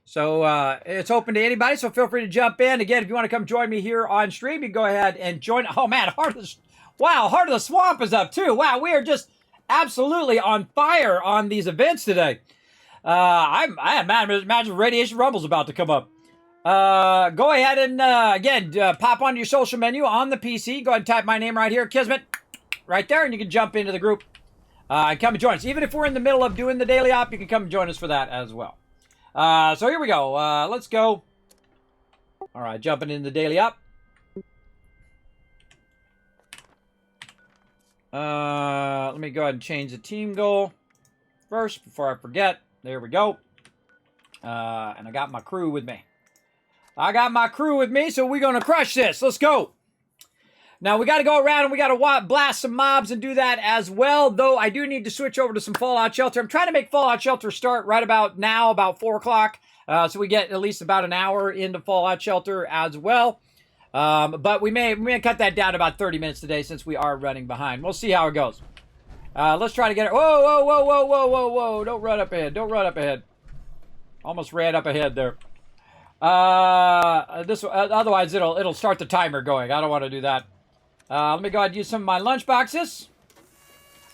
So it's open to anybody, so feel free to jump in. Again, if you want to come join me here on stream, you can go ahead and join. Oh, man, Heart of the Swamp is up, too. Wow, we are just absolutely on fire on these events today. I imagine Radiation Rumble's about to come up. Go ahead and, again, pop onto your social menu on the PC. Go ahead and type my name right here, Kismet, right there, and you can jump into the group and come and join us. Even if we're in the middle of doing the daily op, you can come and join us for that as well. So here we go. Let's go. All right, jumping in the daily op. Let me go ahead and change the team goal first before I forget. There we go. And I got my crew with me. So we're going to crush this. Let's go. Now, we got to go around and we got to blast some mobs and do that as well, though I do need to switch over to some Fallout Shelter. I'm trying to make Fallout Shelter start right about now, about 4 o'clock, so we get at least about an hour into Fallout Shelter as well. But we may cut that down to about 30 minutes today since we are running behind. We'll see how it goes. Let's try to get it. Whoa. Don't run up ahead. Almost ran up ahead there. Otherwise it'll start the timer going. I don't want to do that. Let me go ahead and use some of my lunch boxes.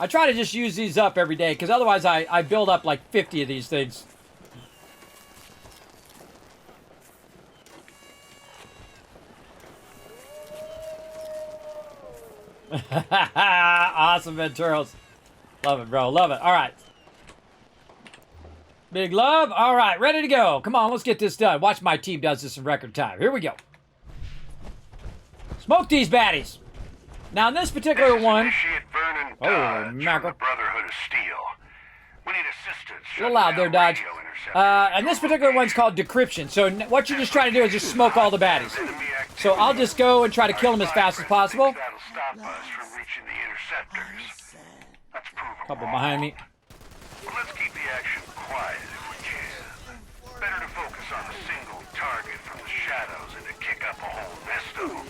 I try to just use these up every day because otherwise I build up like 50 of these things. Awesome, Venturos. Love it, bro. Love it. All right. Big love. All right, ready to go. Come on, let's get this done. Watch my team does this in record time. Here we go. Smoke these baddies. Now, in this particular one... Vernon oh, mackerel. the Brotherhood of Steel. We need assistance. A little loud there, Dodge. And this particular one's called decryption. So what you're just trying to do is just smoke all the baddies. So I'll just go and try to kill them as fast as possible. That'll stop us from reaching the interceptors. That's provable. Couple behind me. But let's keep the action quiet if we can. Better to focus on a single target from the shadows than to kick up a whole nest of them.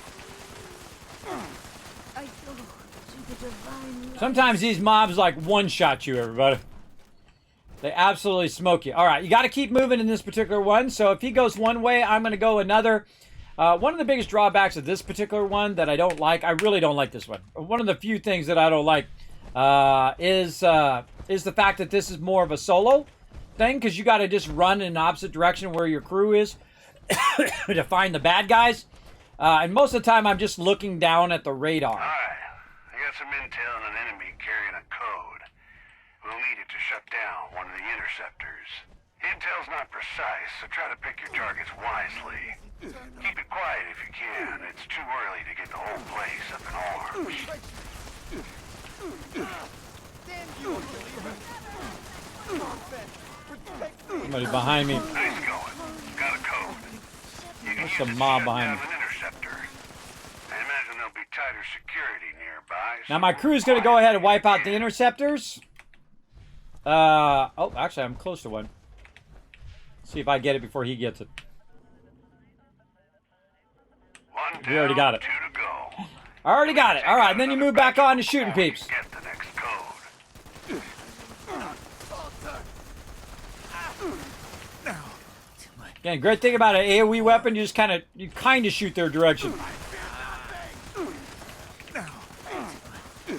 Sometimes these mobs like one-shot you, everybody. They absolutely smoke you. All right, you got to keep moving in this particular one. So if he goes one way, I'm going to go another. One of the biggest drawbacks of this particular one that I don't like, I really don't like this one. One of the few things that I don't like is the fact that this is more of a solo thing, because you got to just run in the opposite direction where your crew is to find the bad guys. And most of the time, I'm just looking down at the radar. Alright, I got some intel on an enemy carrying a code. We'll need it to shut down one of the interceptors. Intel's not precise, so try to pick your targets wisely. Keep it quiet if you can. It's too early to get the whole place up in arms. Somebody behind me. Nice going. Got a code. You can There's use some it to mob shut behind down me. an interceptor. I imagine there'll be tighter security nearby. Now my crew's going to go ahead and wipe out the interceptors. Oh, actually, I'm close to one. See if I get it before he gets it. One We already got it. two to go. I already got it. All right, and then you move back on to shooting peeps. Get the next code. Again, great thing about an AoE weapon, you just kind of shoot their direction.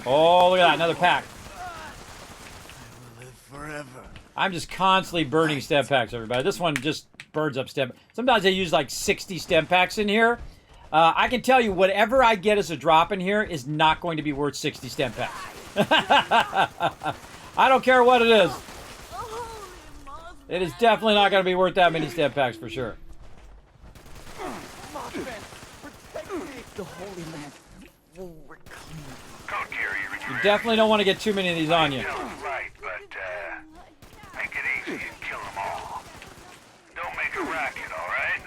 Oh, look at that, another pack. I'm just constantly burning stem packs, everybody. This one just burns up stem. Sometimes I use like 60 stem packs in here. I can tell you, whatever I get as a drop in here is not going to be worth 60 stem packs. I don't care what it is. It is definitely not going to be worth that many stem packs for sure. The holy man will reclaim. Code carrier You retrieved. definitely don't want to get too many of these on you. Intel's right, but make it easy and kill them all. Don't make a racket, all right?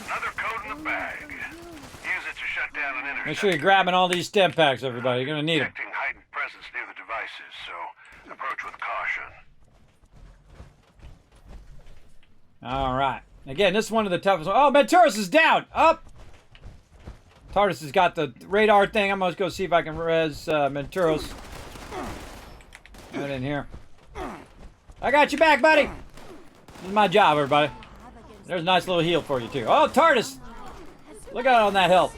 Another code in the bag. Use it to shut down an interceptor. Make sure you're grabbing all these stem packs, everybody. You're going to need them. Detecting heightened presence near the devices, so approach with caution. All right. Again, this is one of the toughest ones. Oh, Menturis is down. Up. TARDIS has got the radar thing. I'm going to go see if I can res Menturis. Right in here. I got you back, buddy. This is my job, everybody. There's a nice little heal for you, too. Oh, TARDIS. Look out on that health.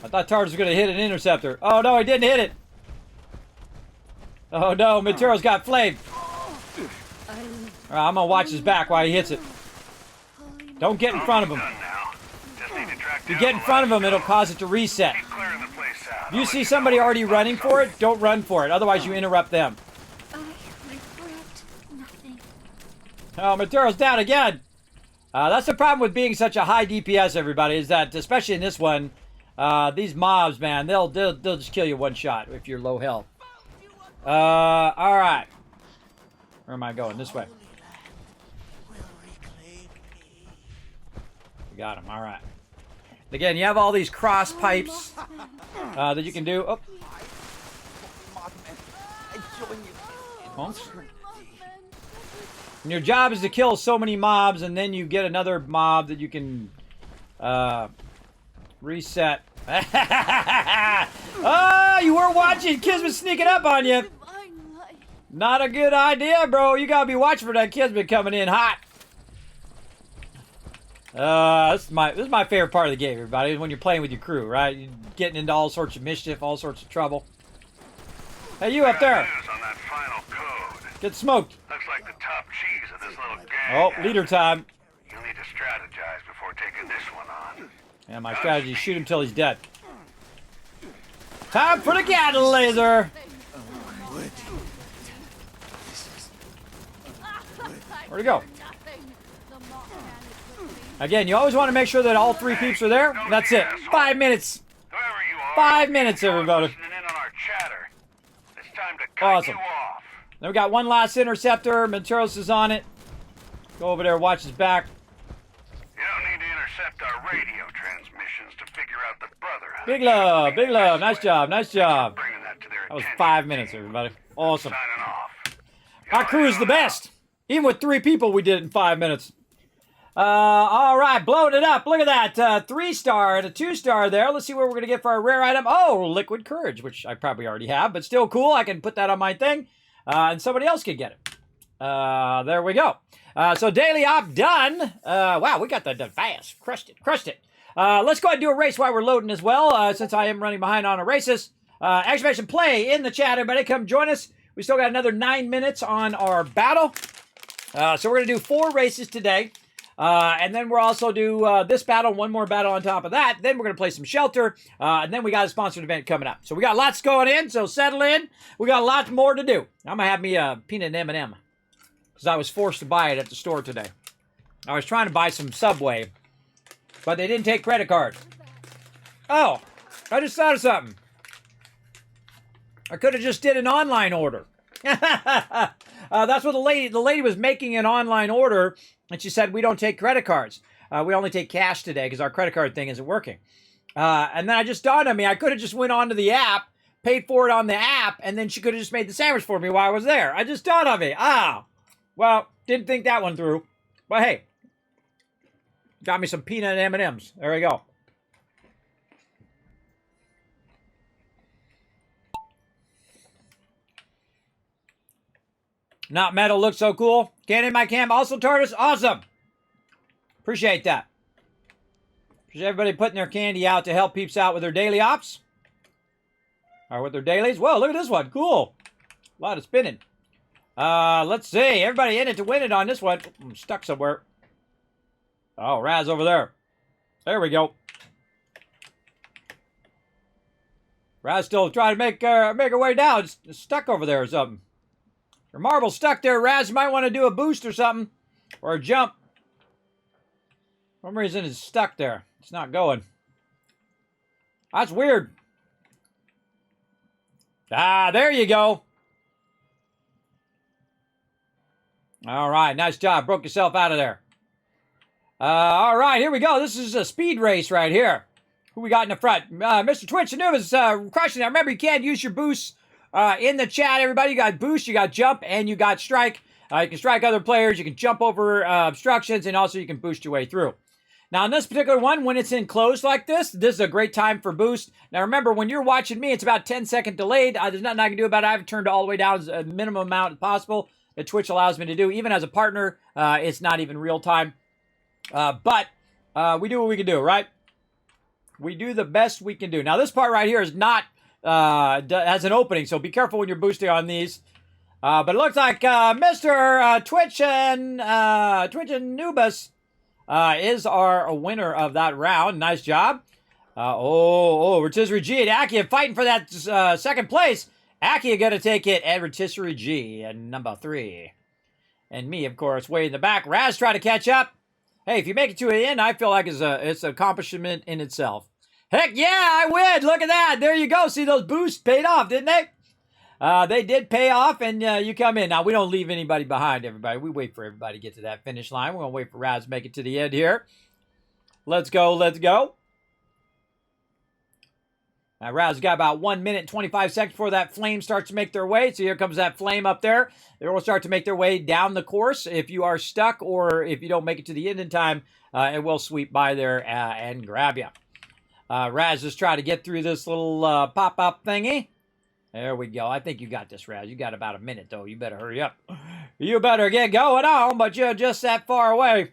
I thought TARDIS was going to hit an interceptor. Oh, no, he didn't hit it. Oh, no, Menturis got flamed. All right, I'm going to watch his back while he hits it. Don't get in front of him. Done now. Just need to track If you down get in the front of last him, it'll code. cause it to reset. Keep clearing the place out. If you see somebody already running for it, don't run for it. Otherwise, you interrupt them. I regret nothing. Oh, Maduro's down again. That's the problem with being such a high DPS, everybody, is that, especially in this one, these mobs, man, they'll just kill you one shot if you're low health. All right. Where am I going? This way. We got him. All right. Again, you have all these cross pipes that you can do. Oh. Oh. And your job is to kill so many mobs, and then you get another mob that you can reset. Oh, you were watching. Kismet sneaking up on you. Not a good idea, bro. You gotta be watching for that Kismet coming in hot. This is my favorite part of the game, everybody, is when you're playing with your crew, right? You're getting into all sorts of mischief, all sorts of trouble. Hey, you up there. News on that final code. Get smoked. Looks like the top cheese of this little gang. Oh, leader time. You'll need to strategize before taking this one on. Yeah, my strategy is shoot him till he's dead. Time for the cattle laser. Where'd he go? Again, you always want to make sure that all 3 peeps are there. That's it. 5 minutes. Whoever you are, 5 minutes, everybody. listening in on our chatter. It's time to cut Awesome. you off. Then we got one last interceptor. Menteros is on it. Go over there, watch his back. You don't need to intercept our radio transmissions to figure out the Brotherhood. Big love, big love. Nice job, nice job. Bringing that to their That was attention. 5 minutes, everybody. Awesome. Signing off. Our crew is the best. Even with 3 people, we did it in 5 minutes. All right, blowing it up. Look at that. 3-star and a 2-star there. Let's see what we're going to get for our rare item. Oh, Liquid Courage, which I probably already have, but still cool. I can put that on my thing, and somebody else can get it. There we go. So daily op done. Wow, we got that done fast. Crushed it. Let's go ahead and do a race while we're loading as well, since I am running behind on a races. Exclamation play in the chat, everybody. Come join us. We still got another 9 minutes on our battle. So we're going to do 4 races today. And then we'll also do this battle, one more battle on top of that. Then we're going to play some Shelter. And then we got a sponsored event coming up. So we got lots going in, so settle in. We got a lot more to do. I'm going to have me a peanut M&M. Because I was forced to buy it at the store today. I was trying to buy some Subway. But they didn't take credit cards. Oh, I just thought of something. I could have just did an online order. That's what the lady was making an online order, and she said, we don't take credit cards. We only take cash today because our credit card thing isn't working. And then I just dawned on me, I could have just went onto the app, paid for it on the app, and then she could have just made the sandwich for me while I was there. I just dawned on me. Well, didn't think that one through. But hey, got me some peanut M&Ms. There we go. Not metal looks so cool. Can't in my cam. Also, Tardis, awesome. Appreciate that. Appreciate everybody putting their candy out to help peeps out with their daily ops. Or with their dailies. Whoa, look at this one. Cool. A lot of spinning. Let's see. Everybody in it to win it on this one. I'm stuck somewhere. Oh, Raz over there. There we go. Raz still trying to make her way down. It's stuck over there or something. Your marble's stuck there, Raz. You might want to do a boost or something. Or a jump. For some reason it's stuck there. It's not going. That's weird. There you go. All right, nice job. Broke yourself out of there. All right, here we go. This is a speed race right here. Who we got in the front? Mr. Twitch Anubis crushing it. Remember, you can't use your boosts in the chat, everybody. You got boost, you got jump, and you got strike. You can strike other players. You can jump over obstructions, and also you can boost your way through. Now, in this particular one, when it's enclosed like this is a great time for boost. Now, remember, when you're watching me, it's about 10-second delayed. There's nothing I can do about it. I have turned it all the way down as a minimum amount possible that Twitch allows me to do. Even as a partner, it's not even real time. But we do what we can do, right? We do the best we can do. Now, this part right here is not, has an opening, so be careful when you're boosting on these. But it looks like Mr. Twitch and Nubus is our winner of that round. Nice job. Rotisserie G and Akia fighting for that second place. Akia going to take it, and Rotisserie G and number 3. And me, of course, way in the back. Raz trying to catch up. Hey, if you make it to the end, I feel like it's an accomplishment in itself. Heck yeah, I win! Look at that! There you go. See, those boosts paid off, didn't they? They did pay off, and you come in. Now, we don't leave anybody behind, everybody. We wait for everybody to get to that finish line. We're going to wait for Raz to make it to the end here. Let's go, let's go. Now, Raz got about 1 minute and 25 seconds before that flame starts to make their way. So here comes that flame up there. They will start to make their way down the course. If you are stuck or if you don't make it to the end in time, it will sweep by there and grab you. Raz just try to get through this little pop-up thingy. There we go. I think you got this, Raz. You got about a minute, though. You better hurry up. You better get going on, but you're just that far away.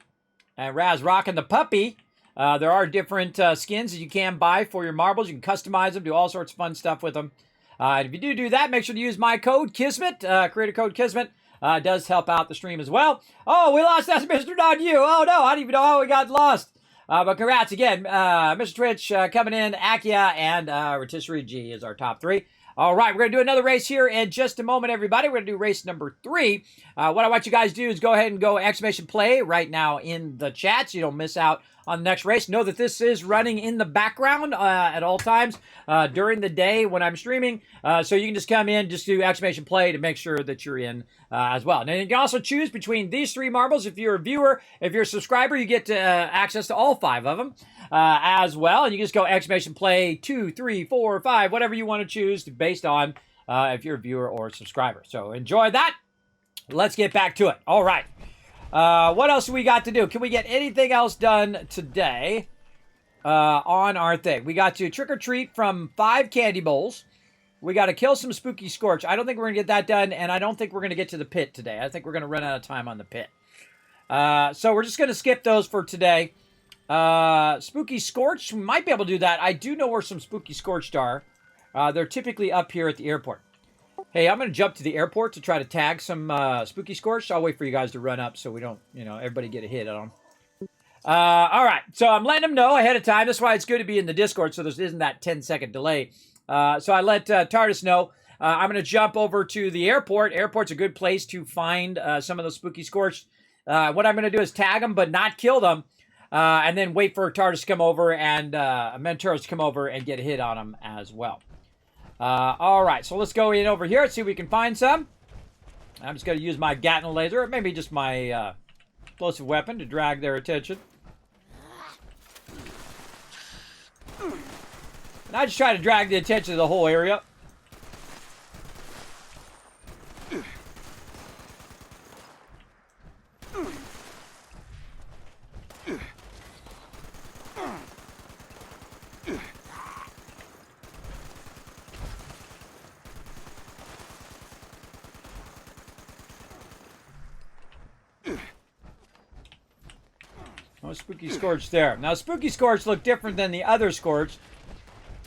And Raz rocking the puppy. There are different skins that you can buy for your marbles. You can customize them, do all sorts of fun stuff with them. And if you do that, make sure to use my code, Kismet. Creator code Kismet does help out the stream as well. Oh, we lost that Mr. Not You. Oh, no. I don't even know how we got lost. But congrats again. Mr. Twitch coming in. Akia and Rotisserie G is our top 3. All right, we're going to do another race here in just a moment, everybody. We're going to do race number 3. What I want you guys to do is go ahead and go !play right now in the chat so you don't miss out on the next race. Know that this is running in the background at all times during the day when I'm streaming. So you can just come in, just do !play to make sure that you're in as well. And you can also choose between these 3 marbles. If you're a viewer, if you're a subscriber, you get access to all 5 of them as well. And you just go !play 2, 3, 4, 5, whatever you want to choose based on if you're a viewer or a subscriber. So enjoy that. Let's get back to it. All right. What else do we got to do? Can we get anything else done today on our thing? We got to trick or treat from 5 candy bowls. We got to kill some spooky scorch. I don't think we're going to get that done, and I don't think we're going to get to the pit today. I think we're going to run out of time on the pit. So we're just going to skip those for today. Spooky scorch, we might be able to do that. I do know where some spooky scorched are. They're typically up here at the airport. Hey, I'm going to jump to the airport to try to tag some spooky scorch. I'll wait for you guys to run up so we don't, everybody get a hit on them. All right, so I'm letting them know ahead of time. That's why it's good to be in the Discord, so there isn't that 10-second delay. So I let TARDIS know. I'm going to jump over to the airport. Airport's a good place to find some of those spooky scorch. What I'm going to do is tag them, but not kill them, and then wait for TARDIS to come over and Mentoros to come over and get a hit on them as well. All right, so let's go in over here and see if we can find some. I'm just going to use my Gatling laser, or maybe just my explosive weapon to drag their attention. And I just try to drag the attention of the whole area. No spooky scorch there. Now, spooky scorch look different than the other scorch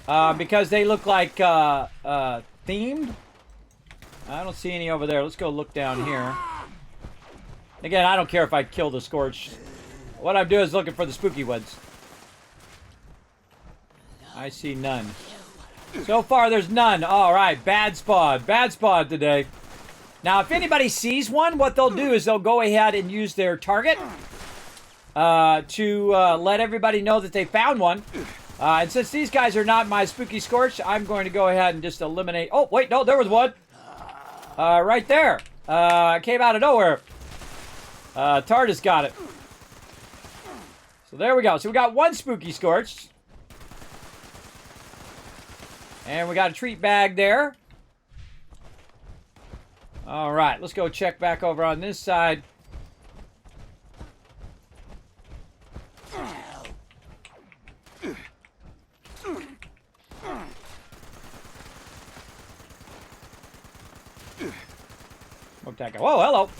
because they look like themed. I don't see any over there. Let's go look down here. Again, I don't care if I kill the scorch. What I'm doing is looking for the spooky ones. I see none. So far, there's none. All right, bad spawn. Bad spawn today. Now, if anybody sees one, what they'll do is they'll go ahead and use their target to let everybody know that they found one. And since these guys are not my spooky scorch, I'm going to go ahead and just eliminate... Oh, wait, no, there was one. Right there. Came out of nowhere. TARDIS got it. So there we go. So we got one spooky scorch. And we got a treat bag there. All right, let's go check back over on this side. Whoa, hello.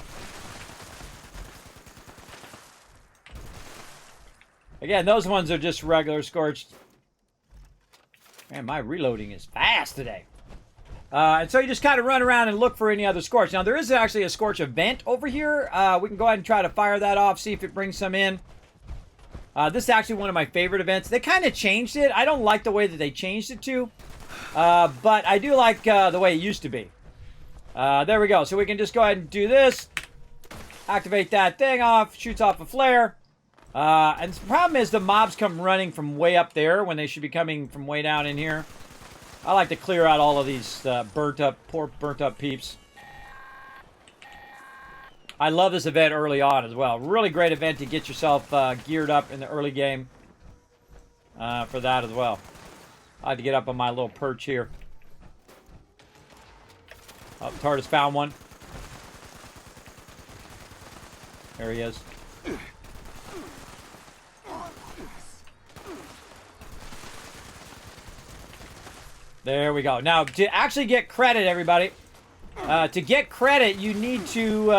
Again, those ones are just regular scorched. Man, my reloading is fast today. And so you just kind of run around and look for any other scorch. Now, there is actually a scorch event over here. We can go ahead and try to fire that off, see if it brings some in. This is actually one of my favorite events. They kind of changed it. I don't like the way that they changed it to. But I do like the way it used to be. There we go. So we can just go ahead and do this. Activate that thing off. Shoots off a flare. And the problem is the mobs come running from way up there when they should be coming from way down in here. I like to clear out all of these poor burnt up peeps. I love this event early on as well. Really great event to get yourself geared up in the early game for that as well. I had to get up on my little perch here. Oh, TARDIS found one. There he is. There we go. Now, to actually get credit, everybody, to get credit, you need to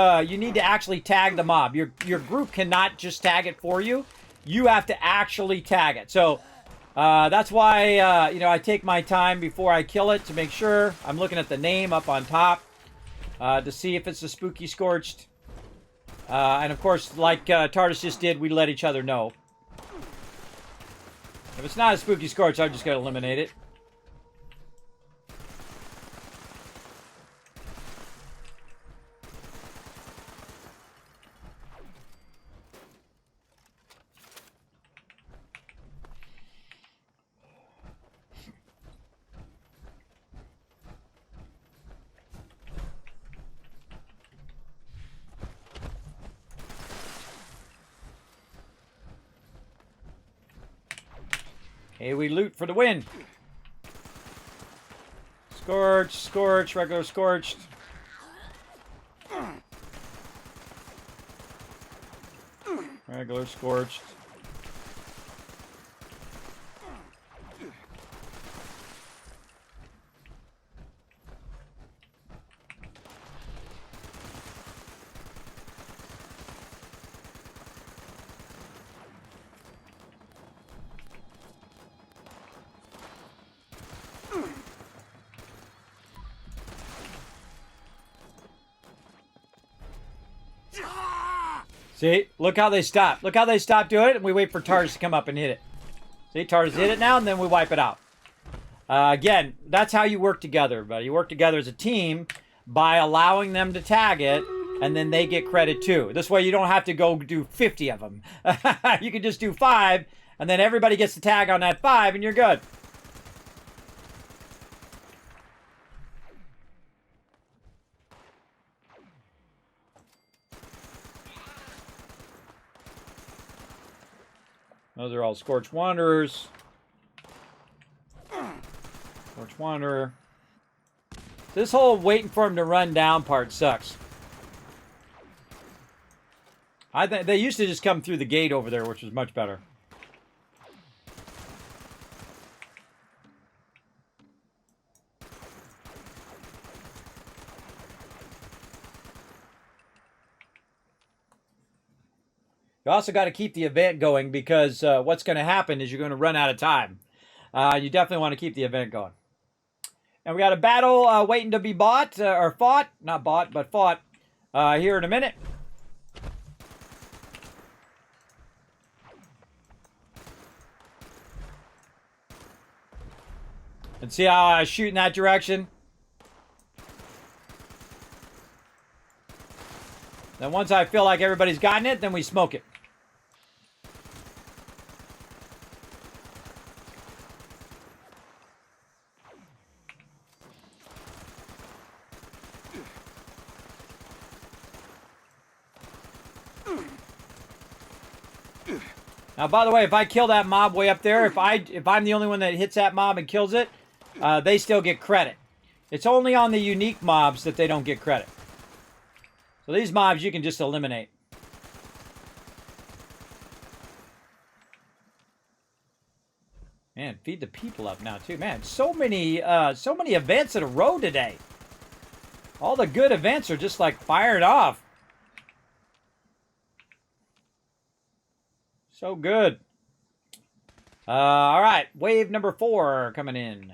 actually tag the mob. Your group cannot just tag it for you. You have to actually tag it. So that's why I take my time before I kill it to make sure. I'm looking at the name up on top to see if it's a spooky scorched. And of course, like TARDIS just did, we let each other know. If it's not a spooky scorch, I'm just going to eliminate it. Hey, we loot for the win. Scorch, scorch, regular scorched. Regular scorched. See? Look how they stop. Look how they stop doing it, and we wait for TARS to come up and hit it. See? TARS hit it now, and then we wipe it out. Again, that's how you work together, everybody. You work together as a team by allowing them to tag it, and then they get credit too. This way you don't have to go do 50 of them. You can just do 5, and then everybody gets the tag on that 5, and you're good. Those are all Scorched Wanderers. Scorched Wanderer. This whole waiting for him to run down part sucks. I think they used to just come through the gate over there, which was much better. You also got to keep the event going because what's going to happen is you're going to run out of time. You definitely want to keep the event going. And we got a battle waiting to be bought, or fought. Not bought, but fought here in a minute. And see how I shoot in that direction? Then once I feel like everybody's gotten it, then we smoke it. Now, by the way, if I kill that mob way up there, if I'm the only one that hits that mob and kills it, they still get credit. It's only on the unique mobs that they don't get credit. So these mobs you can just eliminate. Man, feed the people up now too. Man, so many events in a row today. All the good events are just like fired off. So good. All right, wave number 4 coming in.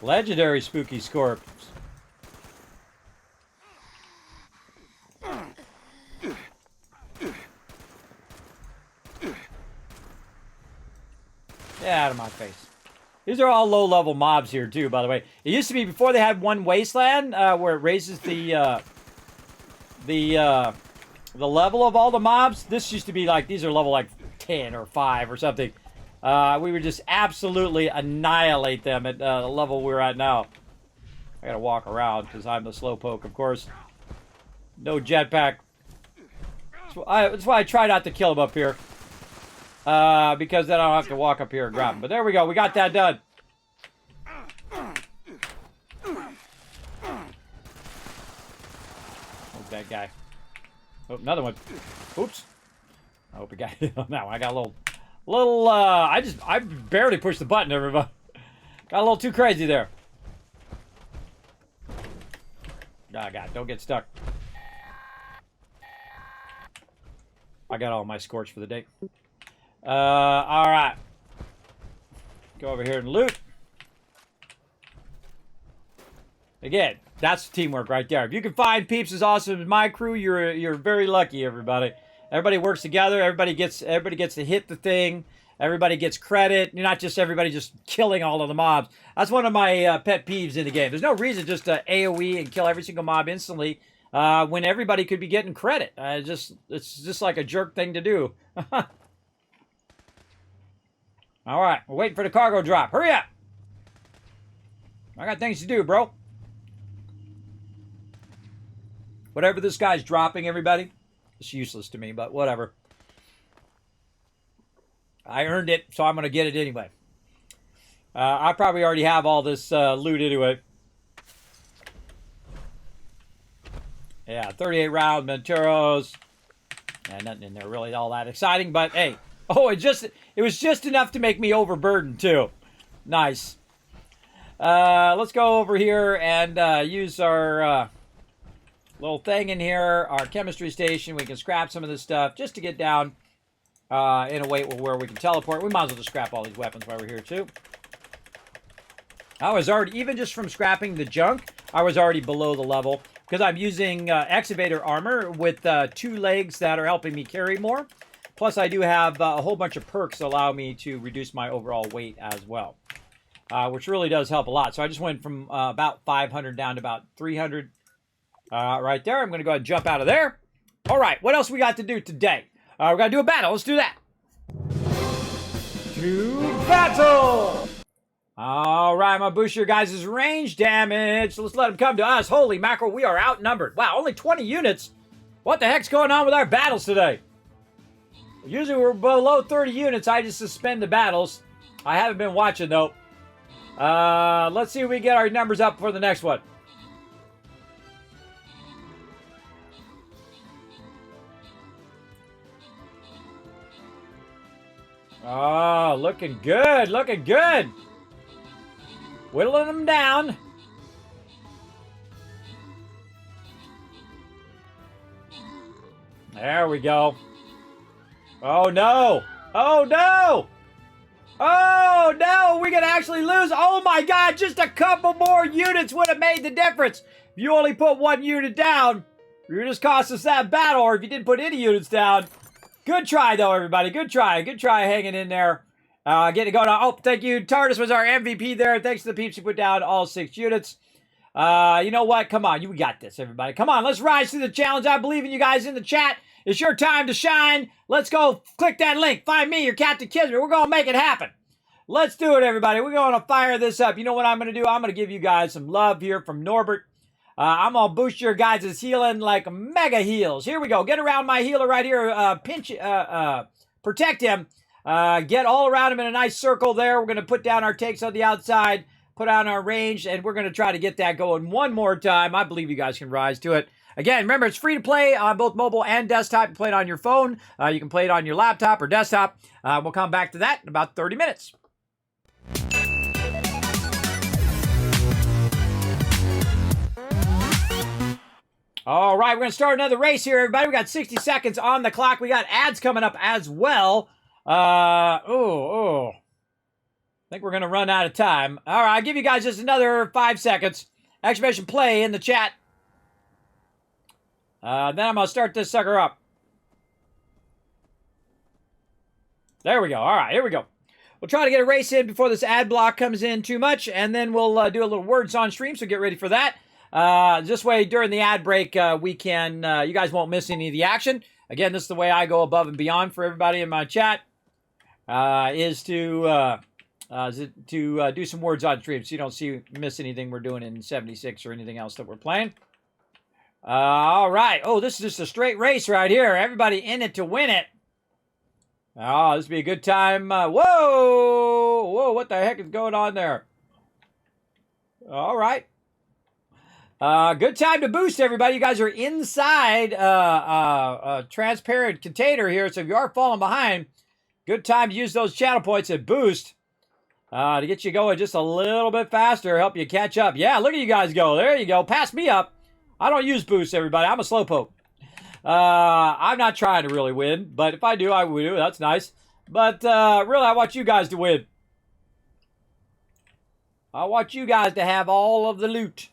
Legendary spooky scorpions. Get out of my face. These are all low-level mobs here, too, by the way. It used to be before they had one wasteland where it raises the level of all the mobs. This used to be like, these are level like 10 or 5 or something. We would just absolutely annihilate them at the level we're at now. I gotta walk around because I'm the slowpoke, of course. No jetpack. That's why I try not to kill them up here. Because then I don't have to walk up here and grab them. But there we go. We got that done. Oh, that guy. Oh, another one. Oops. I hope we got hit on that one. I got a little, I barely pushed the button, everybody. Got a little too crazy there. Oh, God, don't get stuck. I got all my scorch for the day. All right. Go over here and loot. Again, that's teamwork right there. If you can find peeps as awesome as my crew, you're very lucky, everybody. Everybody works together. Everybody gets to hit the thing. Everybody gets credit. You're not just everybody just killing all of the mobs. That's one of my pet peeves in the game. There's no reason just to AoE and kill every single mob instantly. when everybody could be getting credit. It's just like a jerk thing to do. All right, we're waiting for the cargo drop. Hurry up! I got things to do, bro. Whatever this guy's dropping, everybody, it's useless to me, but whatever. I earned it, so I'm going to get it anyway. I probably already have all this loot anyway. Yeah, 38 round Menturos. Yeah, nothing in there really all that exciting, but hey. Oh, it was just enough to make me overburdened too. Nice. Let's go over here and use our little thing in here, our chemistry station. We can scrap some of this stuff just to get down in a way where we can teleport. We might as well just scrap all these weapons while we're here too. I was already, even just from scrapping the junk, I was already below the level because I'm using excavator armor with 2 legs that are helping me carry more. Plus, I do have a whole bunch of perks that allow me to reduce my overall weight as well, which really does help a lot. So I just went from about 500 down to about 300 right there. I'm going to go ahead and jump out of there. All right, what else we got to do today? We're going to do a battle. Let's do that. To battle! All right, I'm going to boost your guys' range damage. So let's let them come to us. Holy mackerel, we are outnumbered. Wow, only 20 units. What the heck's going on with our battles today? Usually we're below 30 units. I just suspend the battles. I haven't been watching, though. Let's see if we get our numbers up for the next one. Oh, looking good. Looking good. Whittling them down. There we go. Oh, no. Oh, no. Oh, no. We could actually lose. Oh, my God. Just a couple more units would have made the difference. If you only put 1 unit down, you just cost us that battle. Or if you didn't put any units down. Good try, though, everybody. Good try. Good try hanging in there. Getting it going on. Oh, thank you. TARDIS was our MVP there. Thanks to the peeps who put down all 6 units. You know what? Come on. You got this, everybody. Come on. Let's rise to the challenge. I believe in you guys in the chat. It's your time to shine. Let's go click that link. Find me, your Captain Kismet. We're going to make it happen. Let's do it, everybody. We're going to fire this up. You know what I'm going to do? I'm going to give you guys some love here from Norbert. I'm going to boost your guys' healing like mega heals. Here we go. Get around my healer right here. Protect him. Get all around him in a nice circle there. We're going to put down our takes on the outside, put on our range, and we're going to try to get that going one more time. I believe you guys can rise to it. Again, remember, it's free to play on both mobile and desktop. You can play it on your phone. You can play it on your laptop or desktop. We'll come back to that in about 30 minutes. All right, we're going to start another race here, everybody. We got 60 seconds on the clock. We got ads coming up as well. I think we're going to run out of time. All right, I'll give you guys just another 5 seconds. Exclamation play in the chat. Then I'm going to start this sucker up. There we go. All right, here we go. We'll try to get a race in before this ad block comes in too much, and then we'll do a little words on stream, so get ready for that. This way, during the ad break, we can, you guys won't miss any of the action. Again, this is the way I go above and beyond for everybody in my chat, is to do some words on stream, so you don't miss anything we're doing in 76 or anything else that we're playing. All right. Oh, this is just a straight race right here. Everybody in it to win it. Oh, this will be a good time. Whoa, what the heck is going on there? All right. Good time to boost, everybody. You guys are inside a transparent container here, so if you are falling behind, good time to use those channel points and boost to get you going just a little bit faster, help you catch up. Yeah, look at you guys go. There you go. Pass me up. I don't use boosts, everybody. I'm a slowpoke. I'm not trying to really win, but if I do, I will. That's nice. But really, I want you guys to win. I want you guys to have all of the loot.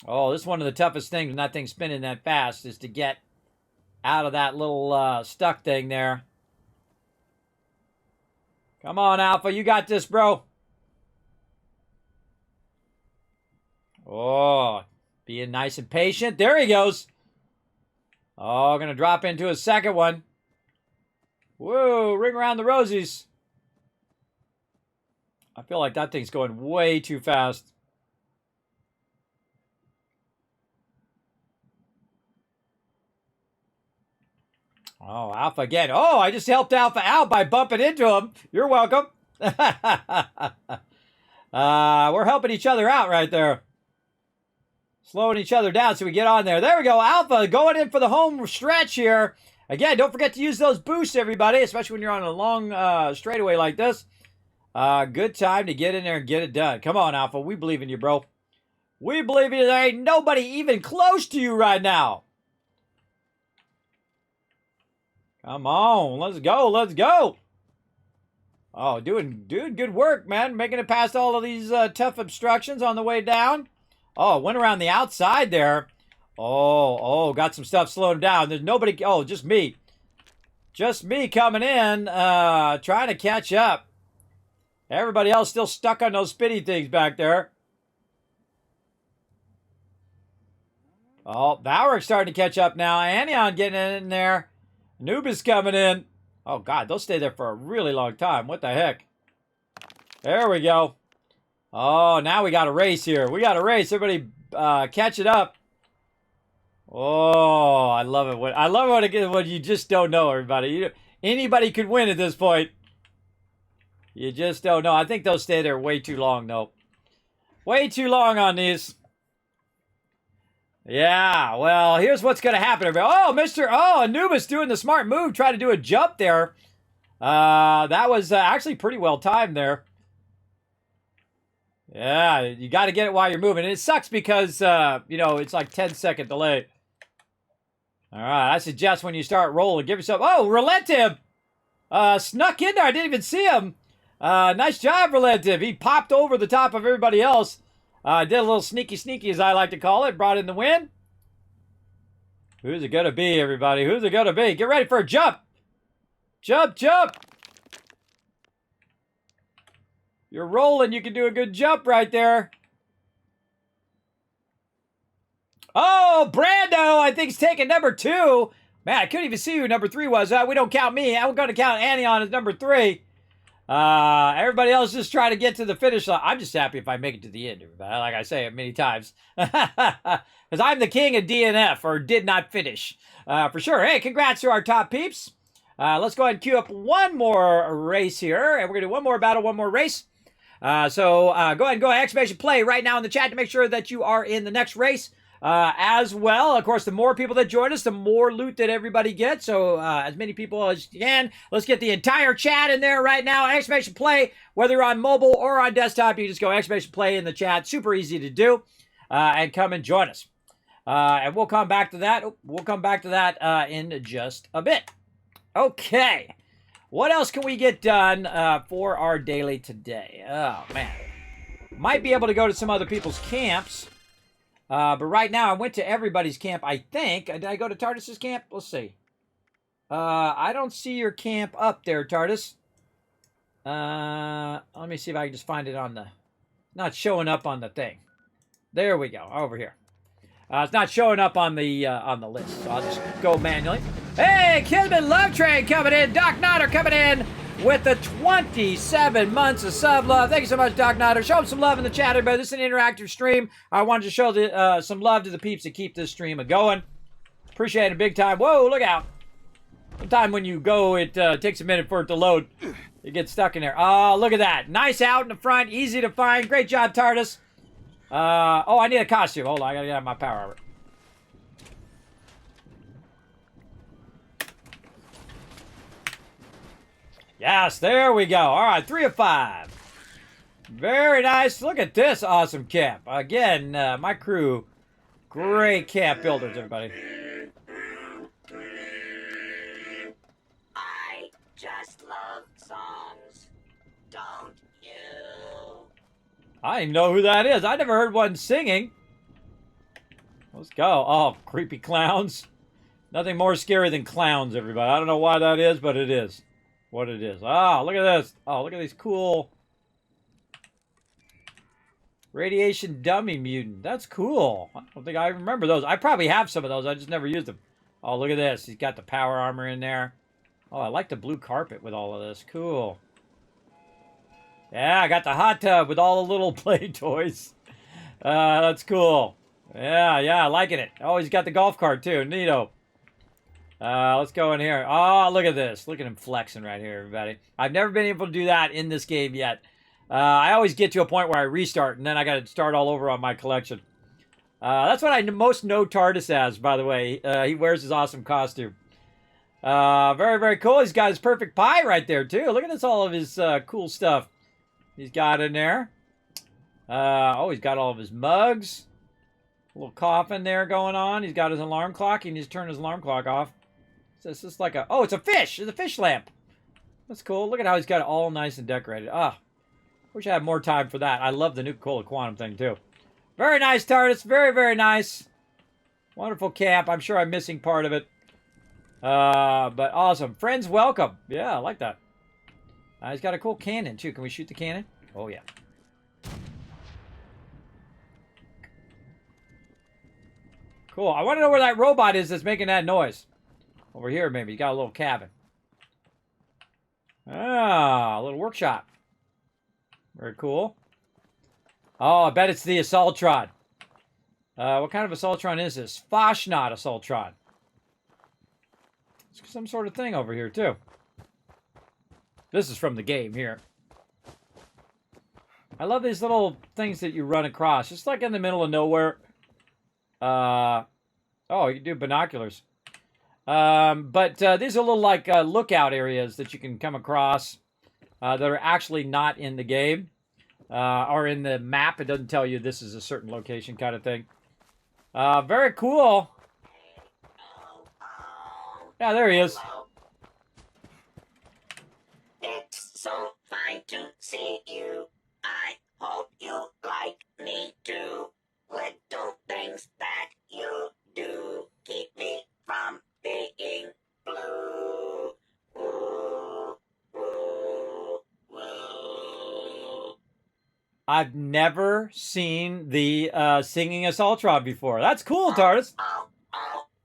Oh, this is one of the toughest things when that thing's spinning that fast is to get out of that little stuck thing there. Come on, Alpha. You got this, bro. Oh, Being nice and patient. There he goes. Oh, going to drop into a second one. Whoa, ring around the rosies. I feel like that thing's going way too fast. Oh, Alpha again. Oh, I just helped Alpha out by bumping into him. You're welcome. We're helping each other out right there. Slowing each other down so we get on there. There we go. Alpha going in for the home stretch here. Again, don't forget to use those boosts, everybody, especially when you're on a long straightaway like this. Good time to get in there and get it done. Come on, Alpha. We believe in you, bro. We believe in you. There ain't nobody even close to you right now. Come on. Let's go. Let's go. Oh, doing good work, man. Making it past all of these tough obstructions on the way down. Oh, went around the outside there. Oh, got some stuff slowed down. There's nobody. Oh, just me. Just me coming in, trying to catch up. Everybody else still stuck on those spinny things back there. Oh, Valoric's starting to catch up now. Anion getting in there. Noob is coming in. Oh, God, they'll stay there for a really long time. What the heck? There we go. Oh, now we got a race here. We got a race. Everybody catch it up. Oh, I love it. I love it when you just don't know, everybody. Anybody could win at this point. You just don't know. I think they'll stay there way too long, though. Way too long on these. Yeah, well, here's what's going to happen, everybody. Oh, Anubis doing the smart move, trying to do a jump there. That was actually pretty well timed there. Yeah, you got to get it while you're moving. And it sucks because, it's like 10-second delay. All right, I suggest when you start rolling, give yourself... Oh, Relentive! Snuck in there. I didn't even see him. Nice job, Relentive. He popped over the top of everybody else. Did a little sneaky, as I like to call it. Brought in the win. Who's it going to be, everybody? Who's it going to be? Get ready for a jump. Jump. You're rolling. You can do a good jump right there. Oh, Brando, I think, is taking number 2. Man, I couldn't even see who number 3 was. We don't count me. I'm going to count Anion as number 3. Everybody else just trying to get to the finish line. I'm just happy if I make it to the end, everybody. Like I say it many times. Because I'm the king of DNF, or did not finish. For sure. Hey, congrats to our top peeps. Let's go ahead and queue up one more race here. And we're going to do one more battle, one more race. So go ahead and go exclamation play right now in the chat to make sure that you are in the next race. As well, of course, the more people that join us, the more loot that everybody gets. So as many people as you can. Let's get the entire chat in there right now. Exclamation play, whether you're on mobile or on desktop, you just go exclamation play in the chat. Super easy to do. And come and join us. And we'll come back to that. We'll come back to that in just a bit. Okay. What else can we get done for our daily today? Oh, man. Might be able to go to some other people's camps. But right now, I went to everybody's camp, I think. Did I go to Tardis's camp? Let's see. I don't see your camp up there, Tardis. Let me see if I can just find it on the... Not showing up on the thing. There we go, over here. It's not showing up on the list, so I'll just go manually. Hey, Kismet Love Train coming in. Doc Nodder coming in with the 27 months of sub love. Thank you so much, Doc Nodder. Show them some love in the chat, everybody. This is an interactive stream. I wanted to show some love to the peeps that keep this stream going. Appreciate it big time. Whoa, look out. Sometime when you go, it takes a minute for it to load. You get stuck in there. Oh, look at that. Nice out in the front. Easy to find. Great job, Tardis. Oh, I need a costume. Hold on. I got to get out my power armor. Yes, there we go. All right, 3 of 5. Very nice. Look at this awesome camp. Again, my crew, great camp builders, everybody. I just love songs, don't you? I don't even know who that is. I never heard one singing. Let's go. Oh, creepy clowns. Nothing more scary than clowns, everybody. I don't know why that is, but it is. What it is. Oh, look at this. Oh, look at these cool. Radiation dummy mutant. That's cool. I don't think I remember those. I probably have some of those. I just never used them. Oh, look at this. He's got the power armor in there. Oh, I like the blue carpet with all of this. Cool. Yeah, I got the hot tub with all the little play toys. That's cool. Yeah, yeah, liking it. Oh, he's got the golf cart too. Neato. Let's go in here. Oh, look at this. Look at him flexing right here, everybody. I've never been able to do that in this game yet. I always get to a point where I restart, and then I got to start all over on my collection. That's what I most know TARDIS as, by the way. He wears his awesome costume. Very, very cool. He's got his perfect pie right there, too. Look at this, all of his cool stuff he's got in there. Oh, he's got all of his mugs. A little coffin there going on. He's got his alarm clock. He needs to turn his alarm clock off. So it's just like a... Oh, it's a fish. It's a fish lamp. That's cool. Look at how he's got it all nice and decorated. Ah, wish I had more time for that. I love the Nuka-Cola Quantum thing, too. Very nice, TARDIS. Very, very nice. Wonderful camp. I'm sure I'm missing part of it. But awesome. Friends, welcome. Yeah, I like that. He's got a cool cannon, too. Can we shoot the cannon? Oh, yeah. Cool. I want to know where that robot is that's making that noise. Over here, maybe. He's got a little cabin. Ah, a little workshop. Very cool. Oh, I bet it's the Assaultron. What kind of Assaultron is this? Fashnot Assaultron. It's some sort of thing over here, too. This is from the game here. I love these little things that you run across. Just like in the middle of nowhere. Oh, you can do binoculars. But these are little like lookout areas that you can come across that are actually not in the game. Or in the map. It doesn't tell you this is a certain location kind of thing. Very cool. Yeah, there he is. It's so fine to see you. I hope you like me too. Little things that you do keep me from being blue. Woo, woo, woo. I've never seen the singing Assaultron before. That's cool, TARDIS. Oh,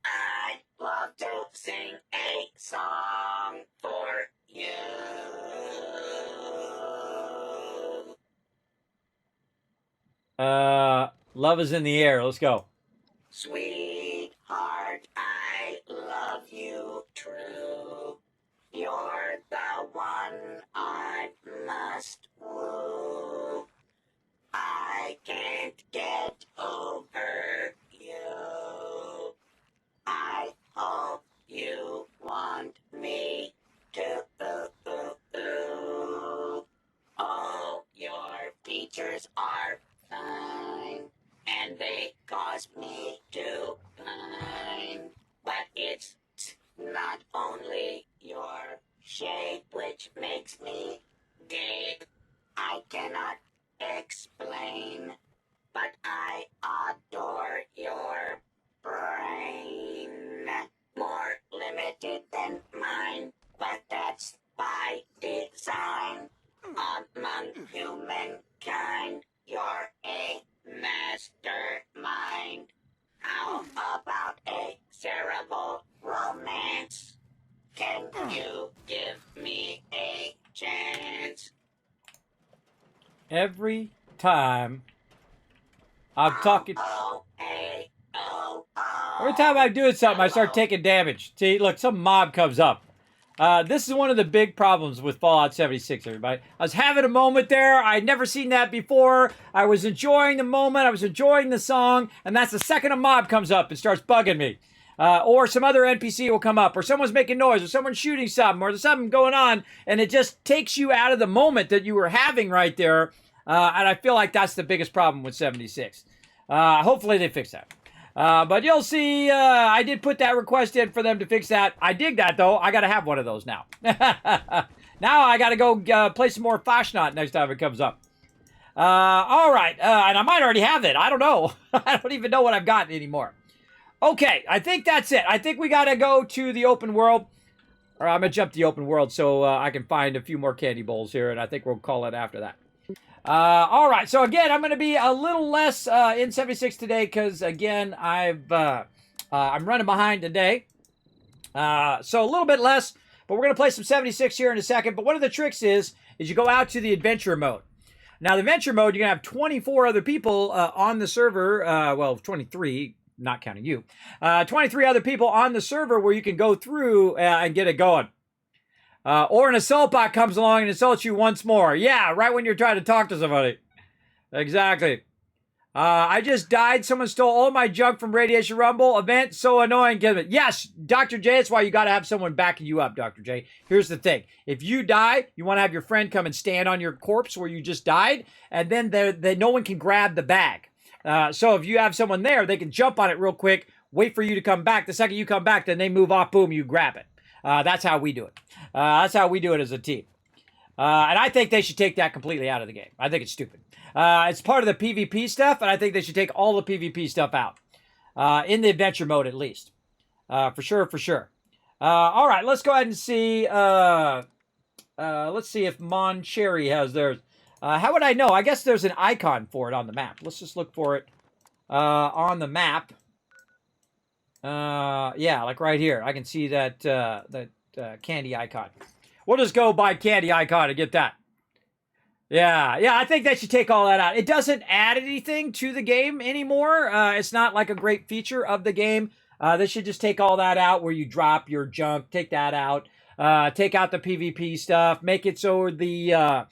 I'd love to sing a song for you. Love is in the air. Let's go. Sweetheart, I love you true. You're the one I must woo. I can't get over you. I hope you want me to. Oh, your features are fine, and they cause me to pine. But it's not only your shape which makes me gape. I cannot explain, but I adore your brain. More limited than mine, but that's by design. Among humankind, you're a mastermind. How about a cerebral romance? Can you give me a chance? Every time I'm talking... Every time I'm doing something, I start taking damage. See, look, some mob comes up. This is one of the big problems with Fallout 76, everybody. I was having a moment there. I'd never seen that before. I was enjoying the moment. I was enjoying the song. And that's the second a mob comes up and starts bugging me. Or some other NPC will come up. Or someone's making noise. Or someone's shooting something. Or there's something going on. And it just takes you out of the moment that you were having right there. And I feel like that's the biggest problem with 76. Hopefully they fix that. But you'll see, I did put that request in for them to fix that. I dig that, though. I got to have one of those now. Now I got to go play some more Fashnot next time it comes up. All right. And I might already have it. I don't know. I don't even know what I've gotten anymore. Okay. I think that's it. I think we got to go to the open world. Or I'm going to jump to the open world so I can find a few more candy bowls here. And I think we'll call it after that. All right, so again, I'm going to be a little less in 76 today because, again, I'm running behind today. So a little bit less, but we're going to play some 76 here in a second. But one of the tricks is you go out to the adventure mode. Now, the adventure mode, you're going to have 24 other people on the server. Well, 23, not counting you. 23 other people on the server where you can go through and get it going. Or an assault bot comes along and assaults you once more. Yeah, right when you're trying to talk to somebody. Exactly. I just died. Someone stole all my junk from Radiation Rumble event. So annoying. Yes, Dr. J, that's why you got to have someone backing you up, Dr. J. Here's the thing. If you die, you want to have your friend come and stand on your corpse where you just died, and then no one can grab the bag. So if you have someone there, they can jump on it real quick, wait for you to come back. The second you come back, then they move off, boom, you grab it. That's how we do it. That's how we do it as a team. And I think they should take that completely out of the game. I think it's stupid. It's part of the PvP stuff, and I think they should take all the PvP stuff out. In the adventure mode, at least. For sure, for sure. All right, let's go ahead and see. Let's see if Mon Cherry has theirs. How would I know? I guess there's an icon for it on the map. Let's just look for it on the map. Yeah, like right here. I can see that candy icon. We'll just go by candy icon and get that. Yeah, I think they should take all that out. It doesn't add anything to the game anymore. It's not like a great feature of the game. They should just take all that out where you drop your junk. Take that out. Take out the PvP stuff. Make it so the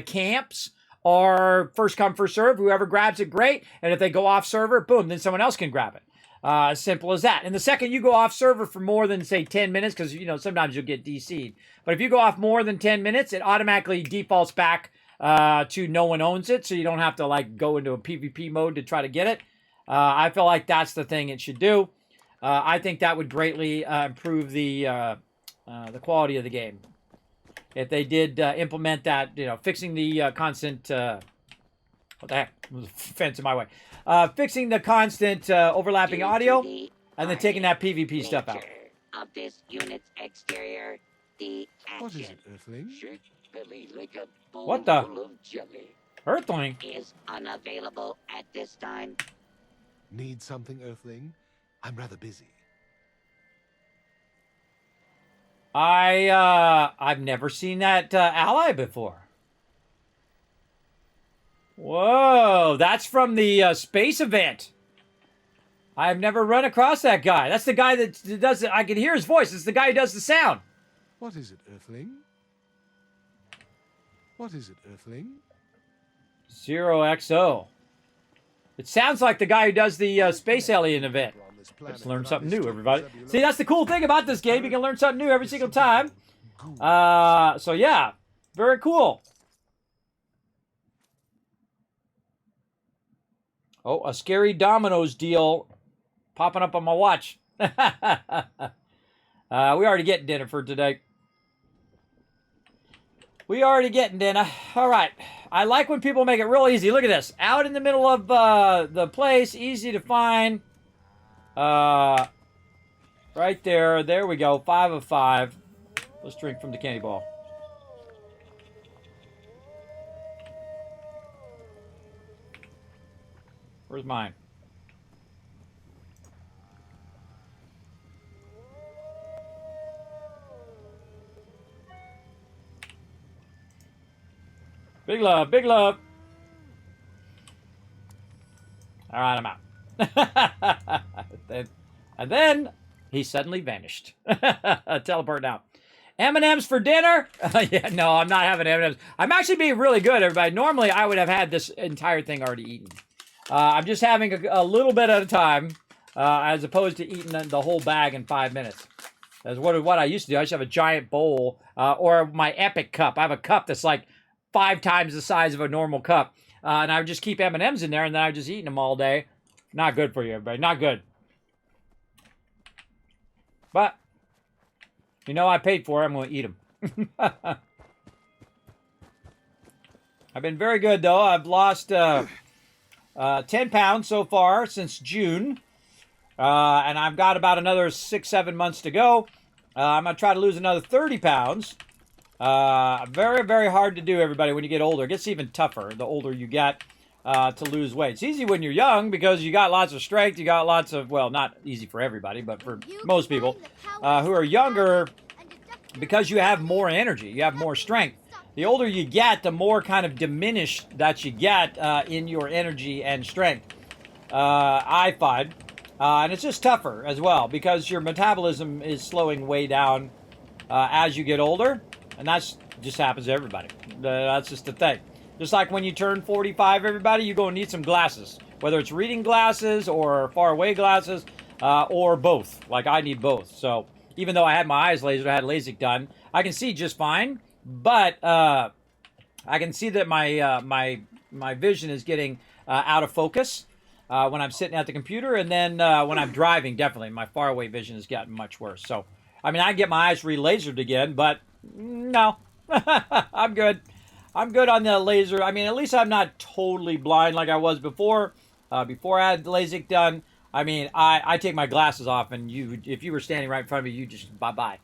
camps are first come, first serve. Whoever grabs it, great. And if they go off server, boom, then someone else can grab it. As simple as that. And the second you go off server for more than, say, 10 minutes, because, sometimes you'll get DC'd. But if you go off more than 10 minutes, it automatically defaults back to no one owns it, so you don't have to, go into a PvP mode to try to get it. I feel like that's the thing it should do. I think that would greatly improve the quality of the game. If they did implement that, fixing the constant... what the heck? There was a fence in my way. Fixing the constant overlapping audio, and then taking that PvP stuff out. Of this unit's exterior, the What is it, Earthling? What the? Earthling? Is unavailable at this time. Need something, Earthling? I'm rather busy. I've never seen that ally before. Whoa, that's from the space event. I've never run across that guy. That's the guy that does it. I can hear his voice. It's the guy who does the sound. What is it, Earthling? What is it, Earthling? 0XO. It sounds like the guy who does the space alien event. Let's learn something new, everybody. See, that's the cool thing about this game. You can learn something new every single time. So yeah, very cool. Oh, a scary Domino's deal popping up on my watch. We already getting dinner for today. We already getting dinner. All right. I like when people make it real easy. Look at this. Out in the middle of the place. Easy to find. Right there. There we go. 5 of 5. Let's drink from the candy ball. Where's mine? Big love, big love. All right, I'm out. And then he suddenly vanished. Teleport now. M&M's for dinner? Yeah, no, I'm not having M&M's. I'm actually being really good, everybody. Normally, I would have had this entire thing already eaten. I'm just having a little bit at a time, as opposed to eating the whole bag in 5 minutes. That's what I used to do. I used to have a giant bowl, or my epic cup. I have a cup that's like 5 times the size of a normal cup. And I would just keep M&M's in there, and then I would just eat them all day. Not good for you, everybody. Not good. But, I paid for it. I'm going to eat them. I've been very good, though. I've lost 10 pounds so far since June. And I've got about another 6-7 months to go. I'm going to try to lose another 30 pounds. Very, very hard to do, everybody, when you get older. It gets even tougher the older you get to lose weight. It's easy when you're young because you got lots of strength. You got lots of, well, not easy for everybody, but for most people who are younger, because you have more energy, you have more strength. The older you get, the more kind of diminished that you get in your energy and strength, I find. And it's just tougher as well because your metabolism is slowing way down as you get older. And that's just happens to everybody. That's just the thing. Just like when you turn 45, everybody, you're going to need some glasses. Whether it's reading glasses or far away glasses or both. Like I need both. So even though I had my eyes lasered, I had LASIK done, I can see just fine. But I can see that my vision is getting out of focus when I'm sitting at the computer. And then when I'm driving, definitely, my far away vision has gotten much worse. So, I mean, I get my eyes re-lasered again, but no, I'm good. I'm good on the laser. I mean, at least I'm not totally blind like I was before. Before I had the LASIK done, I mean, I take my glasses off, and if you were standing right in front of me, you just bye-bye.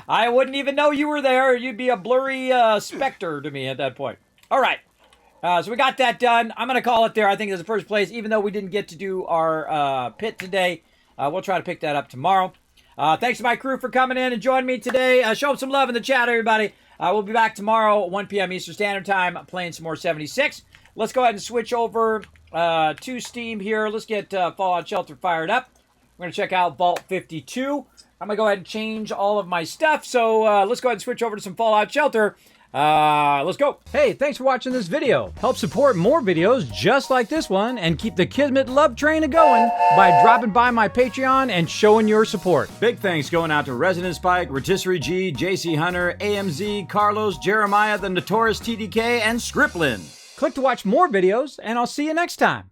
I wouldn't even know you were there. You'd be a blurry specter to me at that point. All right. So we got that done. I'm going to call it there. I think it's the first place, even though we didn't get to do our pit today. We'll try to pick that up tomorrow. Thanks to my crew for coming in and joining me today. Show them some love in the chat, everybody. We'll be back tomorrow, 1 p.m. Eastern Standard Time, playing some more 76. Let's go ahead and switch over to Steam here. Let's get Fallout Shelter fired up. We're going to check out Vault 52. I'm going to go ahead and change all of my stuff. So let's go ahead and switch over to some Fallout Shelter. Let's go. Hey, thanks for watching this video. Help support more videos just like this one and keep the Kismet love train a-going by dropping by my Patreon and showing your support. Big thanks going out to Resident Spike, Rotisserie G, JC Hunter, AMZ, Carlos, Jeremiah, the Notorious TDK, and Scriptlin. Click to watch more videos, and I'll see you next time.